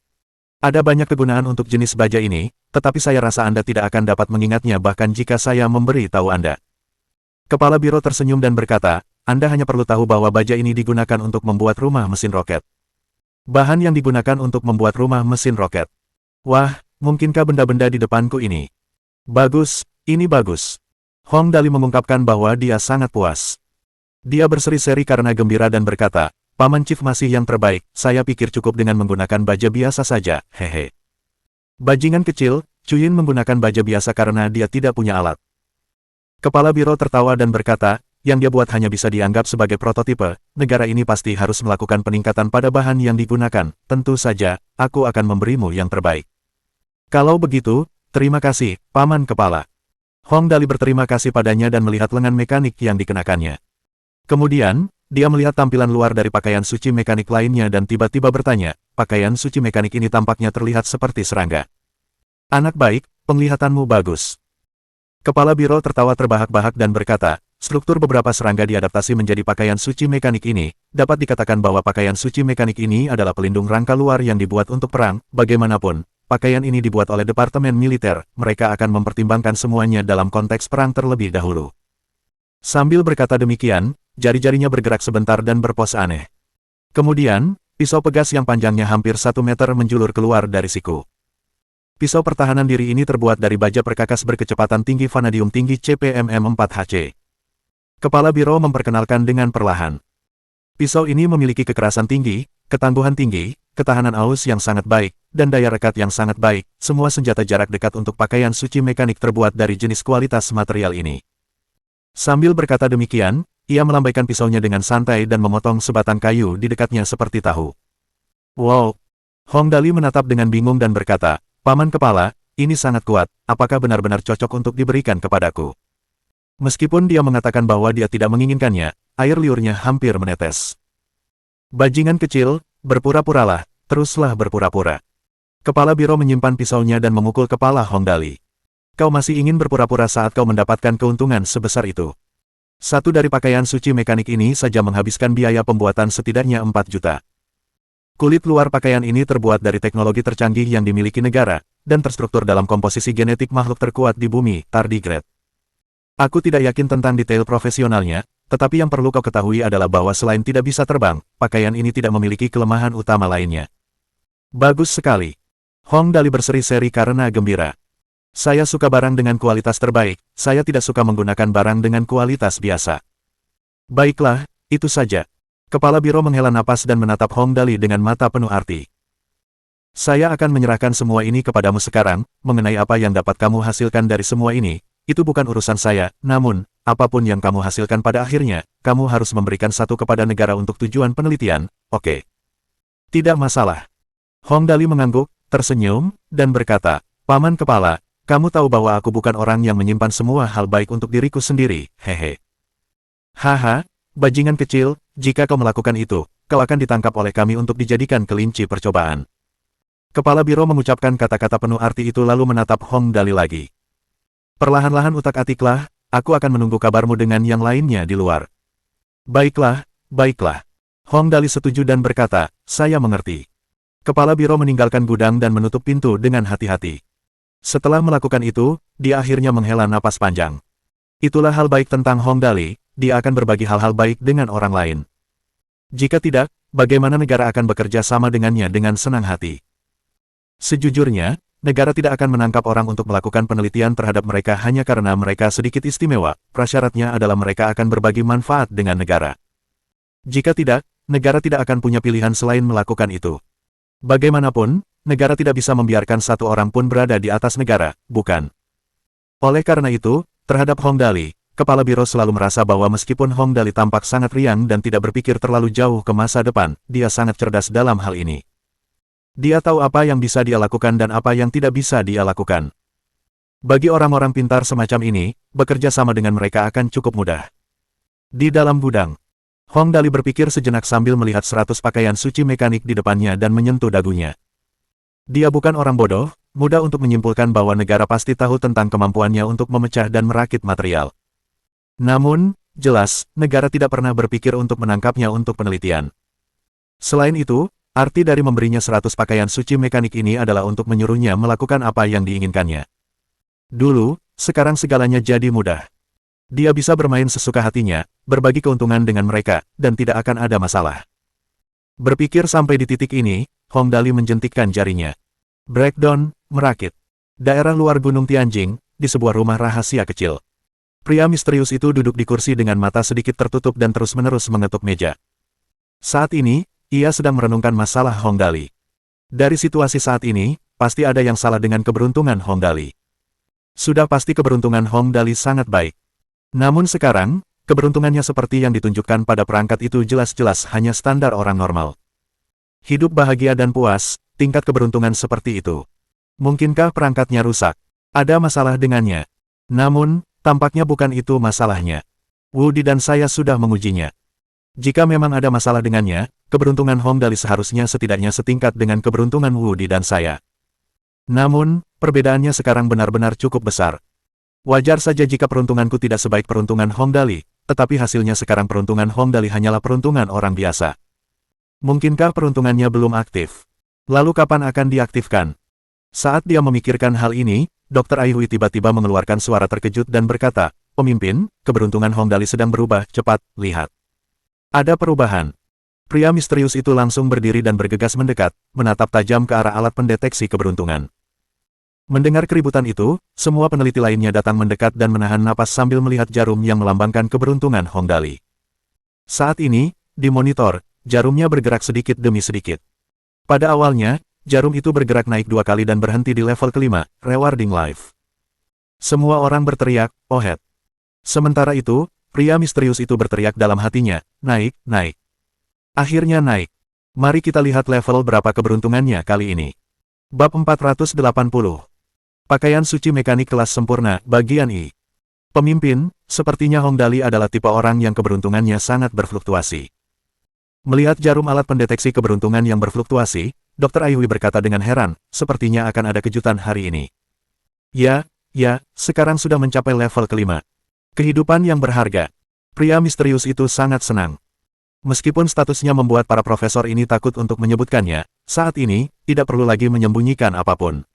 Ada banyak kegunaan untuk jenis baja ini, tetapi saya rasa Anda tidak akan dapat mengingatnya bahkan jika saya memberi tahu Anda. Kepala biro tersenyum dan berkata, Anda hanya perlu tahu bahwa baja ini digunakan untuk membuat rumah mesin roket. Bahan yang digunakan untuk membuat rumah mesin roket. Wah, mungkinkah benda-benda di depanku ini? Bagus, ini bagus. Hong Dali mengungkapkan bahwa dia sangat puas. Dia berseri-seri karena gembira dan berkata, Paman Chief masih yang terbaik, saya pikir cukup dengan menggunakan baja biasa saja, hehe. Bajingan kecil, Chuyin menggunakan baja biasa karena dia tidak punya alat. Kepala biro tertawa dan berkata, yang dia buat hanya bisa dianggap sebagai prototipe, negara ini pasti harus melakukan peningkatan pada bahan yang digunakan, tentu saja, aku akan memberimu yang terbaik. Kalau begitu, terima kasih, Paman Kepala. Hong Dali berterima kasih padanya dan melihat lengan mekanik yang dikenakannya. Kemudian, dia melihat tampilan luar dari pakaian suci mekanik lainnya dan tiba-tiba bertanya, pakaian suci mekanik ini tampaknya terlihat seperti serangga. Anak baik, penglihatanmu bagus. Kepala biro tertawa terbahak-bahak dan berkata, struktur beberapa serangga diadaptasi menjadi pakaian suci mekanik ini, dapat dikatakan bahwa pakaian suci mekanik ini adalah pelindung rangka luar yang dibuat untuk perang, bagaimanapun, pakaian ini dibuat oleh Departemen Militer, mereka akan mempertimbangkan semuanya dalam konteks perang terlebih dahulu. Sambil berkata demikian, jari-jarinya bergerak sebentar dan berpose aneh. Kemudian, pisau pegas yang panjangnya hampir 1 meter menjulur keluar dari siku. Pisau pertahanan diri ini terbuat dari baja perkakas berkecepatan tinggi vanadium tinggi CPMM4HC. Kepala biro memperkenalkan dengan perlahan. Pisau ini memiliki kekerasan tinggi, ketangguhan tinggi, ketahanan aus yang sangat baik, dan daya rekat yang sangat baik. Semua senjata jarak dekat untuk pakaian suci mekanik terbuat dari jenis kualitas material ini. Sambil berkata demikian, ia melambaikan pisaunya dengan santai dan memotong sebatang kayu di dekatnya seperti tahu. Wow! Hong Dali menatap dengan bingung dan berkata, Paman Kepala, ini sangat kuat, apakah benar-benar cocok untuk diberikan kepadaku? Meskipun dia mengatakan bahwa dia tidak menginginkannya, air liurnya hampir menetes. Bajingan kecil, berpura-puralah, teruslah berpura-pura. Kepala biro menyimpan pisaunya dan memukul kepala Hong Dali. Kau masih ingin berpura-pura saat kau mendapatkan keuntungan sebesar itu. Satu dari pakaian suci mekanik ini saja menghabiskan biaya pembuatan setidaknya 4 juta. Kulit luar pakaian ini terbuat dari teknologi tercanggih yang dimiliki negara, dan terstruktur dalam komposisi genetik makhluk terkuat di bumi, tardigrade. Aku tidak yakin tentang detail profesionalnya, tetapi yang perlu kau ketahui adalah bahwa selain tidak bisa terbang, pakaian ini tidak memiliki kelemahan utama lainnya. Bagus sekali. Hong Dali berseri-seri karena gembira. Saya suka barang dengan kualitas terbaik, saya tidak suka menggunakan barang dengan kualitas biasa. Baiklah, itu saja. Kepala biro menghela napas dan menatap Hong Dali dengan mata penuh arti. Saya akan menyerahkan semua ini kepadamu sekarang, mengenai apa yang dapat kamu hasilkan dari semua ini, itu bukan urusan saya, namun, apapun yang kamu hasilkan pada akhirnya, kamu harus memberikan satu kepada negara untuk tujuan penelitian, oke? Tidak masalah. Hong Dali mengangguk, tersenyum, dan berkata, Paman Kepala, kamu tahu bahwa aku bukan orang yang menyimpan semua hal baik untuk diriku sendiri, hehe. Haha, bajingan kecil, jika kau melakukan itu, kau akan ditangkap oleh kami untuk dijadikan kelinci percobaan. Kepala biro mengucapkan kata-kata penuh arti itu lalu menatap Hong Dali lagi. Perlahan-lahan utak-atiklah, aku akan menunggu kabarmu dengan yang lainnya di luar. Baiklah, baiklah. Hong Dali setuju dan berkata, saya mengerti. Kepala biro meninggalkan gudang dan menutup pintu dengan hati-hati. Setelah melakukan itu, dia akhirnya menghela napas panjang. Itulah hal baik tentang Hong Dali, dia akan berbagi hal-hal baik dengan orang lain. Jika tidak, bagaimana negara akan bekerja sama dengannya dengan senang hati? Sejujurnya, negara tidak akan menangkap orang untuk melakukan penelitian terhadap mereka hanya karena mereka sedikit istimewa, prasyaratnya adalah mereka akan berbagi manfaat dengan negara. Jika tidak, negara tidak akan punya pilihan selain melakukan itu. Bagaimanapun, negara tidak bisa membiarkan satu orang pun berada di atas negara, bukan? Oleh karena itu, terhadap Hong Dali, Kepala Biro selalu merasa bahwa meskipun Hong Dali tampak sangat riang dan tidak berpikir terlalu jauh ke masa depan, dia sangat cerdas dalam hal ini. Dia tahu apa yang bisa dia lakukan dan apa yang tidak bisa dia lakukan. Bagi orang-orang pintar semacam ini, bekerja sama dengan mereka akan cukup mudah. Di dalam gudang, Hong Dali berpikir sejenak sambil melihat 100 pakaian suci mekanik di depannya dan menyentuh dagunya. Dia bukan orang bodoh, mudah untuk menyimpulkan bahwa negara pasti tahu tentang kemampuannya untuk memecah dan merakit material. Namun, jelas, negara tidak pernah berpikir untuk menangkapnya untuk penelitian. Selain itu, arti dari memberinya 100 pakaian suci mekanik ini adalah untuk menyuruhnya melakukan apa yang diinginkannya. Dulu, sekarang segalanya jadi mudah. Dia bisa bermain sesuka hatinya, berbagi keuntungan dengan mereka, dan tidak akan ada masalah. Berpikir sampai di titik ini, Hong Dali menjentikkan jarinya. Breakdown, merakit. Daerah luar Gunung Tianjing, di sebuah rumah rahasia kecil. Pria misterius itu duduk di kursi dengan mata sedikit tertutup dan terus-menerus mengetuk meja. Saat ini, ia sedang merenungkan masalah Hong Dali. Dari situasi saat ini, pasti ada yang salah dengan keberuntungan Hong Dali. Sudah pasti keberuntungan Hong Dali sangat baik. Namun sekarang, keberuntungannya seperti yang ditunjukkan pada perangkat itu jelas-jelas hanya standar orang normal. Hidup bahagia dan puas, tingkat keberuntungan seperti itu. Mungkinkah perangkatnya rusak? Ada masalah dengannya. Namun, tampaknya bukan itu masalahnya. Wu Di dan saya sudah mengujinya. Jika memang ada masalah dengannya, keberuntungan Hong Dali seharusnya setidaknya setingkat dengan keberuntungan Wu Di dan saya. Namun, perbedaannya sekarang benar-benar cukup besar. Wajar saja jika peruntunganku tidak sebaik peruntungan Hong Dali, tetapi hasilnya sekarang peruntungan Hong Dali hanyalah peruntungan orang biasa. Mungkinkah peruntungannya belum aktif? Lalu kapan akan diaktifkan? Saat dia memikirkan hal ini, Dr. Ai Hui tiba-tiba mengeluarkan suara terkejut dan berkata, Pemimpin, keberuntungan Hong Dali sedang berubah, cepat, lihat. Ada perubahan. Pria misterius itu langsung berdiri dan bergegas mendekat, menatap tajam ke arah alat pendeteksi keberuntungan. Mendengar keributan itu, semua peneliti lainnya datang mendekat dan menahan napas sambil melihat jarum yang melambangkan keberuntungan Hong Dali. Saat ini, di monitor, jarumnya bergerak sedikit demi sedikit. Pada awalnya, jarum itu bergerak naik 2 kali dan berhenti di level kelima, Rewarding Life. Semua orang berteriak, "Oh head." Sementara itu, pria misterius itu berteriak dalam hatinya, "Naik, naik." Akhirnya naik. Mari kita lihat level berapa keberuntungannya kali ini. Bab 480. Pakaian suci mekanik kelas sempurna, bagian I. Pemimpin, sepertinya Hong Dali adalah tipe orang yang keberuntungannya sangat berfluktuasi. Melihat jarum alat pendeteksi keberuntungan yang berfluktuasi, Dr. Ai Hui berkata dengan heran, sepertinya akan ada kejutan hari ini. Ya, sekarang sudah mencapai level kelima. Kehidupan yang berharga. Pria misterius itu sangat senang. Meskipun statusnya membuat para profesor ini takut untuk menyebutkannya, saat ini, tidak perlu lagi menyembunyikan apapun.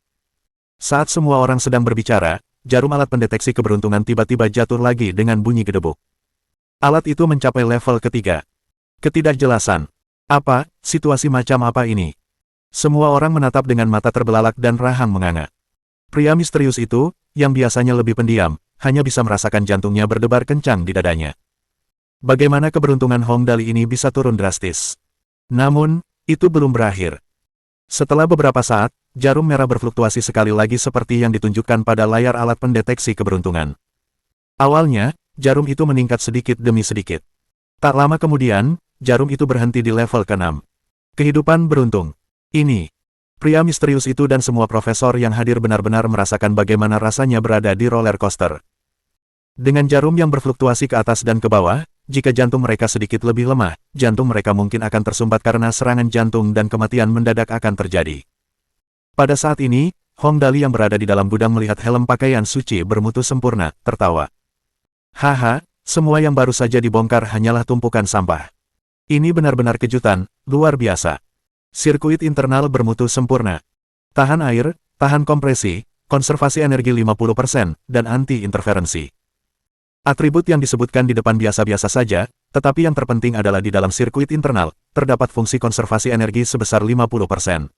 Saat semua orang sedang berbicara, jarum alat pendeteksi keberuntungan tiba-tiba jatuh lagi dengan bunyi gedebuk. Alat itu mencapai level ketiga. Ketidakjelasan. Apa, situasi macam apa ini? Semua orang menatap dengan mata terbelalak dan rahang menganga. Pria misterius itu, yang biasanya lebih pendiam, hanya bisa merasakan jantungnya berdebar kencang di dadanya. Bagaimana keberuntungan Hong Dali ini bisa turun drastis? Namun, itu belum berakhir. Setelah beberapa saat, jarum merah berfluktuasi sekali lagi seperti yang ditunjukkan pada layar alat pendeteksi keberuntungan. Awalnya, jarum itu meningkat sedikit demi sedikit. Tak lama kemudian, jarum itu berhenti di level ke-6. Kehidupan beruntung. Ini. Pria misterius itu dan semua profesor yang hadir benar-benar merasakan bagaimana rasanya berada di roller coaster. Dengan jarum yang berfluktuasi ke atas dan ke bawah, jika jantung mereka sedikit lebih lemah, jantung mereka mungkin akan tersumbat karena serangan jantung dan kematian mendadak akan terjadi. Pada saat ini, Hong Dali yang berada di dalam gudang melihat helm pakaian suci bermutu sempurna, tertawa. Haha, semua yang baru saja dibongkar hanyalah tumpukan sampah. Ini benar-benar kejutan, luar biasa. Sirkuit internal bermutu sempurna. Tahan air, tahan kompresi, konservasi energi 50%, dan anti-interferensi. Atribut yang disebutkan di depan biasa-biasa saja, tetapi yang terpenting adalah di dalam sirkuit internal, terdapat fungsi konservasi energi sebesar 50%.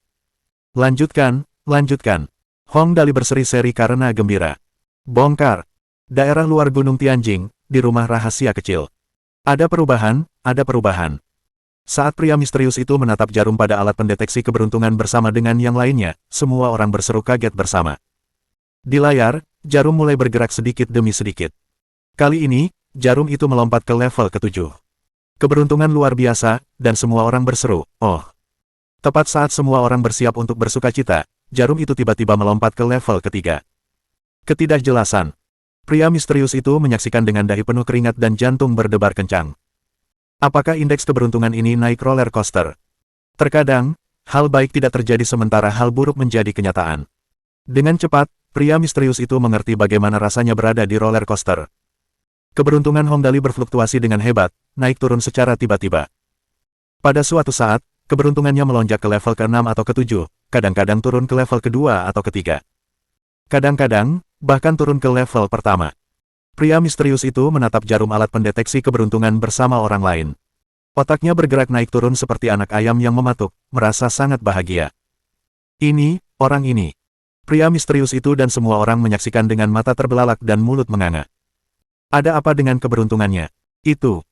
Lanjutkan, lanjutkan. Hong Dali berseri-seri karena gembira. Bongkar. Daerah luar Gunung Tianjing, di rumah rahasia kecil. Ada perubahan, ada perubahan. Saat pria misterius itu menatap jarum pada alat pendeteksi keberuntungan bersama dengan yang lainnya, semua orang berseru kaget bersama. Di layar, jarum mulai bergerak sedikit demi sedikit. Kali ini, jarum itu melompat ke level ke-7. Keberuntungan luar biasa, dan semua orang berseru, "Oh!" Tepat saat semua orang bersiap untuk bersukacita, jarum itu tiba-tiba melompat ke level ke-3. Ketidakjelasan. Pria misterius itu menyaksikan dengan dahi penuh keringat dan jantung berdebar kencang. Apakah indeks keberuntungan ini naik roller coaster? Terkadang, hal baik tidak terjadi sementara hal buruk menjadi kenyataan. Dengan cepat, pria misterius itu mengerti bagaimana rasanya berada di roller coaster. Keberuntungan Hong Dali berfluktuasi dengan hebat, naik turun secara tiba-tiba. Pada suatu saat, keberuntungannya melonjak ke level ke-6 atau ke-7, kadang-kadang turun ke level kedua atau ketiga. Kadang-kadang, bahkan turun ke level pertama. Pria misterius itu menatap jarum alat pendeteksi keberuntungan bersama orang lain. Otaknya bergerak naik turun seperti anak ayam yang mematuk, merasa sangat bahagia. Ini, orang ini. Pria misterius itu dan semua orang menyaksikan dengan mata terbelalak dan mulut menganga. Ada apa dengan keberuntungannya? Itu.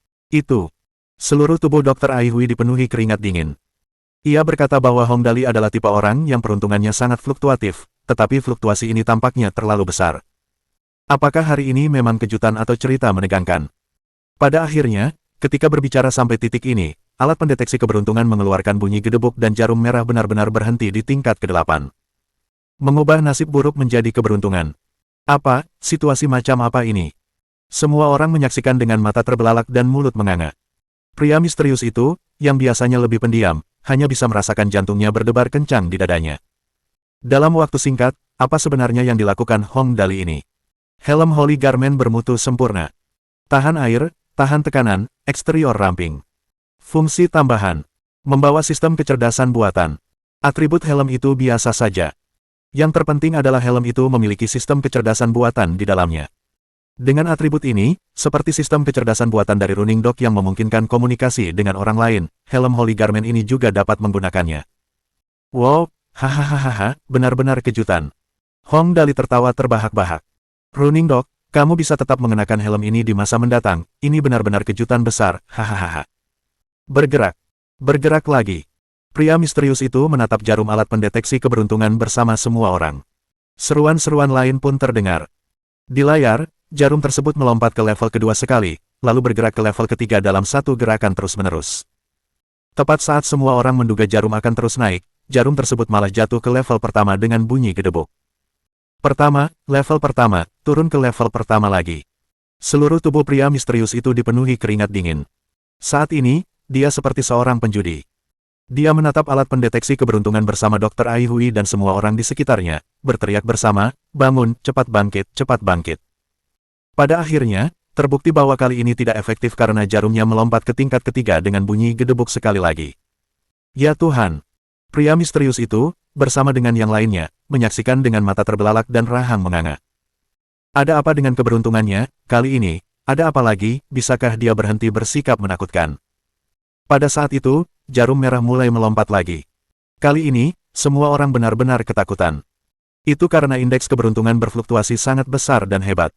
Seluruh tubuh Dr. Ai Hui dipenuhi keringat dingin. Ia berkata bahwa Hong Dali adalah tipe orang yang peruntungannya sangat fluktuatif, tetapi fluktuasi ini tampaknya terlalu besar. Apakah hari ini memang kejutan atau cerita menegangkan? Pada akhirnya, ketika berbicara sampai titik ini, alat pendeteksi keberuntungan mengeluarkan bunyi gedebuk dan jarum merah benar-benar berhenti di tingkat ke-8. Mengubah nasib buruk menjadi keberuntungan. Apa, situasi macam apa ini? Semua orang menyaksikan dengan mata terbelalak dan mulut menganga. Pria misterius itu, yang biasanya lebih pendiam, hanya bisa merasakan jantungnya berdebar kencang di dadanya. Dalam waktu singkat, apa sebenarnya yang dilakukan Hong Dali ini? Helm Holy Garment bermutu sempurna. Tahan air, tahan tekanan, eksterior ramping. Fungsi tambahan. Membawa sistem kecerdasan buatan. Atribut helm itu biasa saja. Yang terpenting adalah helm itu memiliki sistem kecerdasan buatan di dalamnya. Dengan atribut ini, seperti sistem kecerdasan buatan dari Running Dog yang memungkinkan komunikasi dengan orang lain, helm Holy Garment ini juga dapat menggunakannya. Wow, hahaha, benar-benar kejutan. Hong Dali tertawa terbahak-bahak. Running Dog, kamu bisa tetap mengenakan helm ini di masa mendatang, ini benar-benar kejutan besar, hahaha. Bergerak. Bergerak lagi. Pria misterius itu menatap jarum alat pendeteksi keberuntungan bersama semua orang. Seruan-seruan lain pun terdengar. Di layar, jarum tersebut melompat ke level kedua sekali, lalu bergerak ke level ketiga dalam satu gerakan terus-menerus. Tepat saat semua orang menduga jarum akan terus naik, jarum tersebut malah jatuh ke level pertama dengan bunyi gedebuk. Pertama, level pertama, turun ke level pertama lagi. Seluruh tubuh pria misterius itu dipenuhi keringat dingin. Saat ini, dia seperti seorang penjudi. Dia menatap alat pendeteksi keberuntungan bersama Dr. Ai Hui dan semua orang di sekitarnya, berteriak bersama, "Bangun, cepat bangkit, cepat bangkit." Pada akhirnya, terbukti bahwa kali ini tidak efektif karena jarumnya melompat ke tingkat ketiga dengan bunyi gedebuk sekali lagi. Ya Tuhan! Pria misterius itu, bersama dengan yang lainnya, menyaksikan dengan mata terbelalak dan rahang menganga. Ada apa dengan keberuntungannya? Kali ini, Ada apa lagi, bisakah dia berhenti bersikap menakutkan? Pada saat itu, jarum merah mulai melompat lagi. Kali ini, semua orang benar-benar ketakutan. Itu karena indeks keberuntungan berfluktuasi sangat besar dan hebat.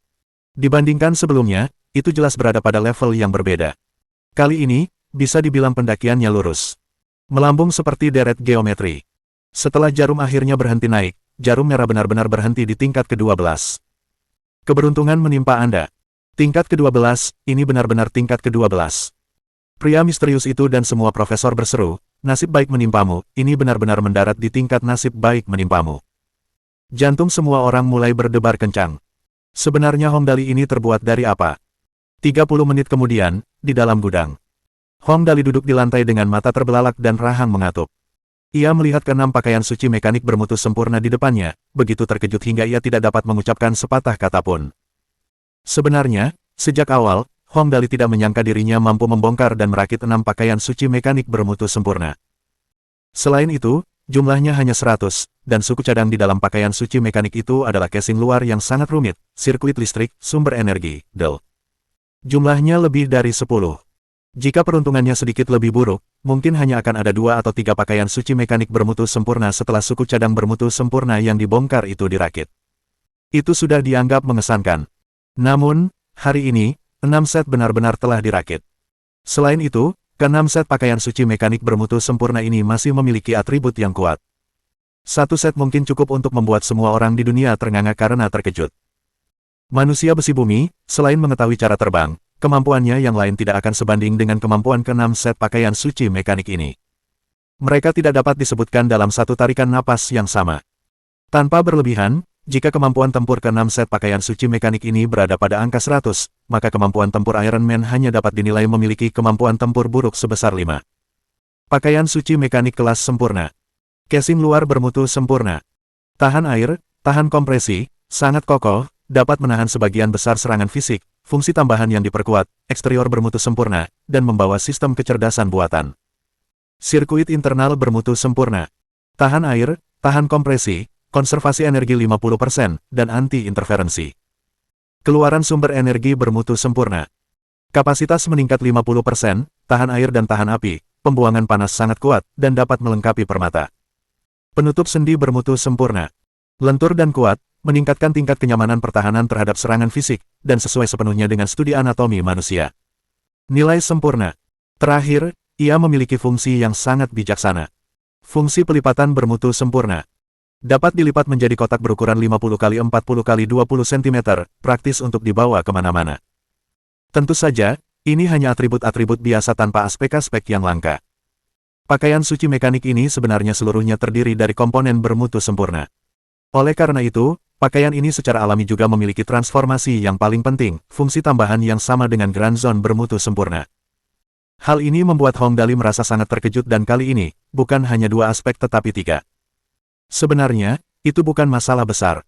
Dibandingkan sebelumnya, itu jelas berada pada level yang berbeda. Kali ini, bisa dibilang pendakiannya lurus. Melambung seperti deret geometri. Setelah jarum akhirnya berhenti naik, jarum merah benar-benar berhenti di tingkat ke-12. Keberuntungan menimpa Anda. Tingkat ke-12, ini benar-benar tingkat ke-12. Pria misterius itu dan semua profesor berseru, nasib baik menimpamu, ini benar-benar mendarat di tingkat nasib baik menimpamu. Jantung semua orang mulai berdebar kencang. Sebenarnya Hong Dali ini terbuat dari apa? 30 menit kemudian, di dalam gudang. Hong Dali duduk di lantai dengan mata terbelalak dan rahang mengatup. Ia melihat keenam pakaian suci mekanik bermutu sempurna di depannya, begitu terkejut hingga ia tidak dapat mengucapkan sepatah kata pun. Sebenarnya, sejak awal, Hong Dali tidak menyangka dirinya mampu membongkar dan merakit 6 pakaian suci mekanik bermutu sempurna. Selain itu, jumlahnya hanya 100, dan suku cadang di dalam pakaian suci mekanik itu adalah casing luar yang sangat rumit, sirkuit listrik, sumber energi, del. Jumlahnya lebih dari 10. Jika peruntungannya sedikit lebih buruk, mungkin hanya akan ada 2 atau 3 pakaian suci mekanik bermutu sempurna setelah suku cadang bermutu sempurna yang dibongkar itu dirakit. Itu sudah dianggap mengesankan. Namun, hari ini, 6 set benar-benar telah dirakit. Selain itu, ke-6 set pakaian suci mekanik bermutu sempurna ini masih memiliki atribut yang kuat. Satu set mungkin cukup untuk membuat semua orang di dunia ternganga karena terkejut. Manusia besi bumi, selain mengetahui cara terbang, kemampuannya yang lain tidak akan sebanding dengan kemampuan ke-6 set pakaian suci mekanik ini. Mereka tidak dapat disebutkan dalam satu tarikan napas yang sama. Tanpa berlebihan, jika kemampuan tempur ke-6 set pakaian suci mekanik ini berada pada angka 100, maka kemampuan tempur Iron Man hanya dapat dinilai memiliki kemampuan tempur buruk sebesar 5. Pakaian suci mekanik kelas sempurna. Casing luar bermutu sempurna. Tahan air, tahan kompresi, sangat kokoh, dapat menahan sebagian besar serangan fisik, fungsi tambahan yang diperkuat, eksterior bermutu sempurna, dan membawa sistem kecerdasan buatan. Sirkuit internal bermutu sempurna. Tahan air, tahan kompresi, konservasi energi 50%, dan anti-interferensi. Keluaran sumber energi bermutu sempurna. Kapasitas meningkat 50%, tahan air dan tahan api, pembuangan panas sangat kuat, dan dapat melengkapi permata. Penutup sendi bermutu sempurna. Lentur dan kuat, meningkatkan tingkat kenyamanan pertahanan terhadap serangan fisik, dan sesuai sepenuhnya dengan studi anatomi manusia. Nilai sempurna. Terakhir, ia memiliki fungsi yang sangat bijaksana. Fungsi pelipatan bermutu sempurna. Dapat dilipat menjadi kotak berukuran 50 x 40 x 20 cm, praktis untuk dibawa kemana-mana. Tentu saja, ini hanya atribut-atribut biasa tanpa aspek-aspek yang langka. Pakaian suci mekanik ini sebenarnya seluruhnya terdiri dari komponen bermutu sempurna. Oleh karena itu, pakaian ini secara alami juga memiliki transformasi yang paling penting, fungsi tambahan yang sama dengan Grand Zone bermutu sempurna. Hal ini membuat Hong Dali merasa sangat terkejut dan kali ini, bukan hanya 2 aspek tetapi 3. Sebenarnya, itu bukan masalah besar.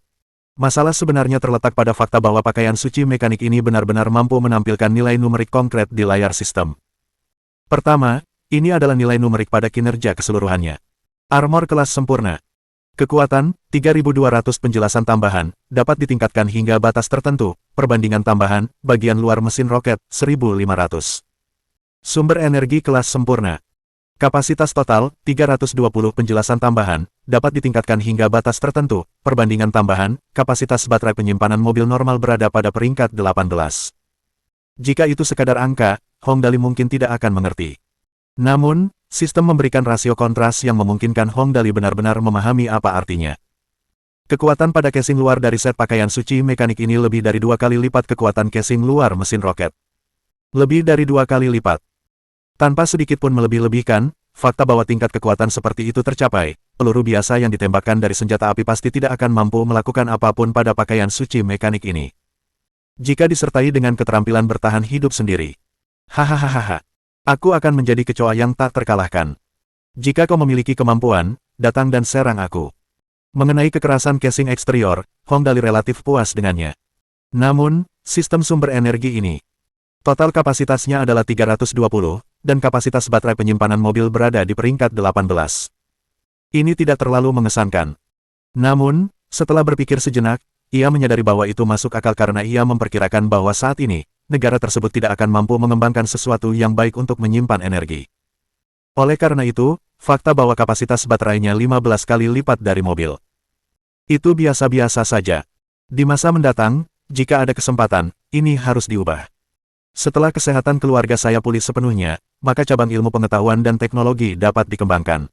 Masalah sebenarnya terletak pada fakta bahwa pakaian suci mekanik ini benar-benar mampu menampilkan nilai numerik konkret di layar sistem. Pertama, ini adalah nilai numerik pada kinerja keseluruhannya. Armor kelas sempurna. Kekuatan, 3200 penjelasan tambahan, dapat ditingkatkan hingga batas tertentu, perbandingan tambahan, bagian luar mesin roket, 1500. Sumber energi kelas sempurna. Kapasitas total, 320 penjelasan tambahan, dapat ditingkatkan hingga batas tertentu, perbandingan tambahan, kapasitas baterai penyimpanan mobil normal berada pada peringkat 18. Jika itu sekadar angka, Hong Dali mungkin tidak akan mengerti. Namun, sistem memberikan rasio kontras yang memungkinkan Hong Dali benar-benar memahami apa artinya. Kekuatan pada casing luar dari set pakaian suci mekanik ini lebih dari 2 kali lipat kekuatan casing luar mesin roket. Lebih dari 2 kali lipat. Tanpa sedikit pun melebih-lebihkan, fakta bahwa tingkat kekuatan seperti itu tercapai, peluru biasa yang ditembakkan dari senjata api pasti tidak akan mampu melakukan apapun pada pakaian suci mekanik ini. Jika disertai dengan keterampilan bertahan hidup sendiri. Hahaha. Aku akan menjadi kecoa yang tak terkalahkan. Jika kau memiliki kemampuan, datang dan serang aku. Mengenai kekerasan casing eksterior, Hong Dali relatif puas dengannya. Namun, sistem sumber energi ini. Total kapasitasnya adalah 320, dan kapasitas baterai penyimpanan mobil berada di peringkat 18. Ini tidak terlalu mengesankan. Namun, setelah berpikir sejenak, ia menyadari bahwa itu masuk akal karena ia memperkirakan bahwa saat ini, negara tersebut tidak akan mampu mengembangkan sesuatu yang baik untuk menyimpan energi. Oleh karena itu, fakta bahwa kapasitas baterainya 15 kali lipat dari mobil itu biasa-biasa saja. Di masa mendatang, jika ada kesempatan, ini harus diubah. Setelah kesehatan keluarga saya pulih sepenuhnya, maka cabang ilmu pengetahuan dan teknologi dapat dikembangkan.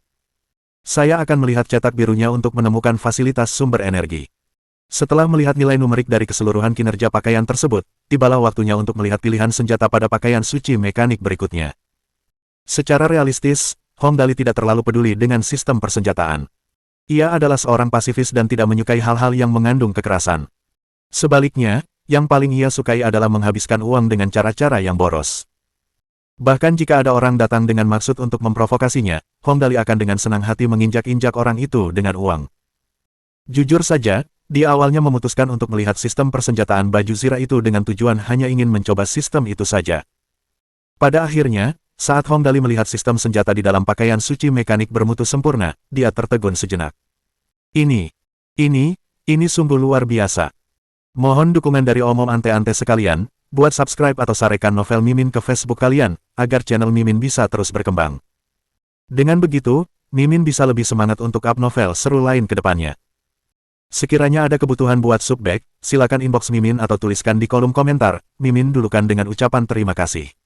Saya akan melihat cetak birunya untuk menemukan fasilitas sumber energi. Setelah melihat nilai numerik dari keseluruhan kinerja pakaian tersebut, tibalah waktunya untuk melihat pilihan senjata pada pakaian suci mekanik berikutnya. Secara realistis, Hong Dali tidak terlalu peduli dengan sistem persenjataan. Ia adalah seorang pasifis dan tidak menyukai hal-hal yang mengandung kekerasan. Sebaliknya, yang paling ia sukai adalah menghabiskan uang dengan cara-cara yang boros. Bahkan jika ada orang datang dengan maksud untuk memprovokasinya, Hong Dali akan dengan senang hati menginjak-injak orang itu dengan uang. Jujur saja, dia awalnya memutuskan untuk melihat sistem persenjataan baju zirah itu dengan tujuan hanya ingin mencoba sistem itu saja. Pada akhirnya, saat Hong Dali melihat sistem senjata di dalam pakaian suci mekanik bermutu sempurna, dia tertegun sejenak. Ini sungguh luar biasa. Mohon dukungan dari omom ante-ante sekalian, buat subscribe atau sarekan novel Mimin ke Facebook kalian, agar channel Mimin bisa terus berkembang. Dengan begitu, Mimin bisa lebih semangat untuk up novel seru lain ke depannya. Sekiranya ada kebutuhan buat subback, silakan inbox Mimin atau tuliskan di kolom komentar, Mimin dulukan dengan ucapan terima kasih.